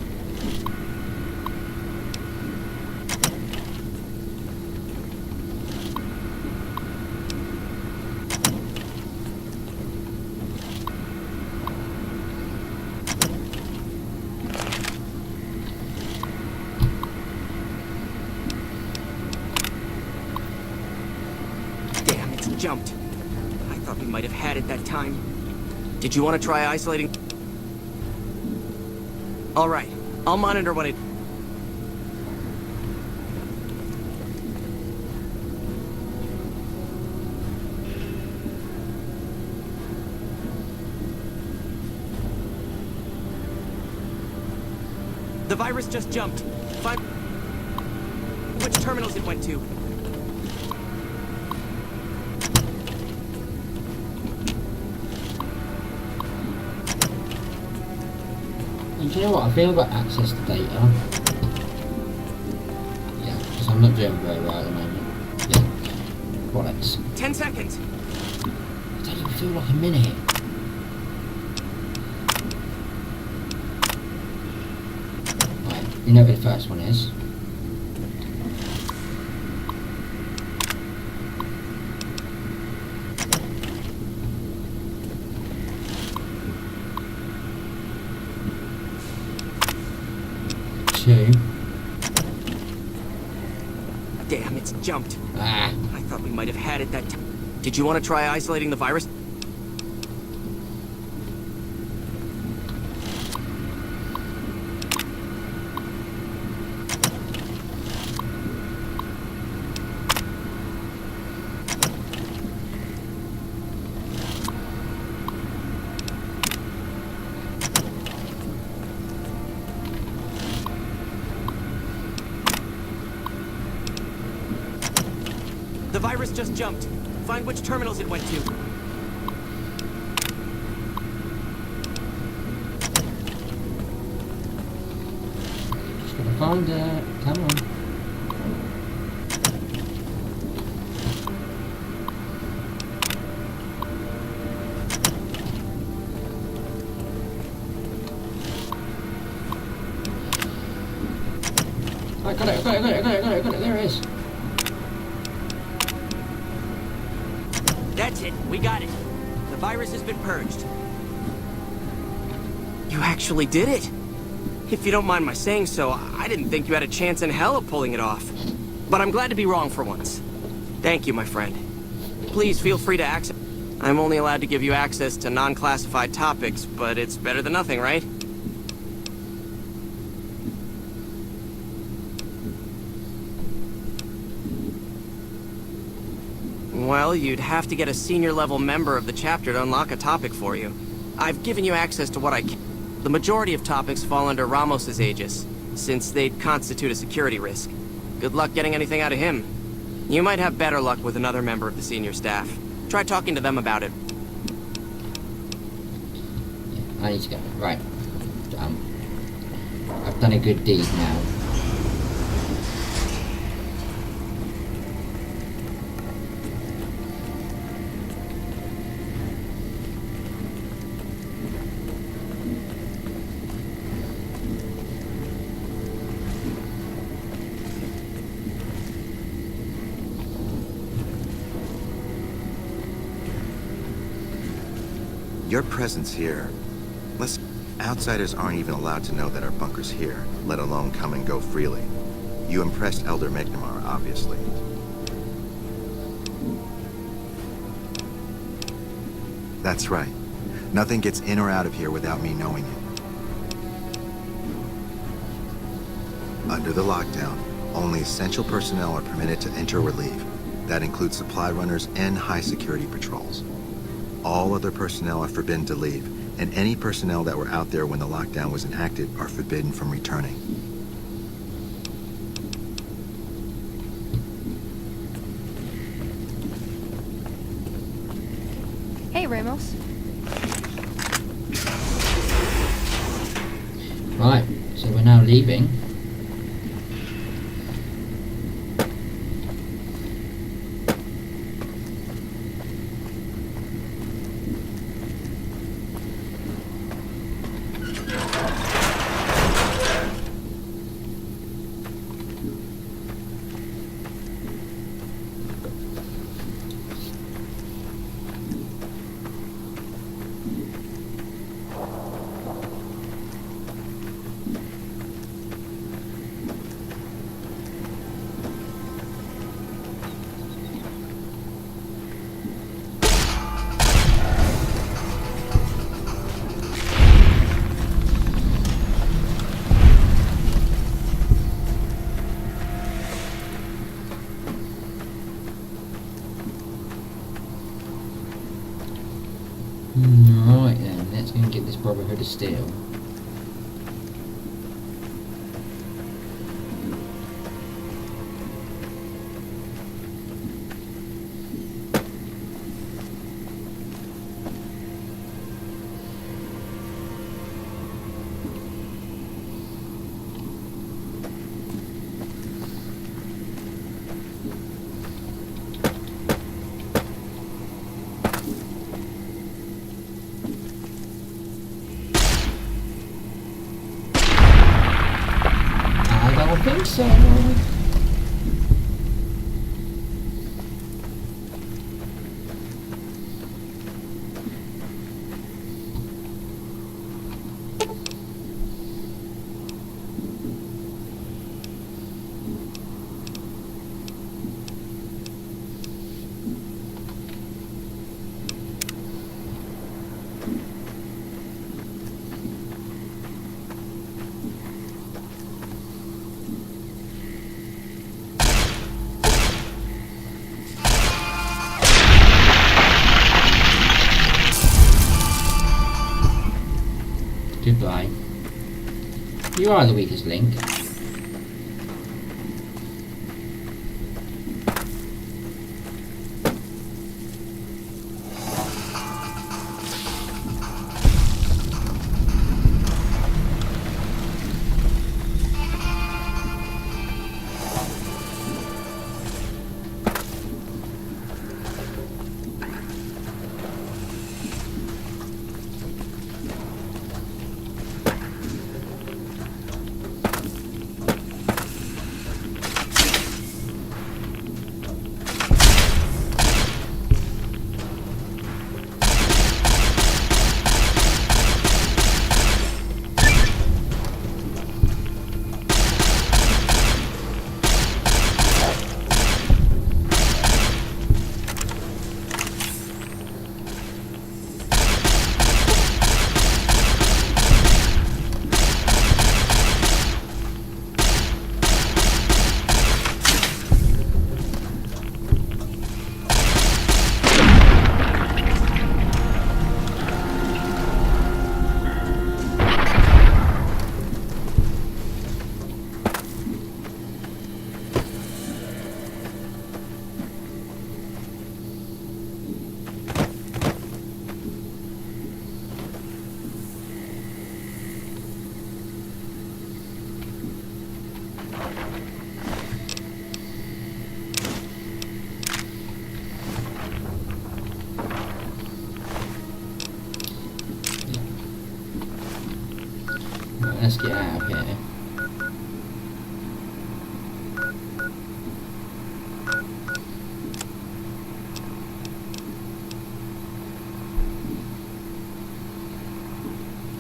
Damn, it's jumped. I thought we might have had it that time. Did you want to try isolating? All right, I'll monitor what it... The virus just jumped. Find which terminals it went to. And do you know what? I think I've got access to data. Yeah, because I'm not doing very well at the moment. Yeah. Bollocks. 10 seconds. It doesn't even feel like a minute. Right, you know where the first one is. Two. Damn, it's jumped. Ah. I thought we might have had it that time. Did you want to try isolating the virus? The virus just jumped. Find which terminals it went to. Just gotta find it. Come on. I got it, there it is. That's it. We got it. The virus has been purged. You actually did it. If you don't mind my saying so, I didn't think you had a chance in hell of pulling it off. But I'm glad to be wrong for once. Thank you, my friend. Please feel free to access... I'm only allowed to give you access to non-classified topics, but it's better than nothing, right? Well, you'd have to get a senior-level member of the chapter to unlock a topic for you. I've given you access to what I can. The majority of topics fall under Ramos's aegis, since they'd constitute a security risk. Good luck getting anything out of him. You might have better luck with another member of the senior staff. Try talking to them about it. I need to go. Right. I've done a good deed now. Your presence here. Outsiders aren't even allowed to know that our bunker's here, let alone come and go freely. You impressed Elder McNamara, obviously. That's right. Nothing gets in or out of here without me knowing it. Under the lockdown, only essential personnel are permitted to enter or leave. That includes supply runners and high-security patrols. All other personnel are forbidden to leave, and any personnel that were out there when the lockdown was enacted are forbidden from returning. Hey, Ramos. Right, so we're now leaving. Right then, let's go and get this Brotherhood of Steel. think so. Goodbye. You are the weakest link. Let's get out of here.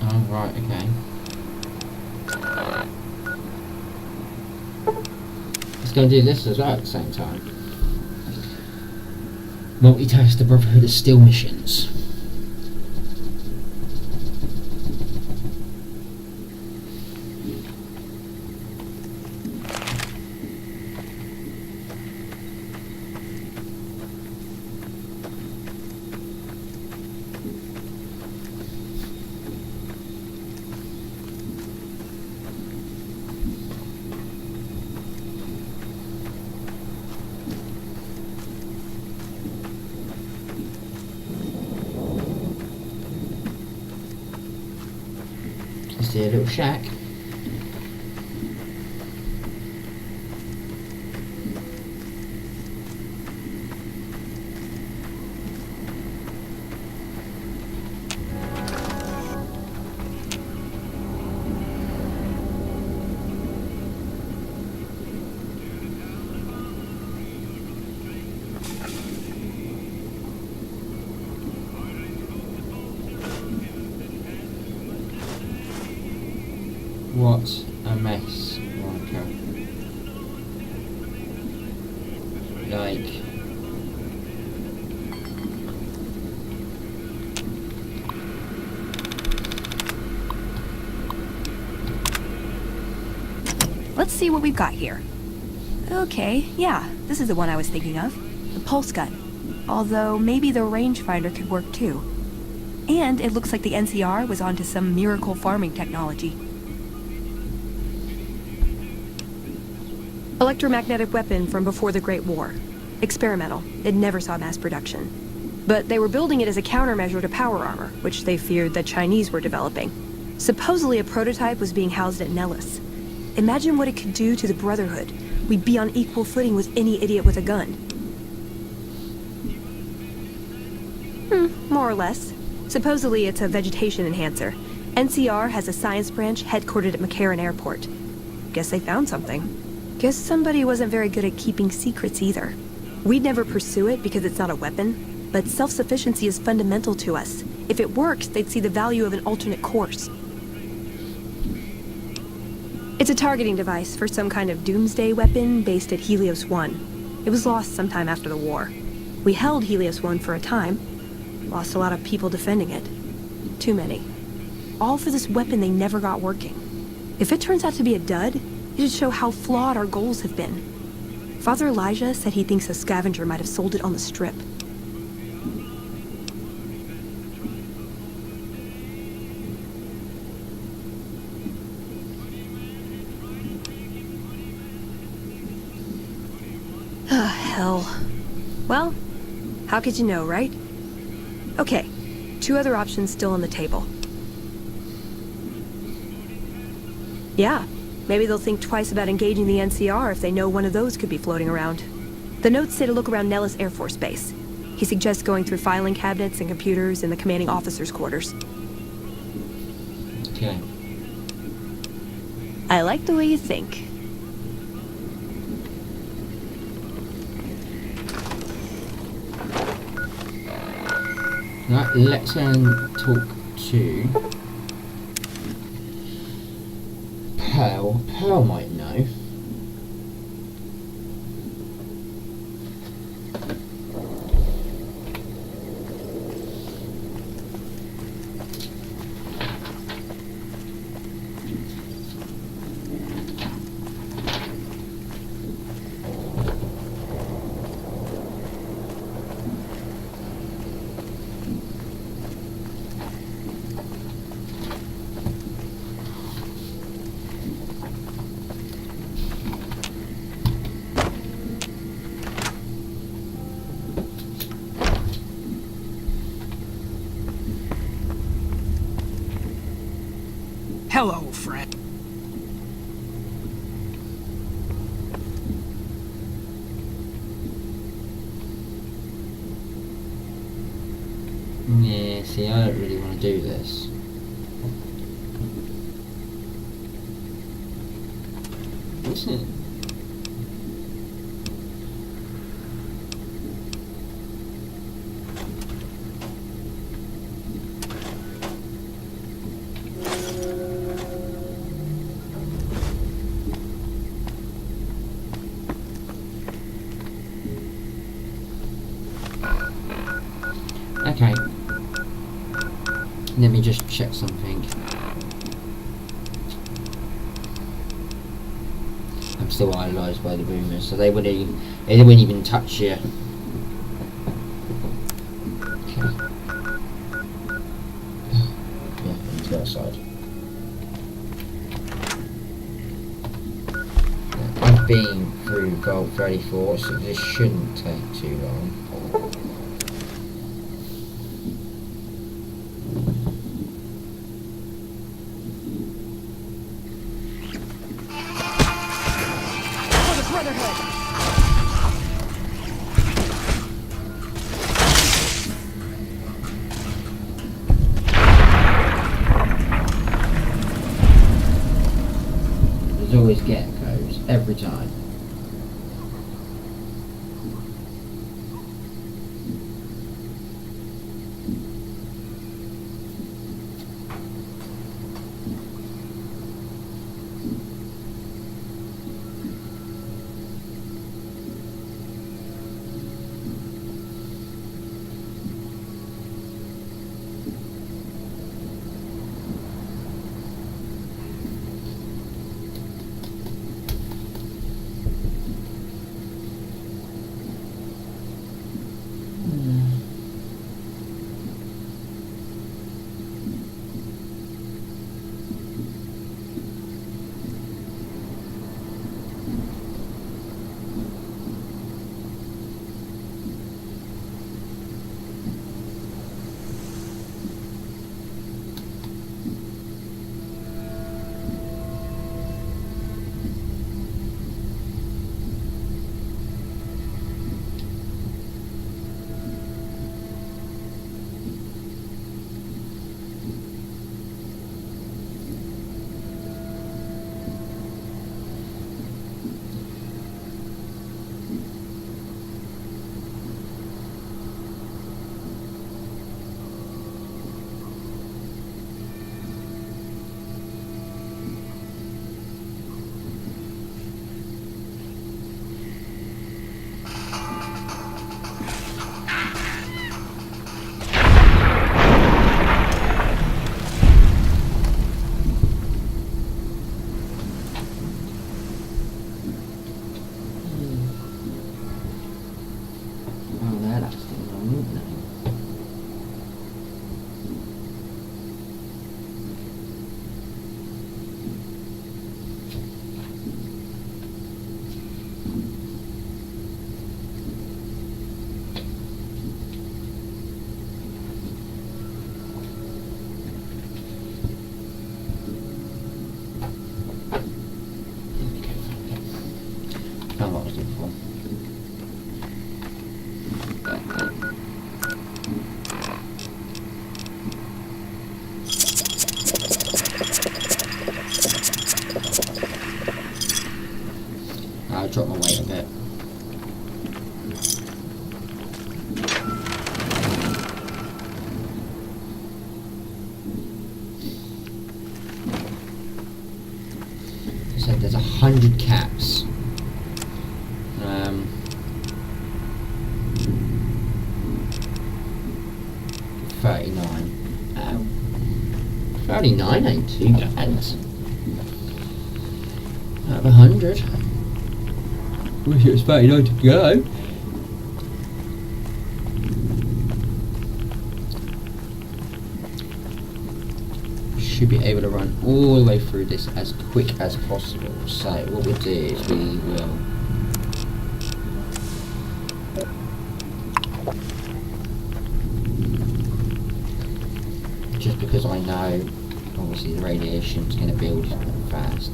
Oh, right, okay. Let's go do this as well at the same time. Multitask the Brotherhood of Steel missions. See a little shack. What a mess, Monica. Like... Let's see what we've got here. Okay, yeah, this is the one I was thinking of. The pulse gun. Although, maybe the rangefinder could work too. And it looks like the NCR was onto some miracle farming technology. Electromagnetic weapon from before the Great War. Experimental. It never saw mass production. But they were building it as a countermeasure to power armor, which they feared the Chinese were developing. Supposedly a prototype was being housed at Nellis. Imagine what it could do to the Brotherhood. We'd be on equal footing with any idiot with a gun. More or less. Supposedly it's a vegetation enhancer. NCR has a science branch headquartered at McCarran Airport. Guess they found something. Guess somebody wasn't very good at keeping secrets either. We'd never pursue it because it's not a weapon, but self-sufficiency is fundamental to us. If it works, they'd see the value of an alternate course. It's a targeting device for some kind of doomsday weapon based at Helios 1. It was lost sometime after the war. We held Helios 1 for a time. Lost a lot of people defending it. Too many. All for this weapon they never got working. If it turns out to be a dud, it should show how flawed our goals have been. Father Elijah said he thinks a scavenger might have sold it on the strip. Hell. Well, how could you know, right? Okay, 2 other options still on the table. Yeah, maybe they'll think twice about engaging the NCR if they know one of those could be floating around. The notes say to look around Nellis Air Force Base. He suggests going through filing cabinets and computers in the commanding officer's quarters. Okay. I like the way you think. Right, let's talk to Pearl. Pearl might know. Hello, friend. Yeah, see, I don't really want to do this. What's it? Okay. Let me just check something. I'm still idolised by the boomers, so they wouldn't even touch you. Okay. Yeah, let's go outside. I've been through Vault 34, so this shouldn't take too long. There's always geckos, every time. I dropped my weight a bit. So there's 100 caps. 39. Ow. 39 ain't too bad. Out of 100. Wish it was 39 to go. Should be able to run all the way through this as quick as possible. So what we'll do is we will just because I know obviously the radiation's going to build fast.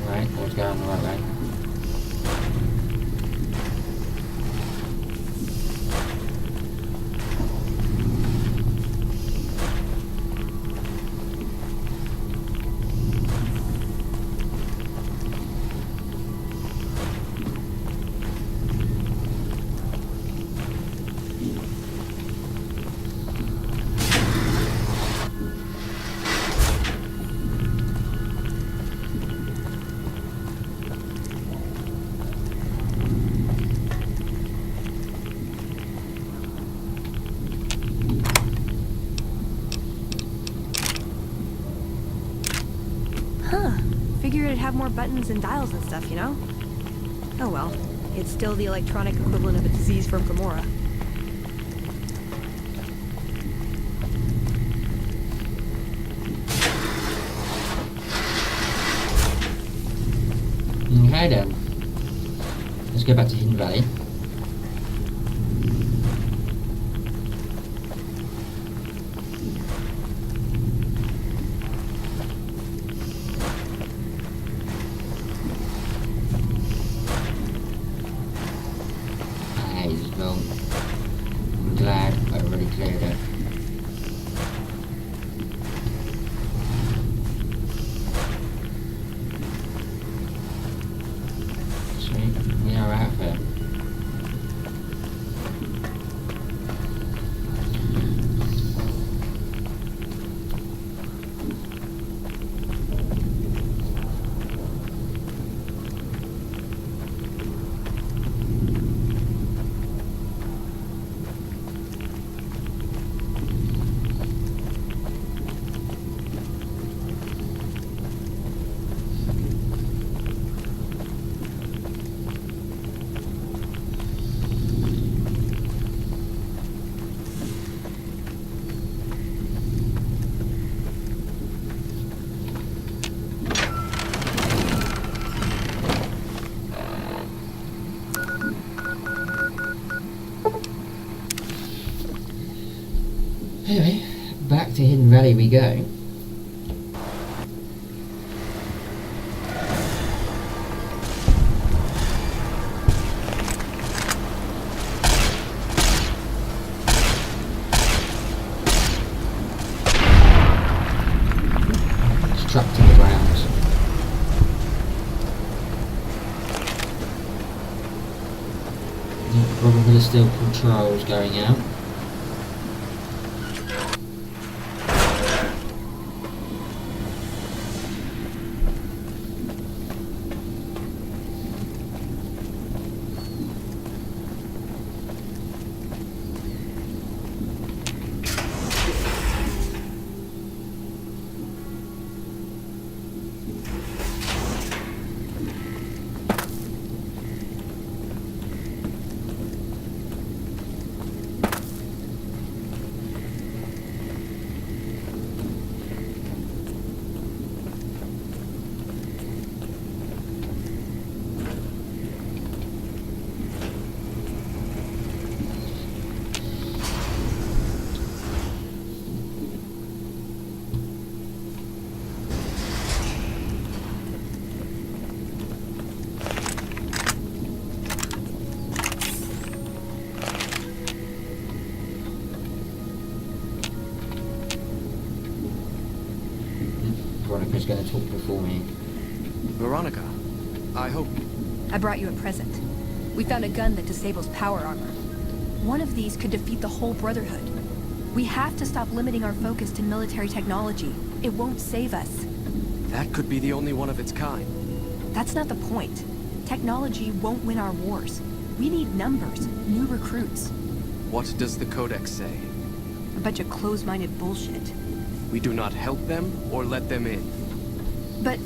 Alright, what's going the right way? Figured it'd have more buttons and dials and stuff, you know? Oh well. It's still the electronic equivalent of a disease from Gamora. Okay then. Let's go back to Hidden Valley. I'm glad I already cleared it. Sweet, we are out of here. Anyway, back to Hidden Valley we go. Strapped to the ground. Probably there's still controls going out. Veronica's going to talk before me. Veronica, I hope... I brought you a present. We found a gun that disables power armor. One of these could defeat the whole Brotherhood. We have to stop limiting our focus to military technology. It won't save us. That could be the only one of its kind. That's not the point. Technology won't win our wars. We need numbers, new recruits. What does the Codex say? A bunch of closed-minded bullshit. We do not help them or let them in. But...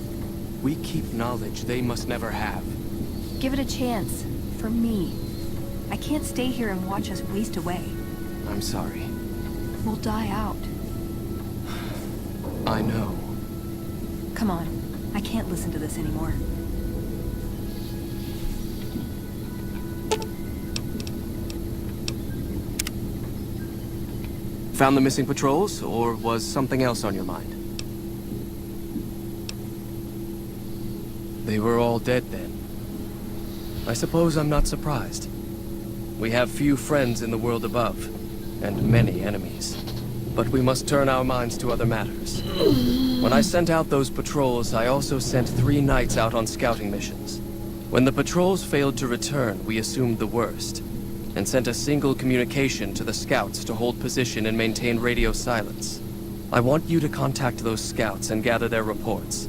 we keep knowledge they must never have. give it a chance. For me. I can't stay here and watch us waste away. I'm sorry. We'll die out. I know. Come on. I can't listen to this anymore. Found the missing patrols, or was something else on your mind? They were all dead then. I suppose I'm not surprised. We have few friends in the world above, and many enemies. But we must turn our minds to other matters. When I sent out those patrols, I also sent 3 knights out on scouting missions. When the patrols failed to return, we assumed the worst, and sent a single communication to the scouts to hold position and maintain radio silence. I want you to contact those scouts and gather their reports.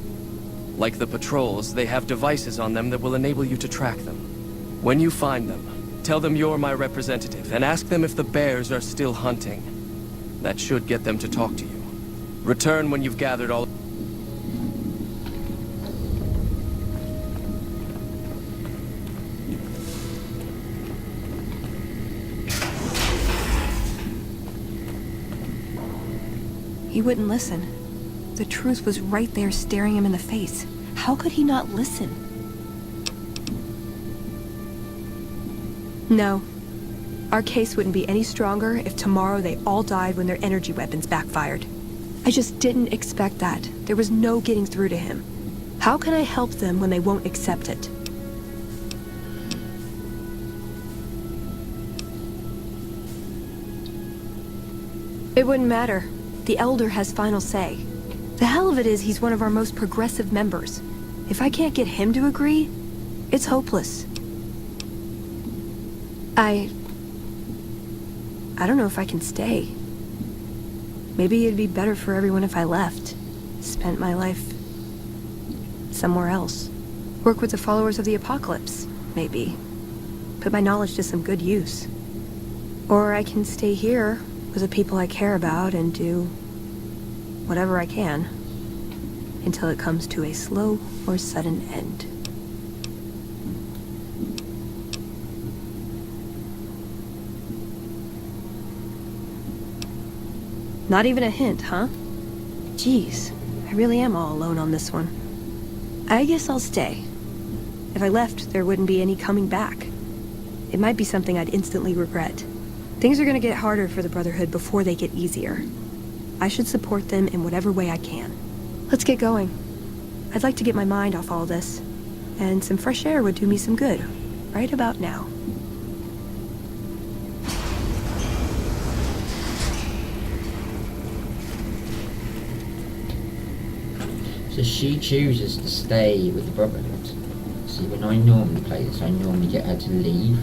Like the patrols, they have devices on them that will enable you to track them. When you find them, tell them you're my representative, and ask them if the bears are still hunting. That should get them to talk to you. Return when you've gathered all... He wouldn't listen. The truth was right there staring him in the face. How could he not listen? No. Our case wouldn't be any stronger if tomorrow they all died when their energy weapons backfired. I just didn't expect that. There was no getting through to him. How can I help them when they won't accept it? It wouldn't matter. The Elder has final say. The hell of it is he's one of our most progressive members. If I can't get him to agree, it's hopeless. I don't know if I can stay. Maybe it'd be better for everyone if I left. Spent my life somewhere else. Work with the followers of the Apocalypse, maybe. Put my knowledge to some good use. Or I can stay here with the people I care about and do whatever I can until it comes to a slow or sudden end. Not even a hint, huh? Jeez, I really am all alone on this one. I guess I'll stay. If I left, there wouldn't be any coming back. It might be something I'd instantly regret. Things are gonna get harder for the Brotherhood before they get easier. I should support them in whatever way I can. Let's get going. I'd like to get my mind off all this, and some fresh air would do me some good, right about now. So she chooses to stay with the Brotherhood. See, when I normally play this, I normally get her to leave.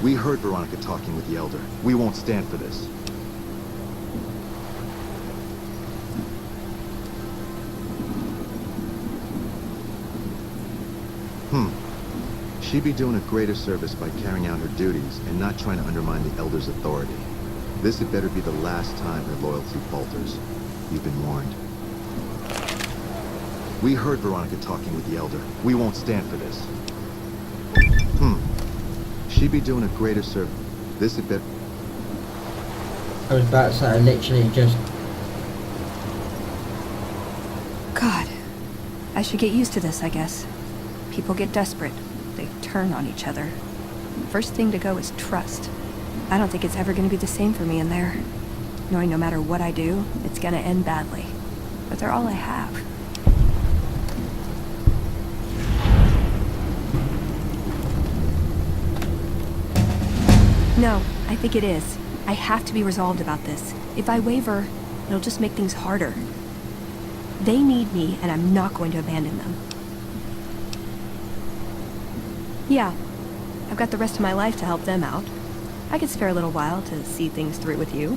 We heard Veronica talking with the Elder. We won't stand for this. She'd be doing a greater service by carrying out her duties and not trying to undermine the Elder's authority. This had better be the last time her loyalty falters. You've been warned. We heard Veronica talking with the Elder. We won't stand for this. She'd be doing a greater service. This had better... I was about to say, I literally just... God. I should get used to this, I guess. People get desperate. They turn on each other. First thing to go is trust. I don't think it's ever going to be the same for me in there. Knowing no matter what I do, it's going to end badly. But they're all I have. No, I think it is. I have to be resolved about this. If I waver, it'll just make things harder. They need me, and I'm not going to abandon them. Yeah, I've got the rest of my life to help them out. I could spare a little while to see things through with you.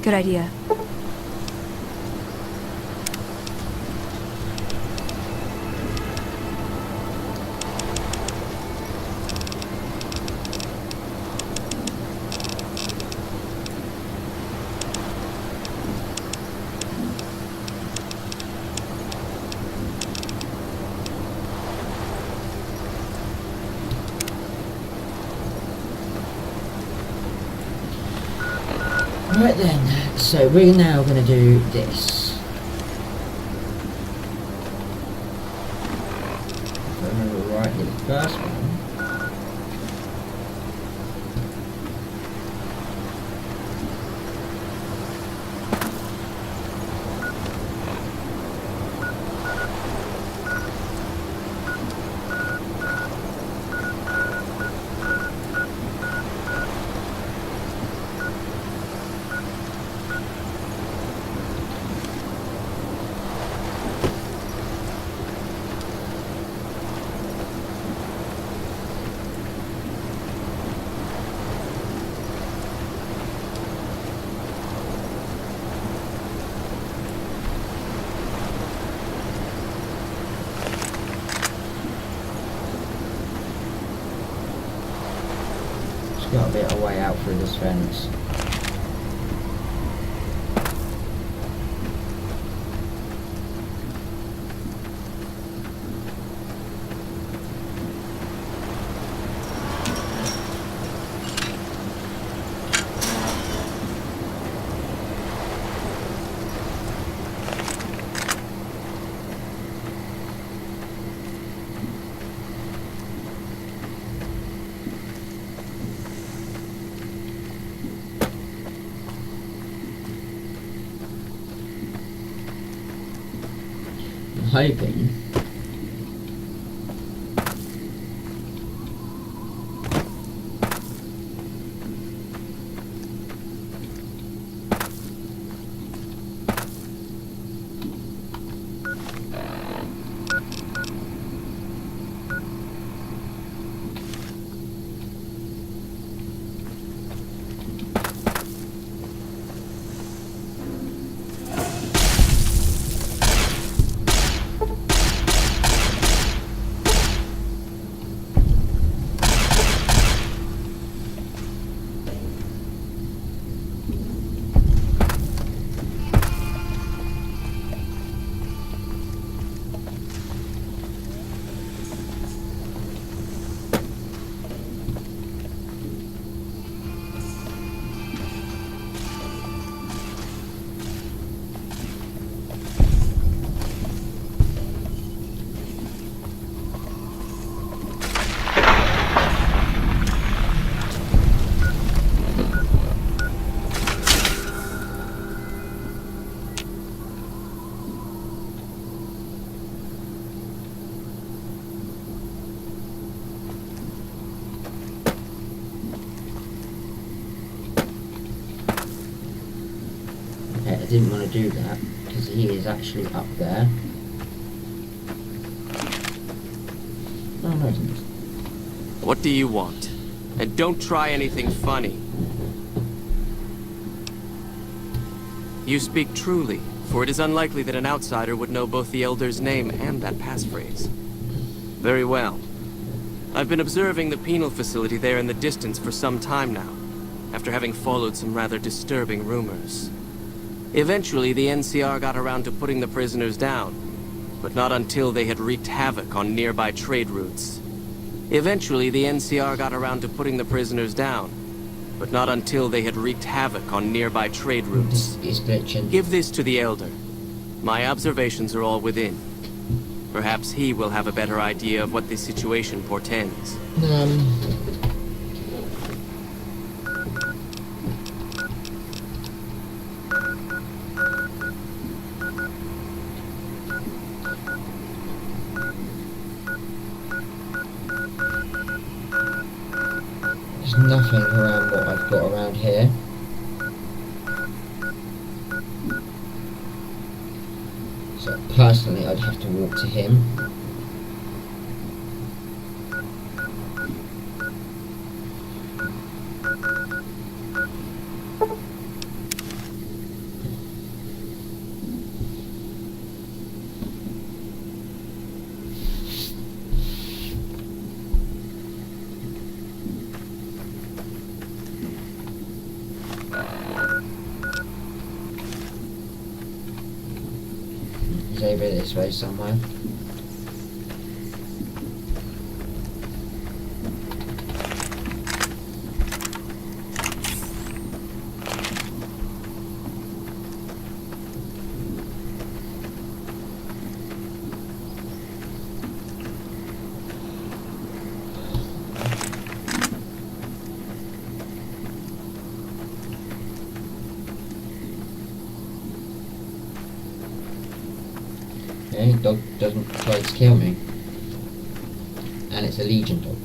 Good idea. Right then, so we're now going to do this. If I remember rightly, the first one. Got a bit of way out through this fence. Hoping I didn't want to do that because he is actually up there. Oh no, he isn't. What do you want? And don't try anything funny. You speak truly, for it is unlikely that an outsider would know both the Elder's name and that passphrase. Very well. I've been observing the penal facility there in the distance for some time now, after having followed some rather disturbing rumors. Eventually, the NCR got around to putting the prisoners down, but not until they had wreaked havoc on nearby trade routes. Eventually, the NCR got around to putting the prisoners down, but not until they had wreaked havoc on nearby trade routes. It's glitching. Give this to the Elder. My observations are all within. Perhaps he will have a better idea of what this situation portends. There's nothing around what I've got around here. So personally, I'd have to walk to him. He's over this way somewhere. Okay, dog doesn't try to kill me. And it's a Legion dog.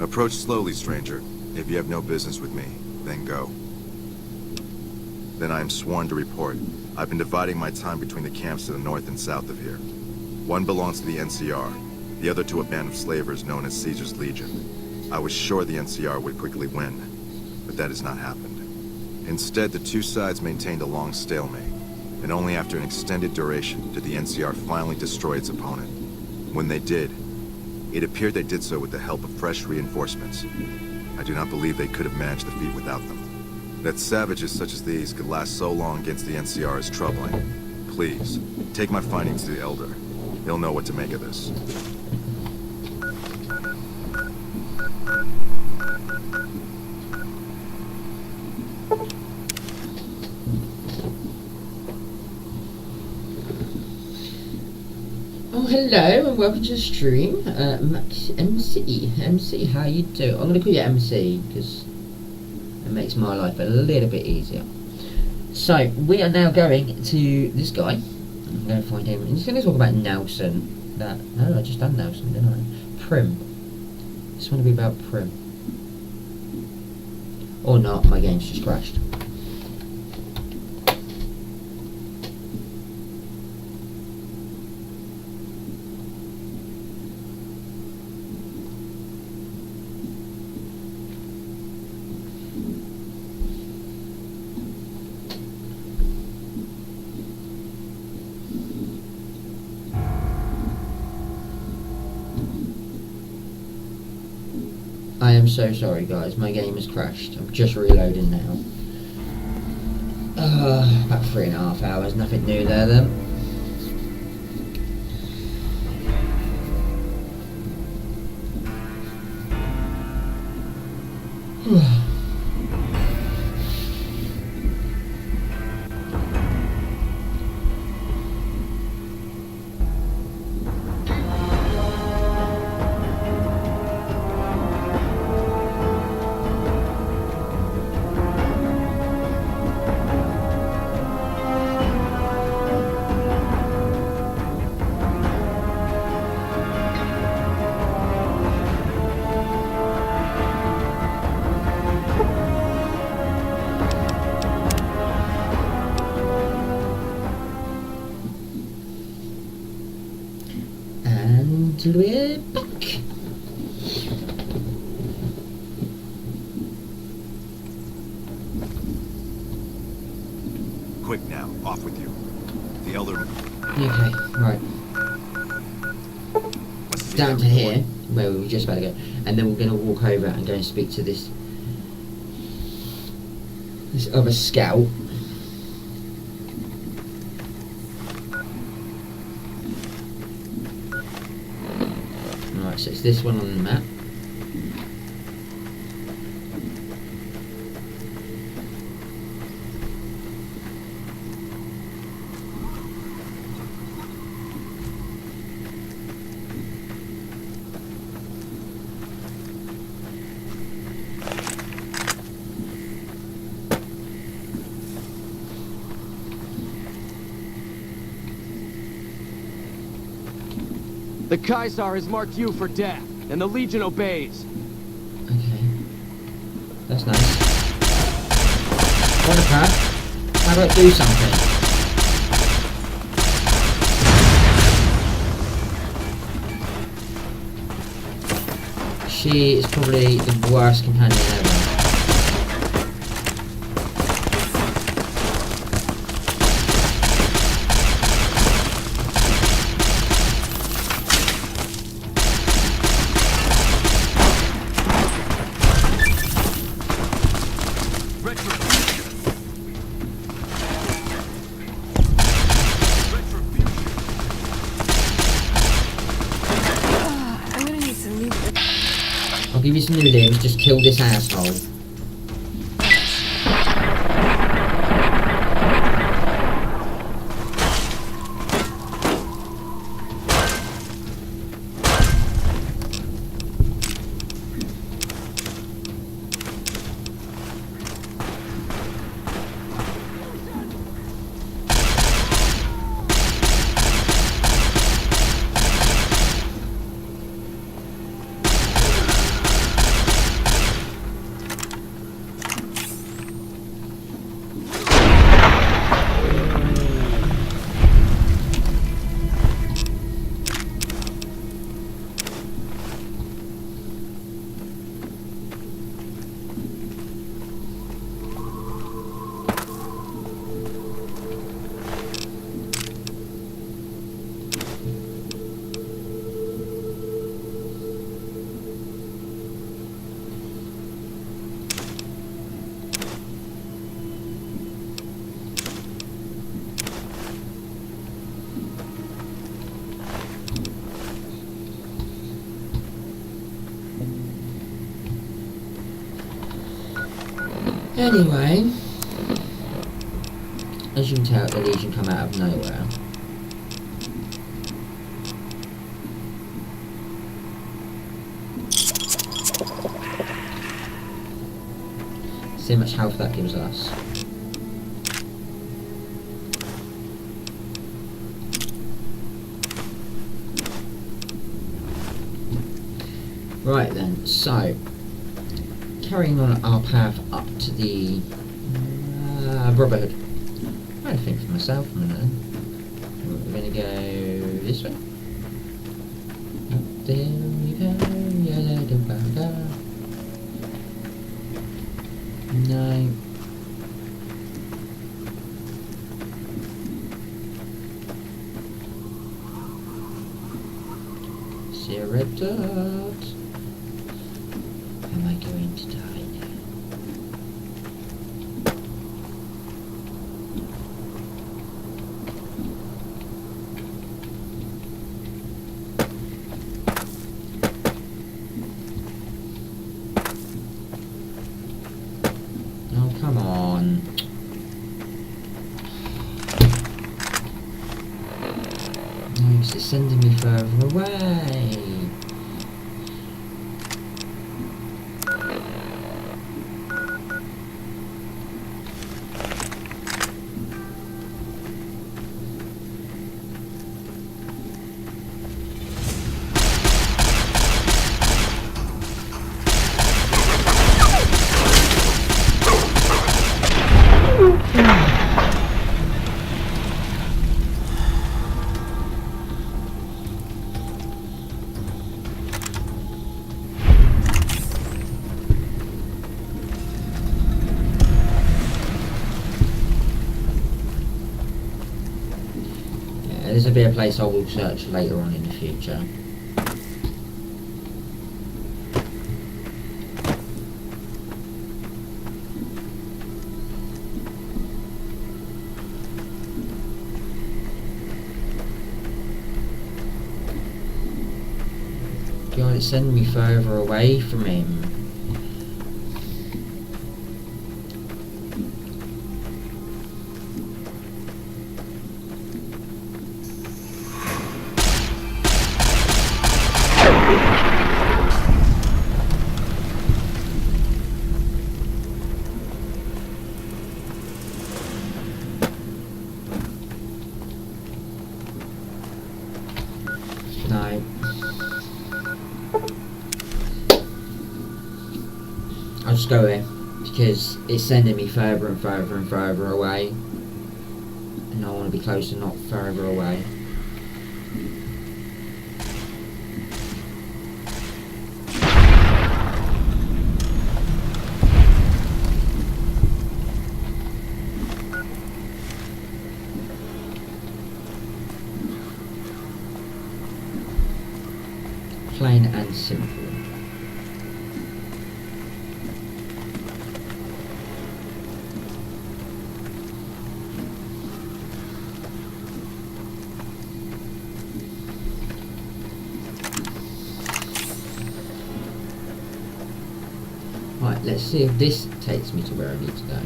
Approach slowly, stranger. If you have no business with me, then go. Then I am sworn to report. I've been dividing my time between the camps to the north and south of here. One belongs to the NCR, the other to a band of slavers known as Caesar's Legion. I was sure the NCR would quickly win, but that has not happened. Instead, the two sides maintained a long stalemate, and only after an extended duration did the NCR finally destroy its opponent. When they did, it appeared they did so with the help of fresh reinforcements. I do not believe they could have managed the feat without them. That savages such as these could last so long against the NCR is troubling. Please, take my findings to the Elder. He'll know what to make of this. Oh, hello and welcome to the stream. Max MC, how you doing? I'm going to call you MC because it makes my life a little bit easier. So, we are now going to this guy. I'm going to find him. He's going to talk about Nelson. No, I just done Nelson, didn't I? Prim. This one to be about Prim. Or not, my game's just crashed. I am so sorry guys, my game has crashed. I'm just reloading now. About 3.5 hours, nothing new there then. And we're back. here, where we were just about to go, and then we're going to walk over and go and speak to this other scout. Right, so it's this one on the map. The Kaisar has marked you for death, and the Legion obeys. Okay. That's nice. What a crap. How about do something? She is probably the worst companion ever. I'll give you some new limbs, just kill this asshole. Anyway, as you can tell, the Legion come out of nowhere. See how much health that gives us. Right then, so carrying on our path up to the Brotherhood. I think for myself a minute. We're gonna go this way. Up there we go. No. See a red dot. Am I going to die now? Oh, come on. No, it's sending me further away. This will be a place I will search later on in the future. God, it's sending me further away from him. No. I'll just go here because it's sending me further and further and further away, and I want to be closer, not further away. Plain and simple. Right, let's see if this takes me to where I need to go.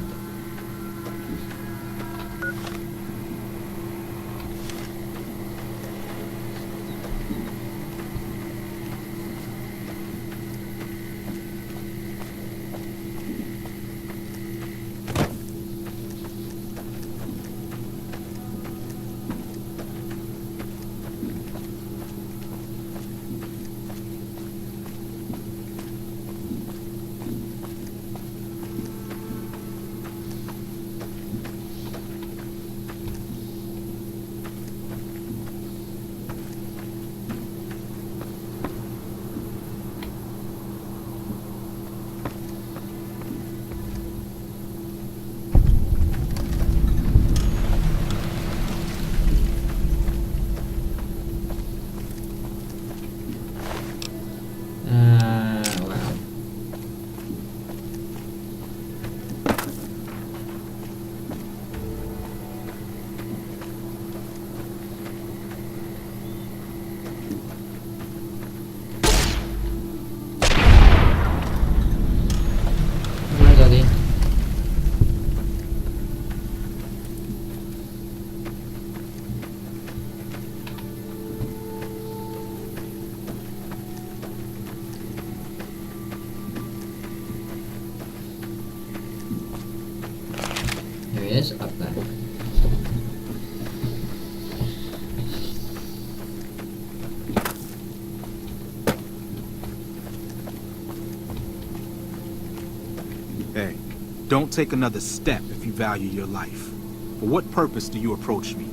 Wow. Where's Daddy? Here he is, up there. Hey, don't take another step if you value your life. For what purpose do you approach me?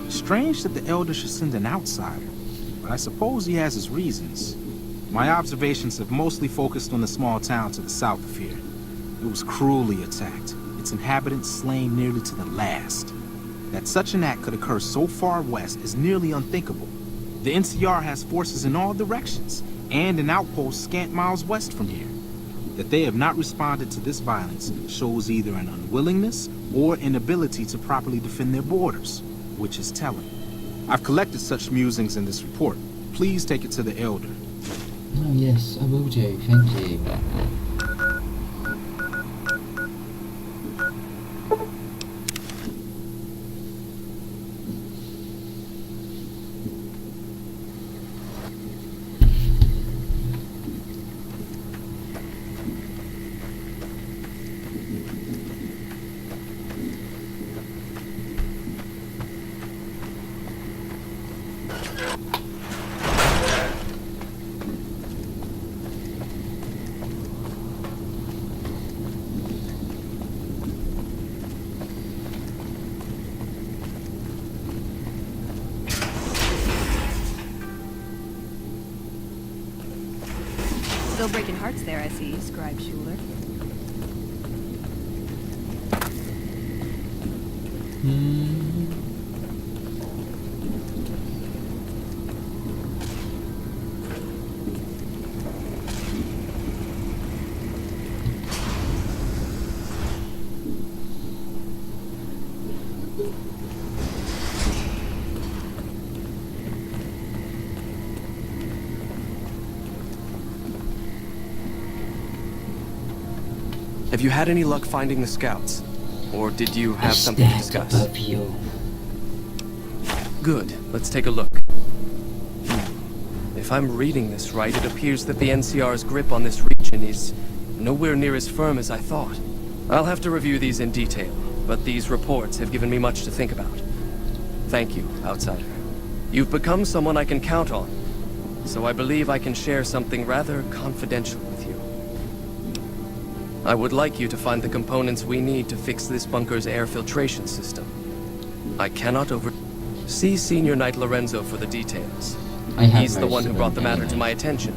Strange that the Elder should send an outsider, but I suppose he has his reasons. My observations have mostly focused on the small town to the south of here. It was cruelly attacked, its inhabitants slain nearly to the last. That such an act could occur so far west is nearly unthinkable. The NCR has forces in all directions, and an outpost scant miles west from here. That they have not responded to this violence shows either an unwillingness or inability to properly defend their borders, which is telling. I've collected such musings in this report. Please take it to the Elder. Oh yes, I will do, thank you. Still breaking hearts there, I see, Scribe Schuler. Have you had any luck finding the scouts? Or did you have something to discuss? Above you. Good. Let's take a look. If I'm reading this right, it appears that the NCR's grip on this region is nowhere near as firm as I thought. I'll have to review these in detail, but these reports have given me much to think about. Thank you, Outsider. You've become someone I can count on, so I believe I can share something rather confidential with you. I would like you to find the components we need to fix this bunker's air filtration system. I cannot See Senior Knight Lorenzo for the details. He's the one who brought the matter to my attention.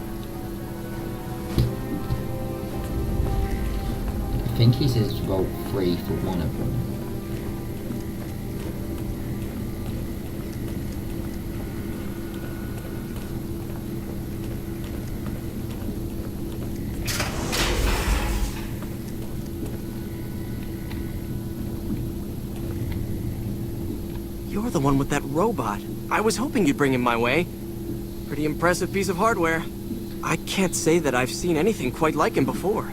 I think he says roll 3 for one of them. You're the one with that robot. I was hoping you'd bring him my way. Pretty impressive piece of hardware. I can't say that I've seen anything quite like him before.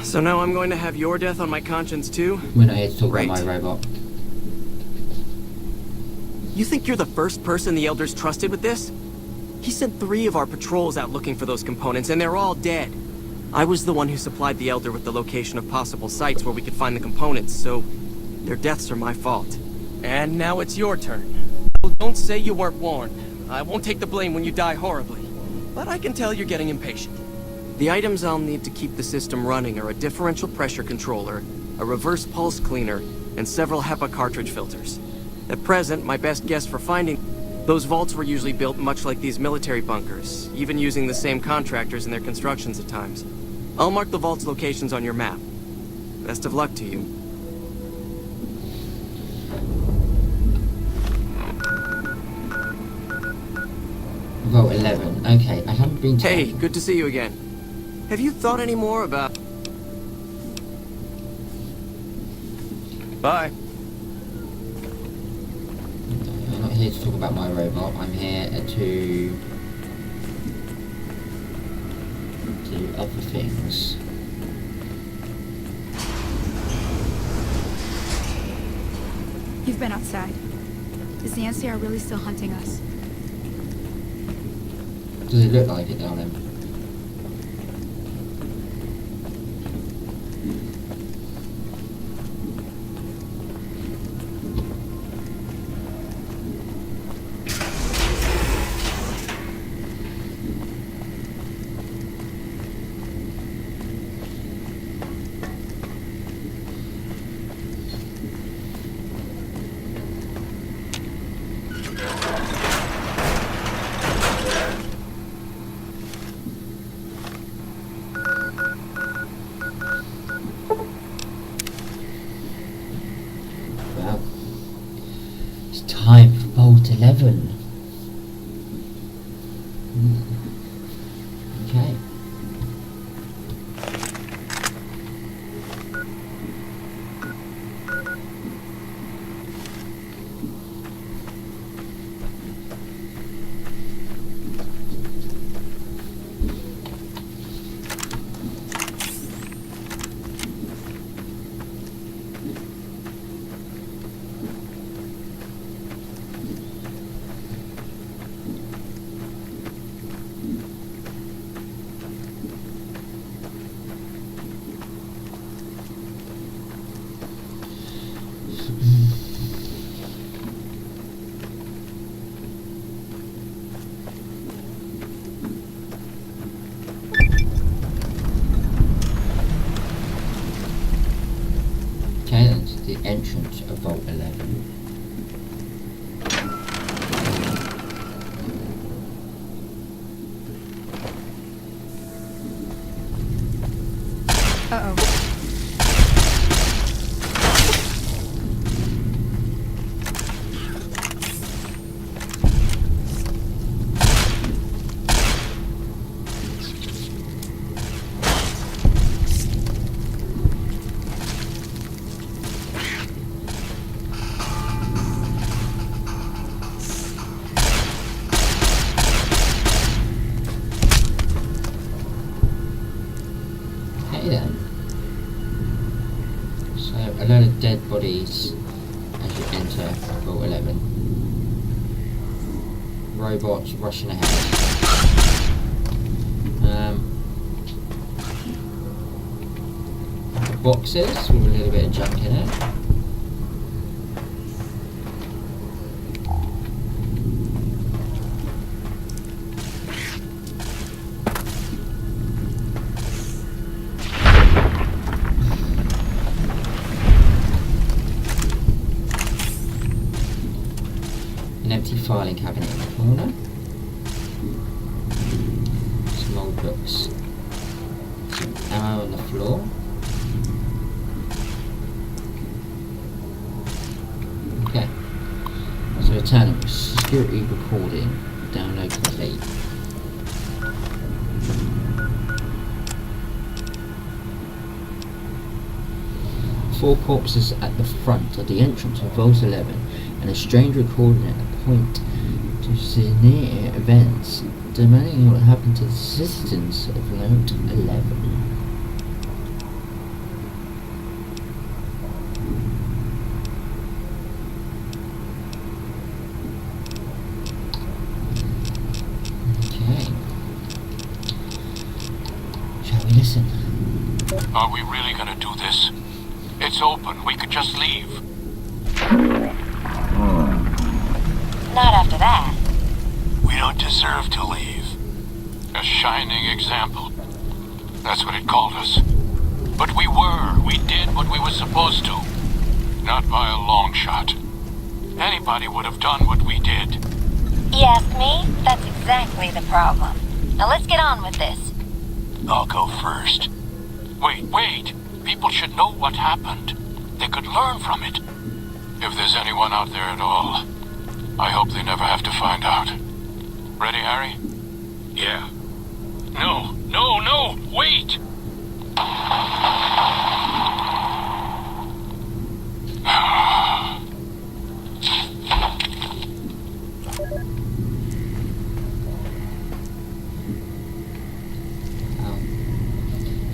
So now I'm going to have your death on my conscience too? We're not here to talk about my robot. You think you're the first person the Elders trusted with this? He sent 3 of our patrols out looking for those components, and they're all dead. I was the one who supplied the Elder with the location of possible sites where we could find the components, so their deaths are my fault. And now it's your turn. Don't say you weren't warned. I won't take the blame when you die horribly. But I can tell you're getting impatient. The items I'll need to keep the system running are a differential pressure controller, a reverse pulse cleaner, and several HEPA cartridge filters. At present, my best guess for finding those vaults were usually built much like these military bunkers, even using the same contractors in their constructions at times. I'll mark the vault's locations on your map. Best of luck to you. Vault 11. Okay, I haven't been to... Hey, good to see you again. Have you thought any more about... Bye. I'm not here to talk about my robot. I'm here to do other things. You've been outside. Is the NCR really still hunting us? Does it look like it down there? Time for Vault 11. Okay. Okay, that's the entrance of Vault 11. Uh-oh. bodies as you enter Vault 11. Robots rushing ahead. Boxes with a little bit of junk in it. An empty filing cabinet in the corner. Some old books. Some ammo on the floor. Okay. So returning security recording. Download complete. Four corpses at the front of the entrance of Vault 11, and a strange recording at the point to near events, demanding what happened to the citizens of Vault 11. Okay. Shall we listen? Are we really gonna do this? It's open. We could just leave. Not after that. We don't deserve to leave. A shining example. That's what it called us. But we were. We did what we were supposed to. Not by a long shot. Anybody would have done what we did. You ask me? That's exactly the problem. Now let's get on with this. I'll go first. Wait. People should know what happened. They could learn from it. If there's anyone out there at all, I hope they never have to find out. Ready, Harry? Yeah. No, wait!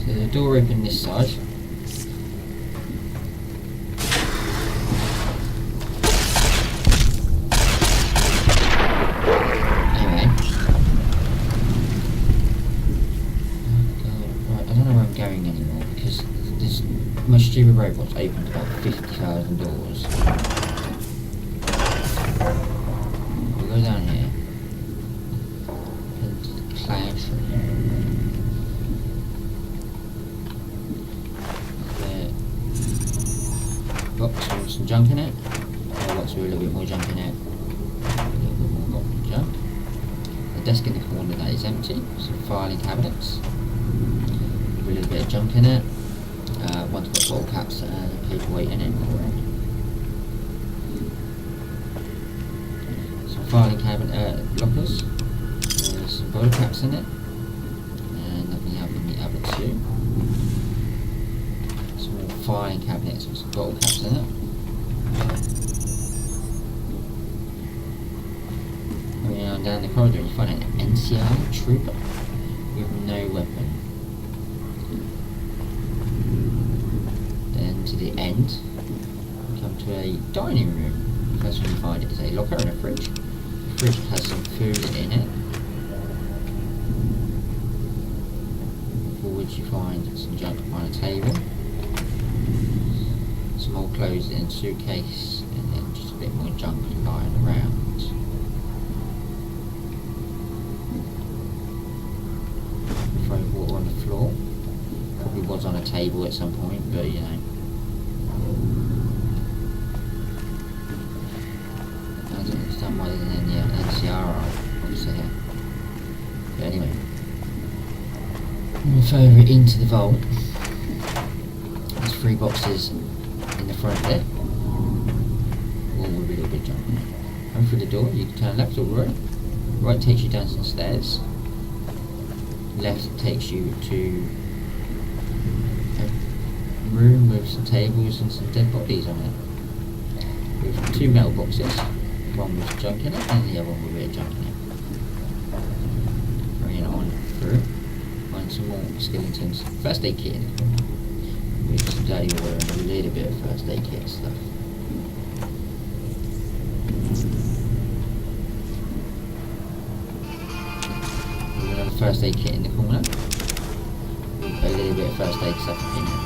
So the door opened this side. My stupid robots opened about 50,000 doors. We'll go down here. And classroom. Box with some junk in it. Box with a little bit more junk in it. A little bit more junk. The desk in the corner that is empty. Some filing cabinets. With a little bit of junk in it. One's got bottle caps and a paperweight in it. Some filing cabinet lockers. There's some bottle caps in it. And nothing else in the other two. Some more filing cabinets with some bottle caps in it. Coming on down the corridor, you find an NCR trooper with no weapon. To the end, we come to a dining room. First one you find is a locker and a fridge. The fridge has some food in it. Forward you find some junk on a table. Some old clothes in a suitcase, and then just a bit more junk lying around. Throw water on the floor. Probably was on a table at some point, but you know. Why there's an NCR obviously here. But anyway, move over into the vault. There's 3 boxes in the front there. All with a little bit of junk in it. Come through the door, you can turn left or right. Right takes you down some stairs. Left takes you to a room with some tables and some dead bodies on it. With 2 metal boxes. One with junk in it and the other one with a bit of junk in it. Bringing it on through. Find some more skeletons. First aid kit in the corner. with some dirty water and a little bit of first aid kit stuff. We're gonna have a first aid kit in the corner. A little bit of first aid stuff in here.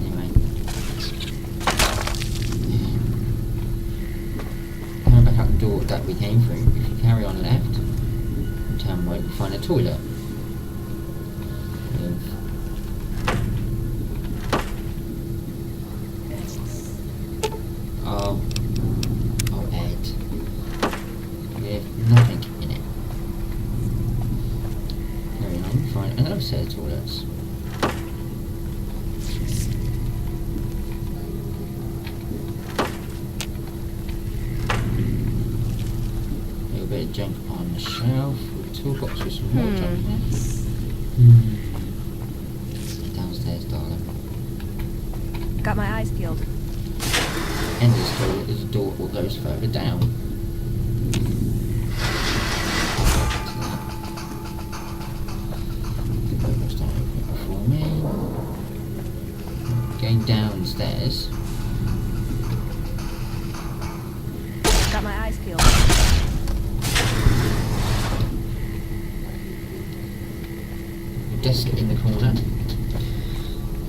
Anyway. Coming back out the door that we came through, if you carry on left, and turn right, you'll find a toilet. Oh, Ed. With nothing in it. Carry on, find another set of toilets. A little bit of junk on the shelf, with a toolbox with some more junk in it. Downstairs, darling. Got my eyes peeled. End of this toilet is a door that goes further down. For me. Going downstairs. Got my eyes peeled. Desk in the corner.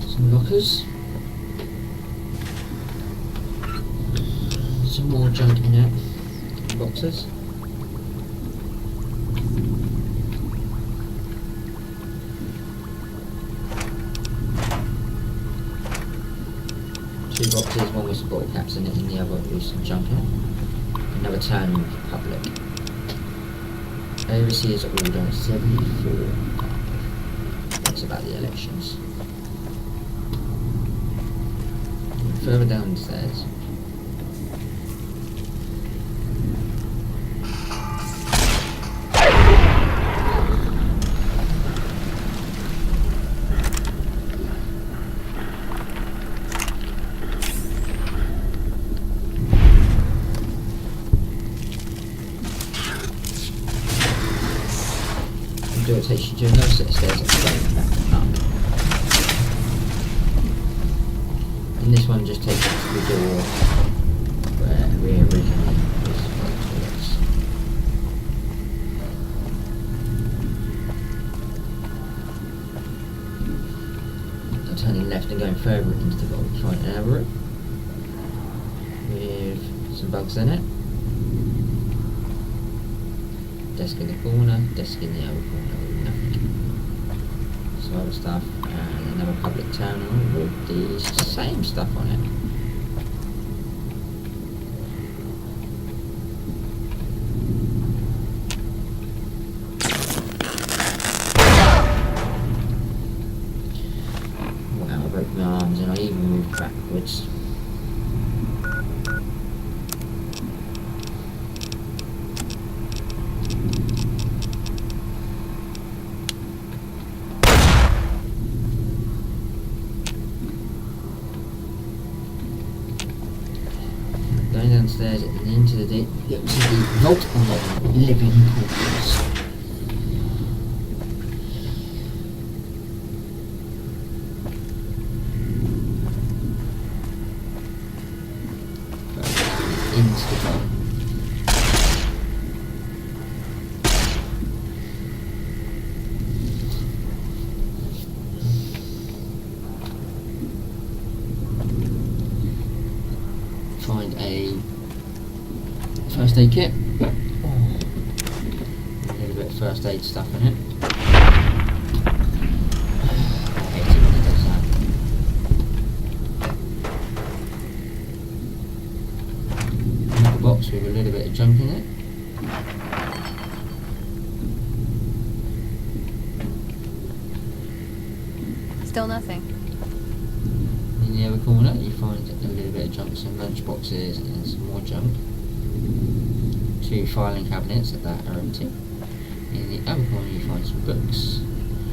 Some lockers. Some more junk in it. Boxes. Two boxes, one with some bottle caps in it and the other with some junk in it. Another turn public. Overseer's order 74. That's about the elections. Further downstairs. Door takes you to another set of stairs up the back and up. And this one just takes you to the door where we originally was on the toilets. I'm turning left and going further into the vault to find another room with some bugs in it. Desk in the corner, desk in the other corner with nothing. Some other stuff, and another public terminal with the same stuff on it. Wow, I broke my arms and I even moved backwards. Going downstairs and into the vault on the living quarters. Into the vault. Find a first aid kit. A little bit of first aid stuff in it. I hate it when it does that. Another box with a little bit of junk in it. Still nothing. In the other corner you find a little bit of junk, some lunch boxes and some more junk. Two filing cabinets that are empty. In the other corner you find some books,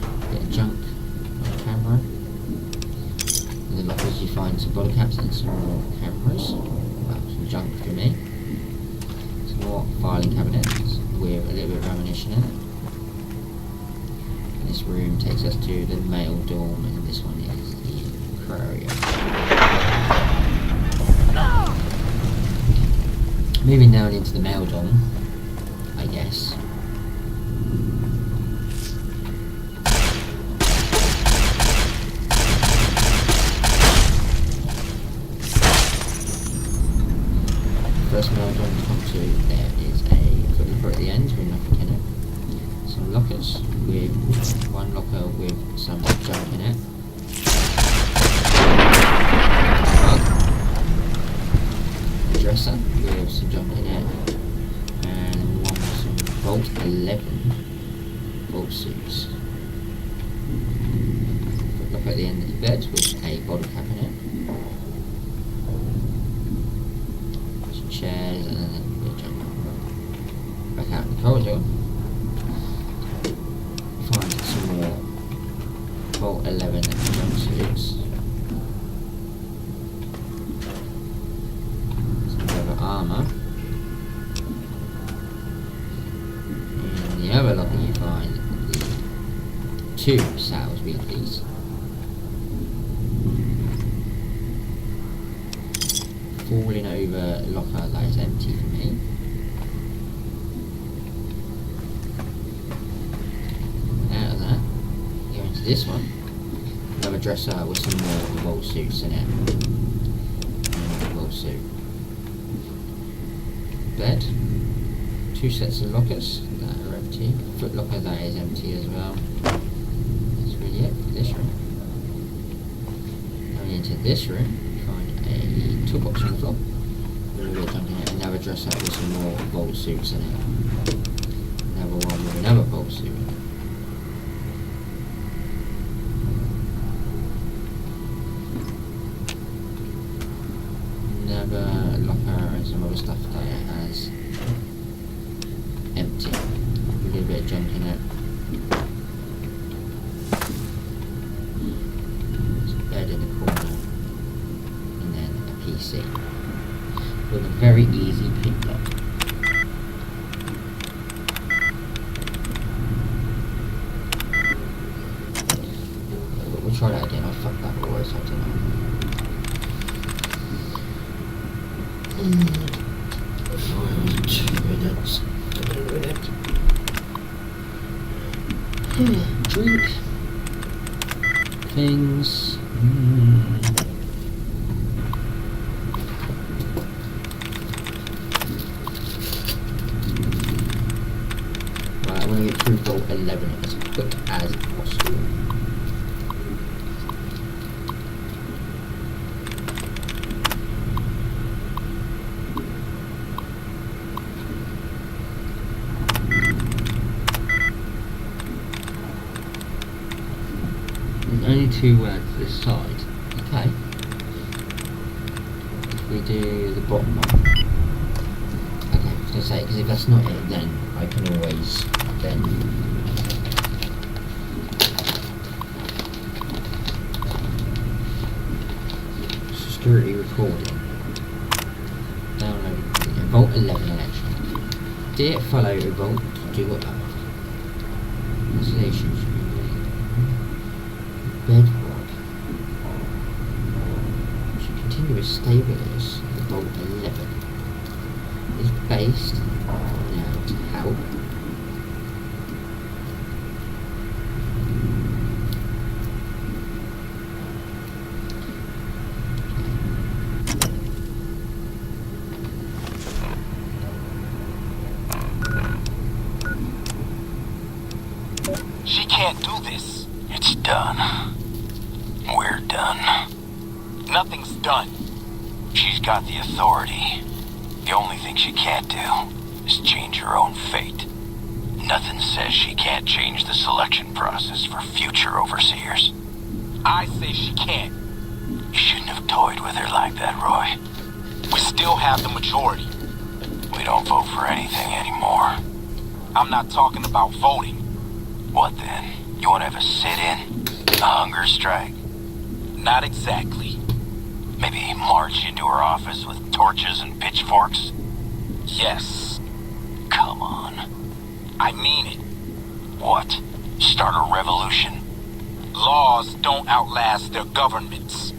a bit of junk on a camera. In the lockers you find some bottle caps and some more cameras. Well, some junk for me. Some more filing cabinets with a little bit of ammunition in it. And This room takes us to the male dorm, and this one is the aquarium. Moving down into the male dorm, I guess. First male dorm to come to, there is a footlocker at the end with nothing in it. Some lockers with one locker with some junk in it. A dresser with some junk in it. And one with some Vault 11 vault suits. Footlocker at the end of the bed with a bottle cap in it. Chairs, and then we'll jump back out in the corridor. Find some more Vault 11 jumpsuits. Some leather armour. In the other locker you find the 2 sales weeklies. Falling over locker that is empty for me. Out of that, go into this one. Another dresser with some more vault suits in it. Another vault suit. Bed. 2 sets of lockers that are empty. Foot locker that is empty as well. That's really it for this room. Going into this room. A toolbox on the floor. A little bit of junk in it. Another dresser with some more vault suits in it. Another one with another vault suit in it. Another locker and some other stuff that it has empty. A little bit of junk in it. There's a bed in the corner. PC with a very easy pick lock. We'll try that again. I fucked that voice up tonight. Drink things. I want to get through Vault 11 as quick as possible. There's only 2 words to this side. Okay. If we do the bottom one. Okay, I was going to say, because if that's not it, then I can always then security recording. Download Vault 11 election. Did it follow a Vault? Do what? Installation. Bedrock. Should continue with stabilis. Vault 11 is based now to help. She can't do this. It's done. We're done. Nothing's done. She's got the authority. The only thing she can't do is change her own fate. Nothing says she can't change the selection process for future overseers. I say she can't. You shouldn't have toyed with her like that, Roy. We still have the majority. We don't vote for anything anymore. I'm not talking about voting. What then? You want to have a sit-in? A hunger strike? Not exactly. Maybe march into her office with torches and pitchforks? Yes. Come on. I mean it. What? Start a revolution? Laws don't outlast their governments.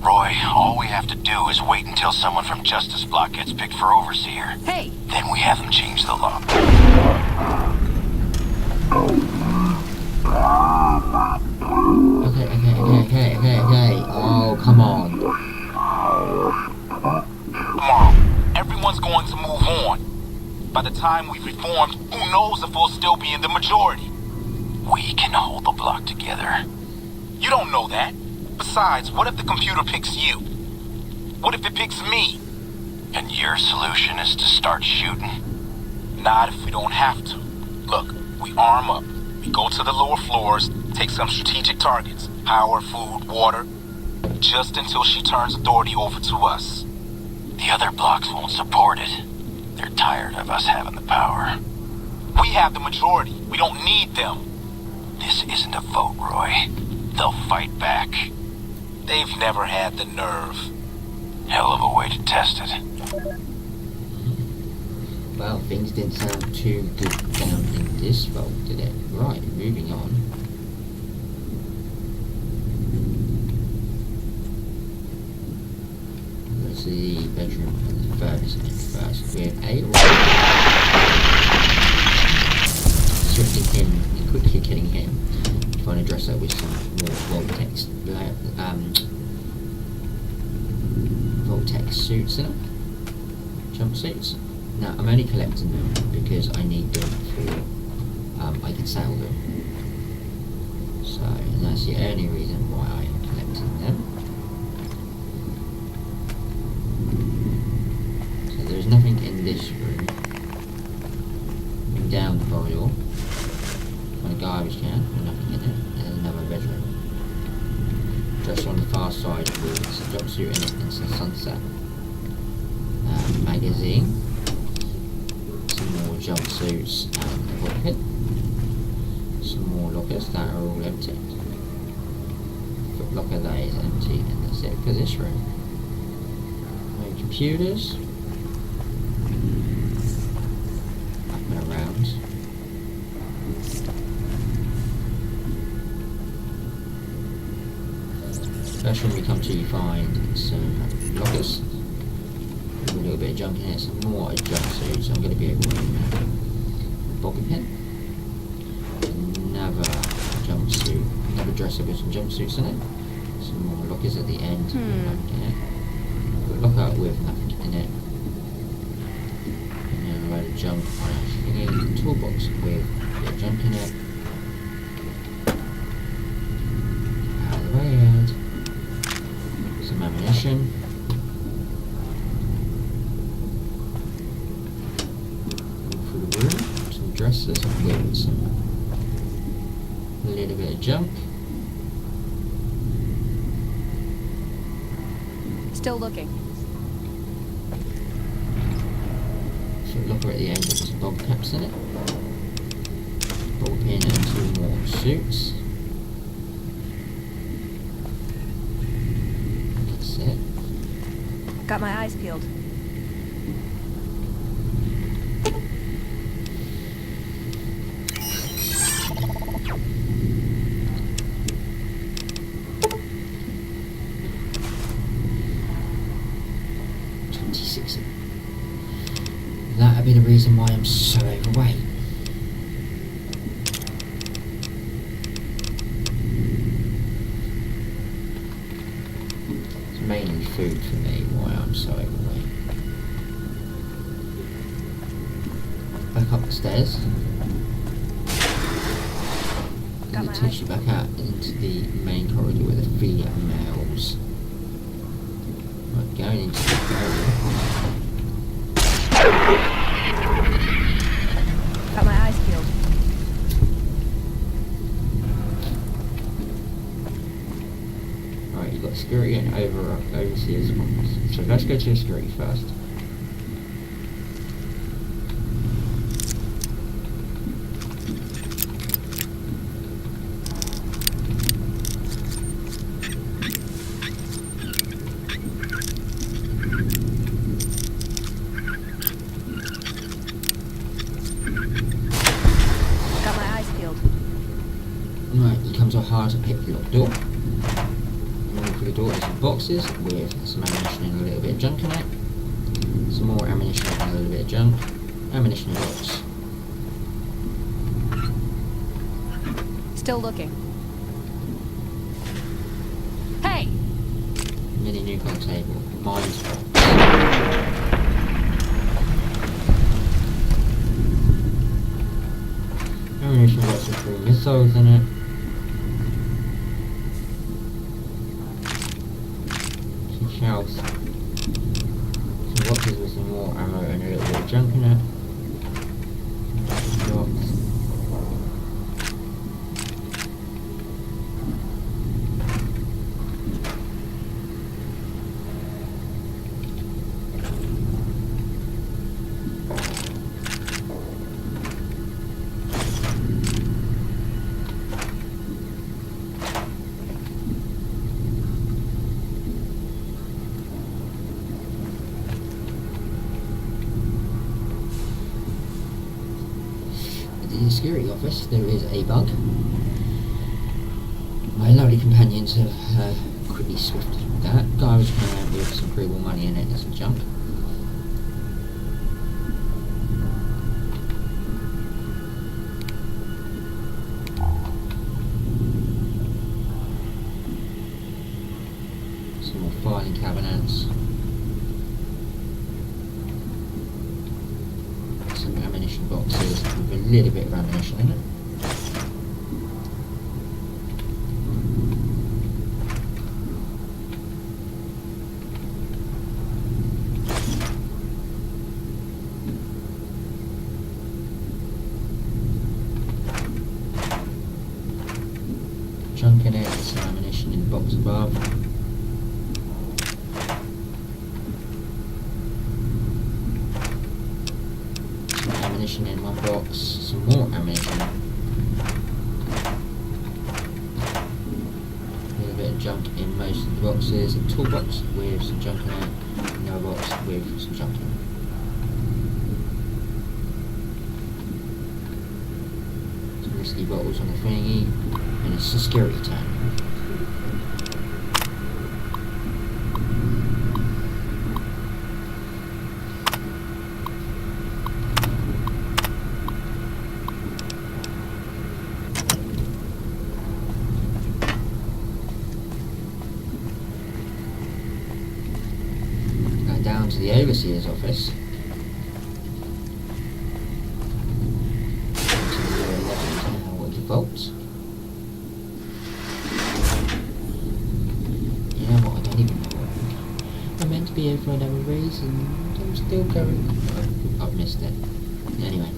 Roy, all we have to do is wait until someone from Justice Block gets picked for overseer. Hey! Then we have them change the law. Okay. Oh, come on. Tomorrow, everyone's going to move on. By the time we've reformed, who knows if we'll still be in the majority? We can hold the block together. You don't know that. Besides, what if the computer picks you? What if it picks me? And your solution is to start shooting? Not if we don't have to. Look, we arm up. We go to the lower floors, take some strategic targets. Power, food, water. Just until she turns authority over to us. The other blocks won't support it. They're tired of us having the power. We have the majority. We don't need them. This isn't a vote, Roy. They'll fight back. They've never had the nerve. Hell of a way to test it. Well, things didn't sound too good down in this vault, did it? Right, moving on. Let's see the bedroom for the furnace first. We have a shifting him and quickly killing him. Trying to dress up with some more Voltex suits in them. Jumpsuits. Now I'm only collecting them because I need them for I can sell them. So and that's the only reason why I am collecting them. So there's nothing in this room. Moving down the corridor. On a garbage can, with nothing in it, and another bedroom. Just on the far side with a jumpsuit in it, it's a sunset. Magazine. Some more jumpsuits and a bucket. Some more lockers that are all empty. Foot locker that is empty, and that's it for this room. No computers. Up and around. First room we come to, you find some lockers. A little bit of junk in it, some more jumpsuits. I'm going to be able to a bobby pin. Another jumpsuit, another dresser with some jumpsuits in it. Some more lockers at the end, nothing in it. A locker with nothing in it. And then a load of junk on a toolbox with a bit of junk in it. Out of the way, and some ammunition. Dressers with some a little bit of junk. Still looking. So locker at the end with some bob caps in it. Ball pin and two more suits. That's it. Got my eyes peeled. That'd be the reason why I'm so overweight. It's mainly food for me why I'm so overweight. Back up the stairs. And it takes you back out into the main corridor with the females. Right, going into the area. Got my eyes peeled. Alright, you've got security and overseers ones. So let's go to security first. Got my eyes peeled. to pick the locked door. Moving through the door is some boxes with some ammunition and a little bit of junk in it. Some more ammunition and a little bit of junk. Ammunition box. Still looking. Hey! Mini nuke on table. Mines box. Ammunition box with 3 missiles in it. Some shells. Some boxes with some more ammo and a little bit of junk in it. Box. In the security office there is a bug. My lovely companions have quickly swifted that. Guy was coming out with some pretty well money in it and some junk. Some more filing cabinets. Some ammunition boxes with a little bit of ammunition in it. Junk in it, some ammunition in the box above. Ammunition in one box, some more ammunition, a little bit of junk in most of the boxes, a toolbox with some junk in it, another box with some junk in it. Some whiskey bottles on the thingy, and a security tank. Down to the overseer's office. To the vaults. You know what? I don't even know what I'm meant to be here for another reason. I'm still going. Oh, I've missed it. Anyway.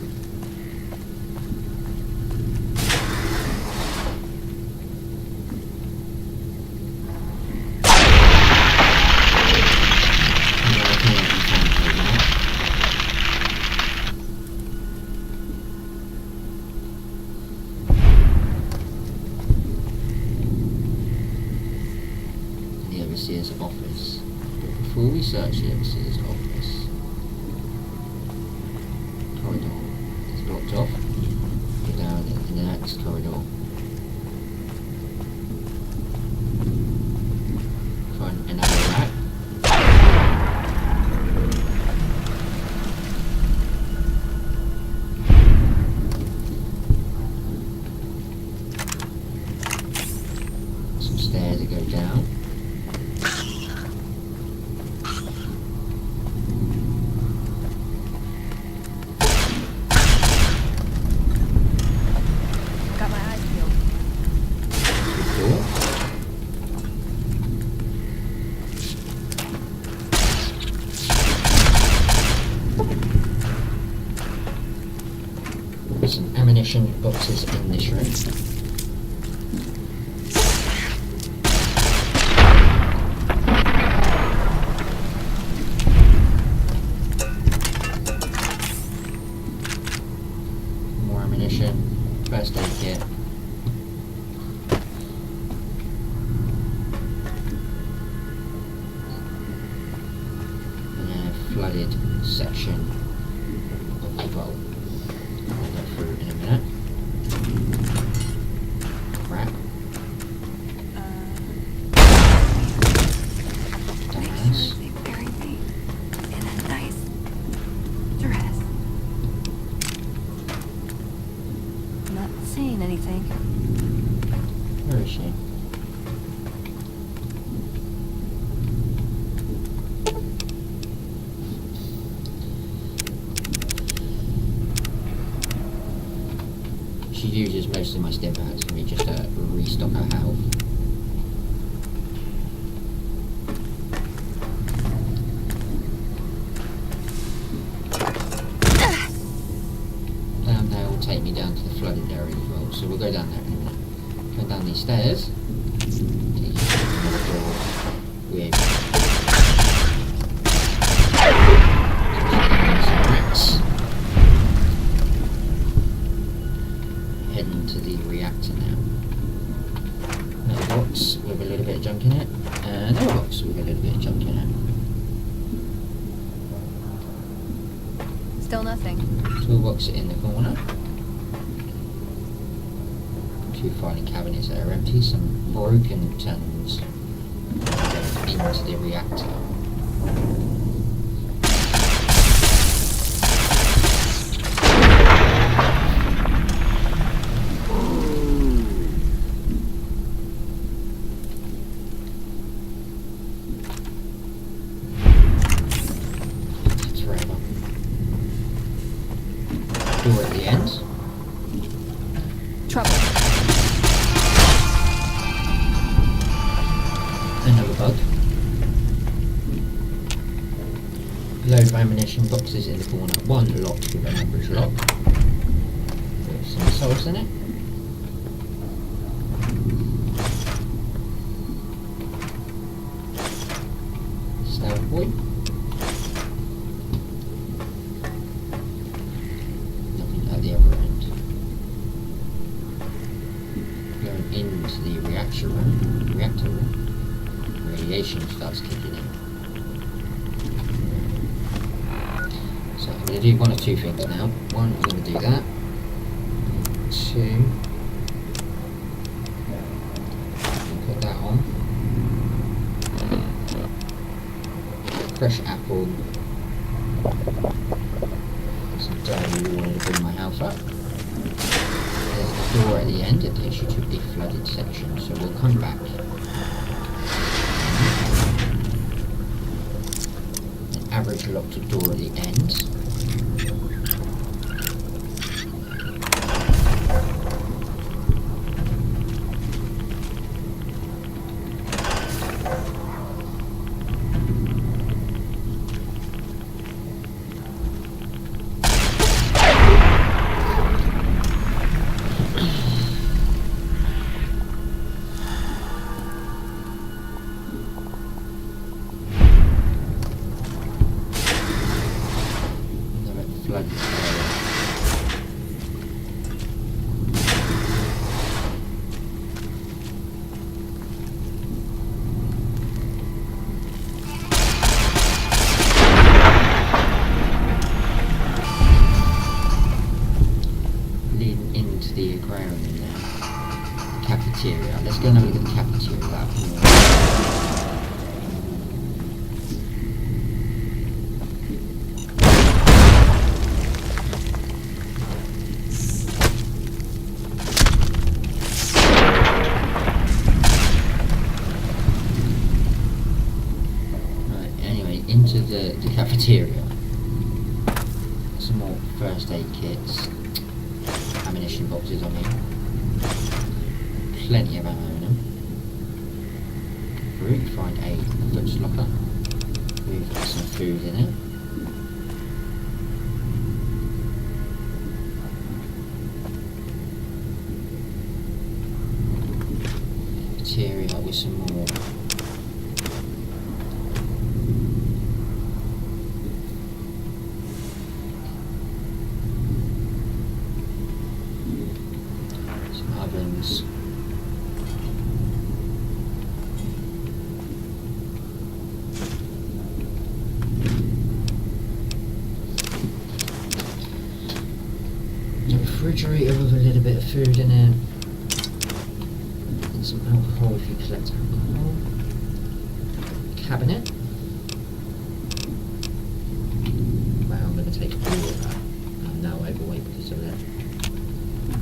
Overseer's office. But before we search the overseer's office, corridor is blocked off. Go down in the next corridor. Find another rack. Some stairs that go down. Some ammunition boxes in this room. More ammunition, first aid kit. And then a flooded section of a vault. In a minute. Crap. uses most of my stim packs for me just to restock our health. Down there will take me down to the flooded area as well, so we'll go down there in a minute. Go down these stairs. Take you to another door with some rats. Heading to the reactor now. Another box with a little bit of junk in it, and another box with a little bit of junk in it. Still nothing. Toolbox in the corner. 2 filing cabinets that are empty, some broken tons into the reactor. It's forever. Door at the end. Trouble. Another bug. Load of ammunition boxes in the corner. One locked with an average lock. With some souls in it. Stealth boy. Nothing at the other end. Going into the reactor room. Radiation starts kicking in. So I'm going to do one of two things now. One, I'm going to do that. 2, put that on. Fresh apple. Some dairy water to bring my health up. There's the door at the end. It takes you to the flooded section. So we'll come back. Average locked door at the end. The aquarium in there. The cafeteria. Let's go and have a look at the cafeteria. Right, anyway, into the cafeteria. Some more first aid kits. Ammunition boxes on here. Plenty of ammo in them. Through you find a goods locker with some food in it. Material with some more. Ovens. A refrigerator with a little bit of food in it. And some alcohol if you collect alcohol. Cabinet. Wow, I'm going to take all of that. I'm now overweight because of that.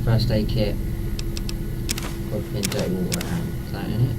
First aid kit. Open dirty water and that in it.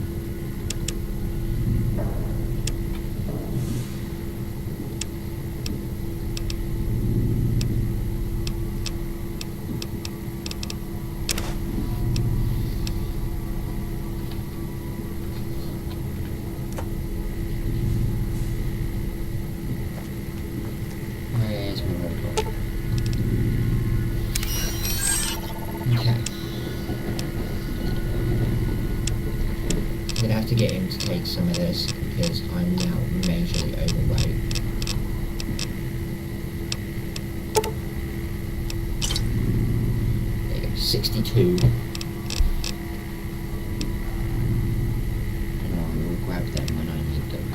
to get him to take some of this because I'm now majorly overweight. There you go, 62. And I will grab them when I need them.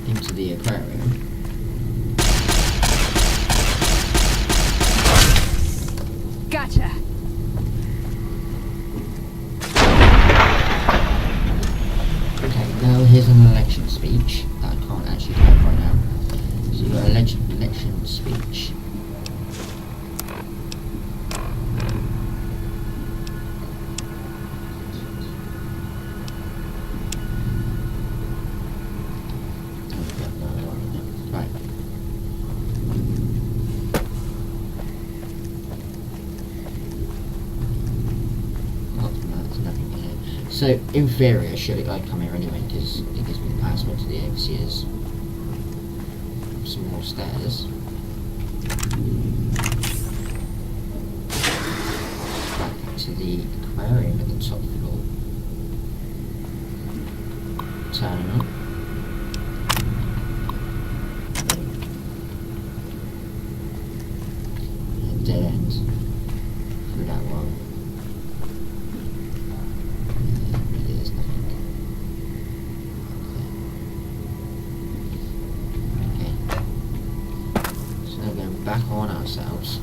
Into the aquarium. Gotcha. Okay, now here's an election speech that I can't actually type right now. So you've got election speech. Right. So, in theory, I should come here anyway, because it gives me the password to the overseers. Some more stairs. Back to the aquarium at the top floor. Turn on. Dead end. Through that one. Back on ourselves.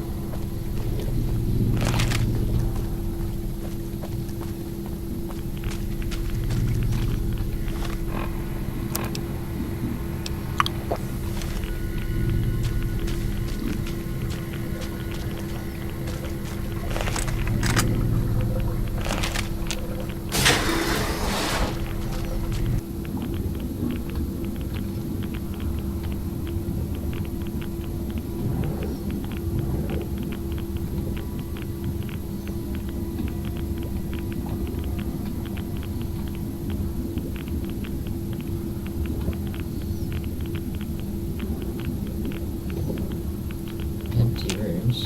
Empty rooms.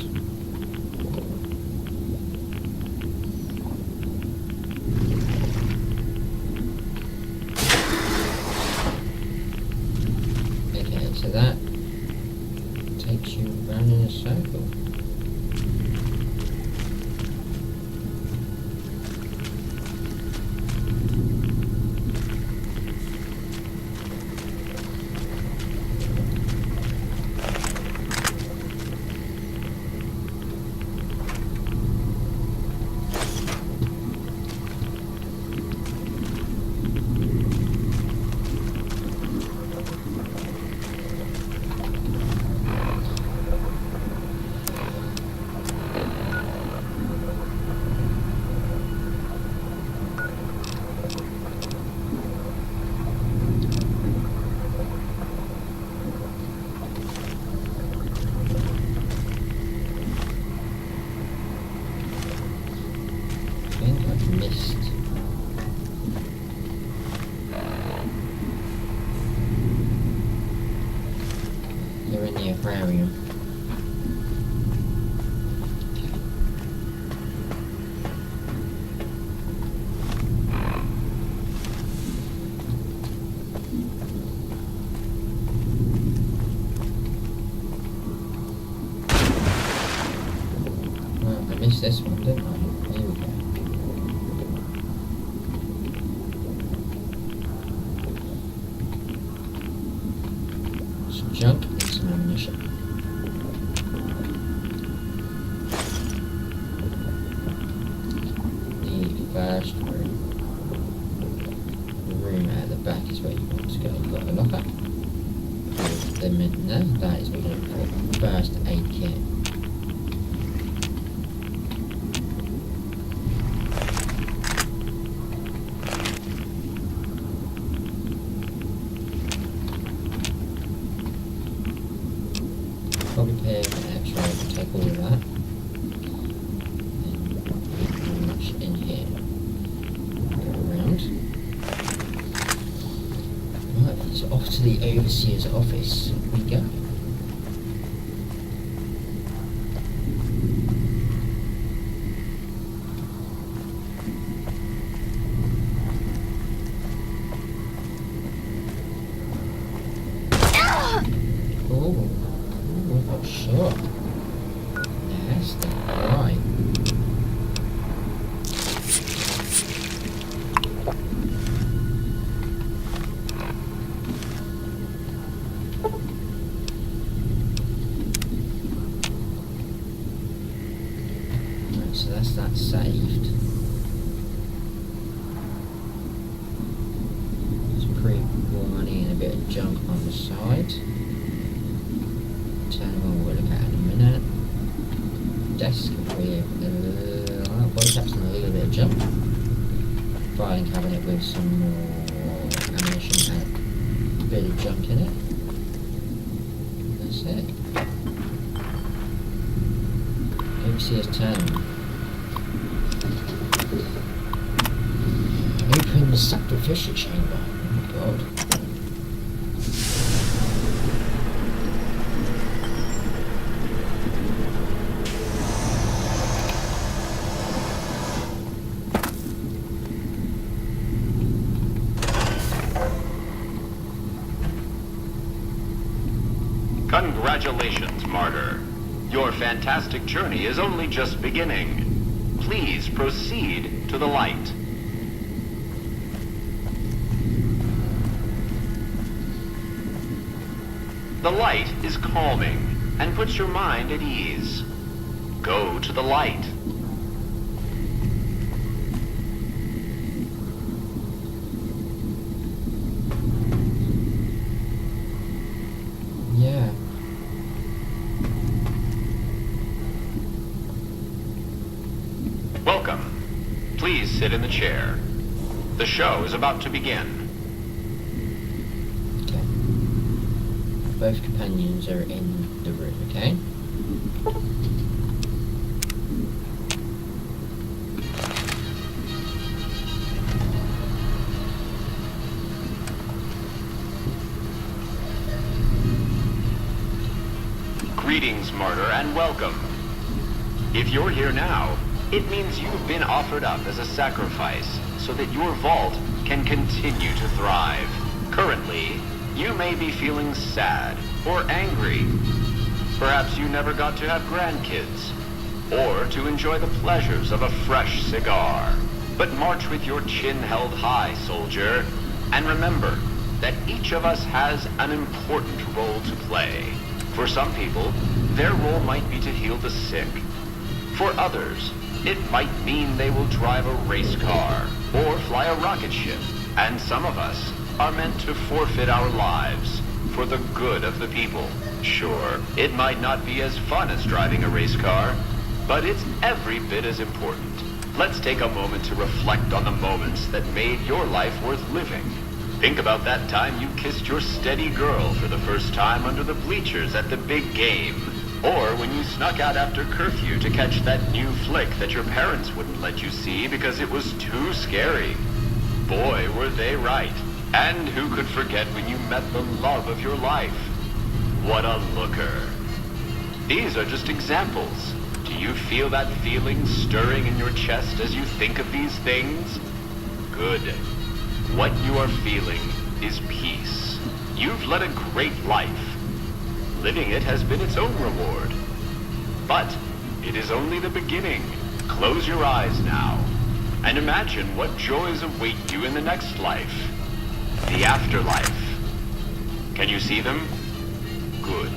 Okay, so that takes you round in a circle. Missed. You're in the aquarium. Well, I missed this one, didn't I? Here we go. Junk and some ammunition. The first room. The room at the back is where you want to go. You've got a locker. Put them in there. That is what you're looking for. First aid kit. Probably pay an extra to take all of that. And pretty much in here. Go around. Right, so off to the overseer's office we go. so that's that saved. Some pretty money and a bit of junk on the side. Terminal we'll look at in a minute. Desk with body caps and a little bit of junk. Filing cabinet with some more ammunition and a bit of junk in it. That's it. OCS 10. Open the sacrificial chamber. Oh my god. Congratulations, Martyr. Your fantastic journey is only just beginning. Please proceed to the light. The light is calming and puts your mind at ease. Go to the light. Yeah. Welcome. Please sit in the chair. The show is about to begin. Okay. Both companions are in the room, okay? Greetings, Martyr, and welcome. If you're here now, it means you've been offered up as a sacrifice so that your vault can continue to thrive. Currently, you may be feeling sad or angry. Perhaps you never got to have grandkids, or to enjoy the pleasures of a fresh cigar. But march with your chin held high, soldier, and remember that each of us has an important role to play. For some people, their role might be to heal the sick. For others, it might mean they will drive a race car or fly a rocket ship. And some of us are meant to forfeit our lives for the good of the people. Sure, it might not be as fun as driving a race car, but it's every bit as important. Let's take a moment to reflect on the moments that made your life worth living. Think about that time you kissed your steady girl for the first time under the bleachers at the big game. Or when you snuck out after curfew to catch that new flick that your parents wouldn't let you see because it was too scary. Boy, were they right. And who could forget when you met the love of your life? What a looker. These are just examples. Do you feel that feeling stirring in your chest as you think of these things? Good. What you are feeling is peace. You've led a great life. Living it has been its own reward. But it is only the beginning. Close your eyes now and imagine what joys await you in the next life. The afterlife. Can you see them? Good.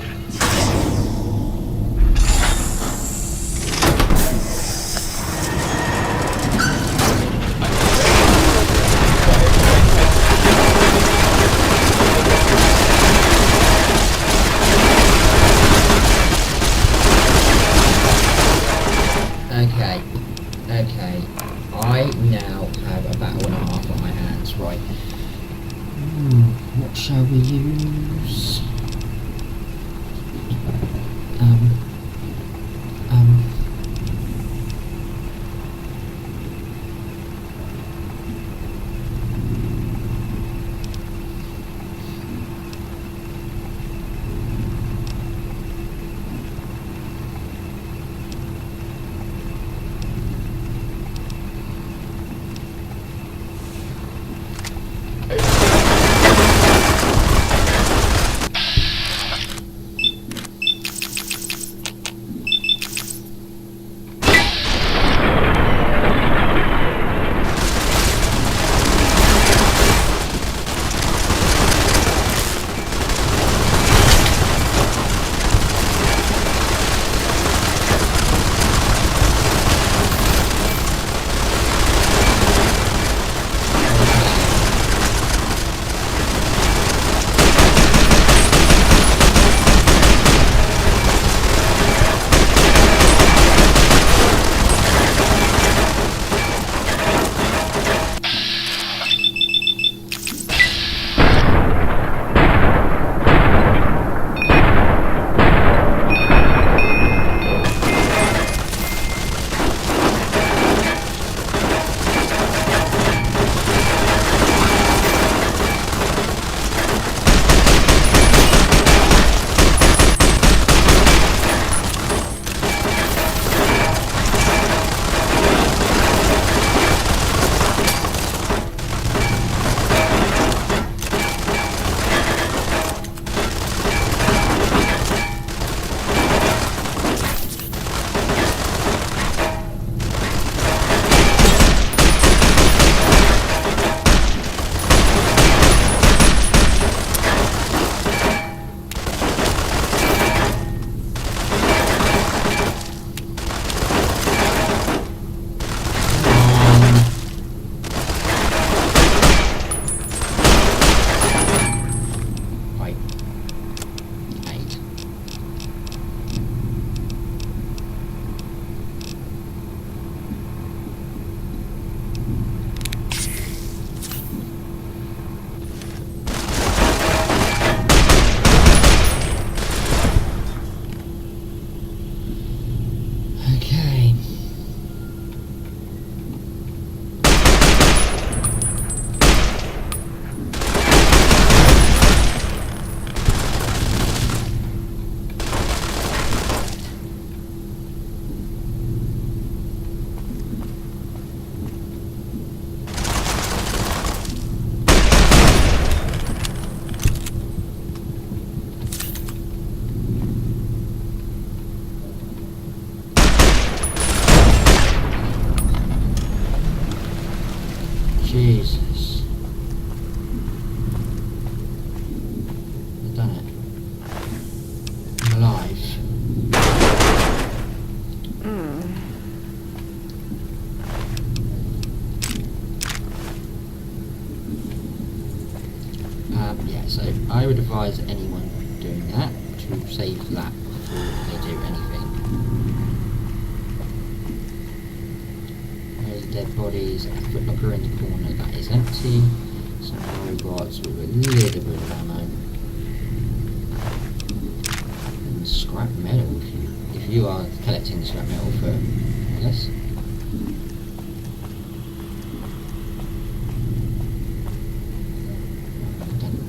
Okay. I now have a battle and a half on my hands, right? What shall we use? Jesus. I've done it. I'm alive. Yeah, so I would advise anyone doing that to save that before they do anything. There's dead bodies, a footlocker in the corner that is empty, some robots with a little bit of ammo, and scrap metal if you are collecting the scrap metal for this.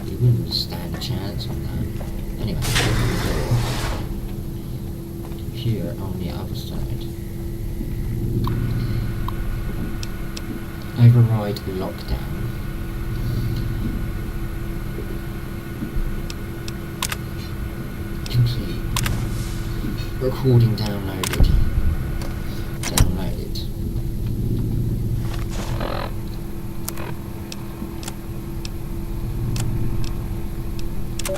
You wouldn't stand a chance on that. Anyway, open the door. Here on the other side. Override lockdown. Complete. Recording downloaded. Downloaded.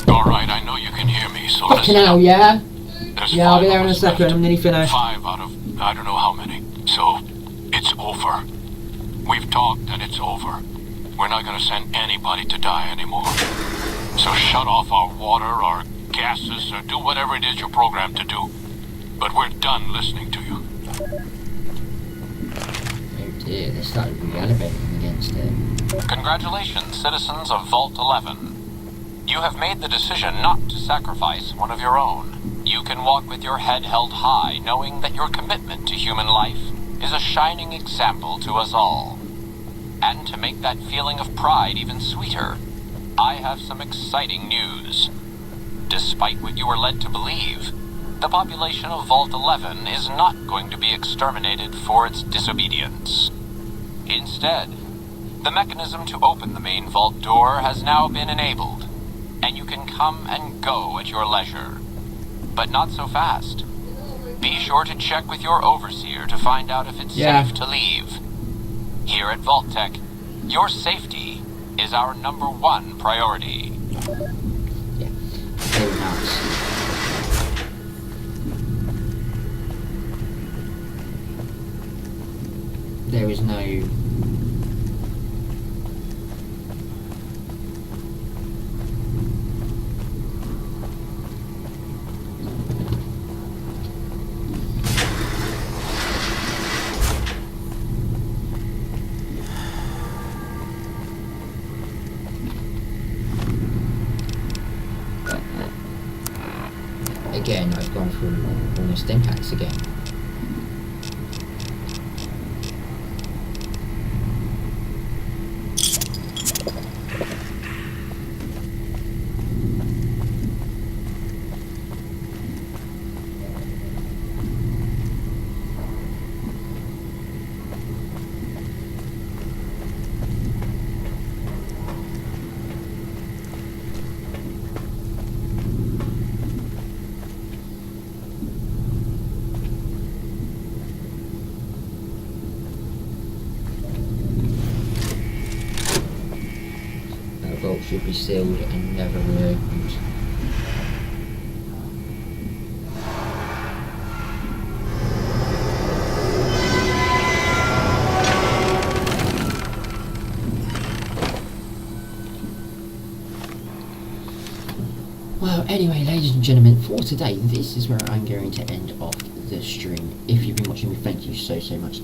Alright, I know you can hear me, so Fucking listen. hell, yeah? There's Yeah, I'll be 5 there in of a us second, left. I'm nearly finished. 5 out of I don't know how many. So, it's over. We've talked and it's over. We're not gonna send anybody to die anymore. So shut off our water, our gases, or do whatever it is you're programmed to do. But we're done listening to you. Oh dear, they started re-elevating against it. Congratulations, citizens of Vault 11. You have made the decision not to sacrifice one of your own. You can walk with your head held high, knowing that your commitment to human life is a shining example to us all. And to make that feeling of pride even sweeter, I have some exciting news. Despite what you were led to believe, the population of Vault 11 is not going to be exterminated for its disobedience. Instead, the mechanism to open the main vault door has now been enabled, and you can come and go at your leisure. But not so fast. Be sure to check with your overseer to find out if it's safe to leave. Here at Vault Tech, your safety is our #1 priority. Yeah, very nice. There is no... Again, I've gone through almost impacts again. Vault should be sealed and never reopened. Well, anyway, ladies and gentlemen, for today, this is where I'm going to end off the stream. If you've been watching me, thank you so much.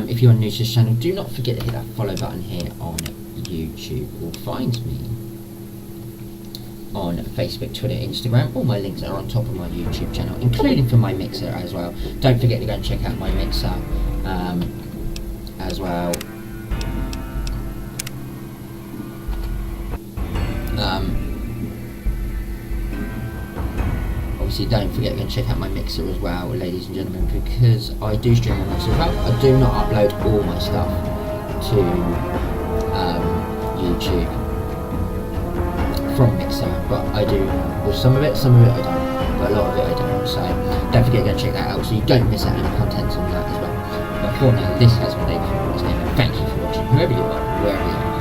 If you're new to this channel, do not forget to hit that follow button here on YouTube, or find me on Facebook, Twitter, Instagram. All my links are on top of my YouTube channel, including for my mixer as well. Don't forget to go and check out my mixer as well. Obviously, don't forget to go and check out my mixer as well, ladies and gentlemen, because I do stream on mixer as well. I do not upload all my stuff to YouTube from Mixer, but I do with some of it I don't, but a lot of it I don't, so don't forget to go and check that out so you don't miss out any content on that as well. But for now, this has been David from Lawless Gaming. Thank you for watching. whoever you are, wherever you are.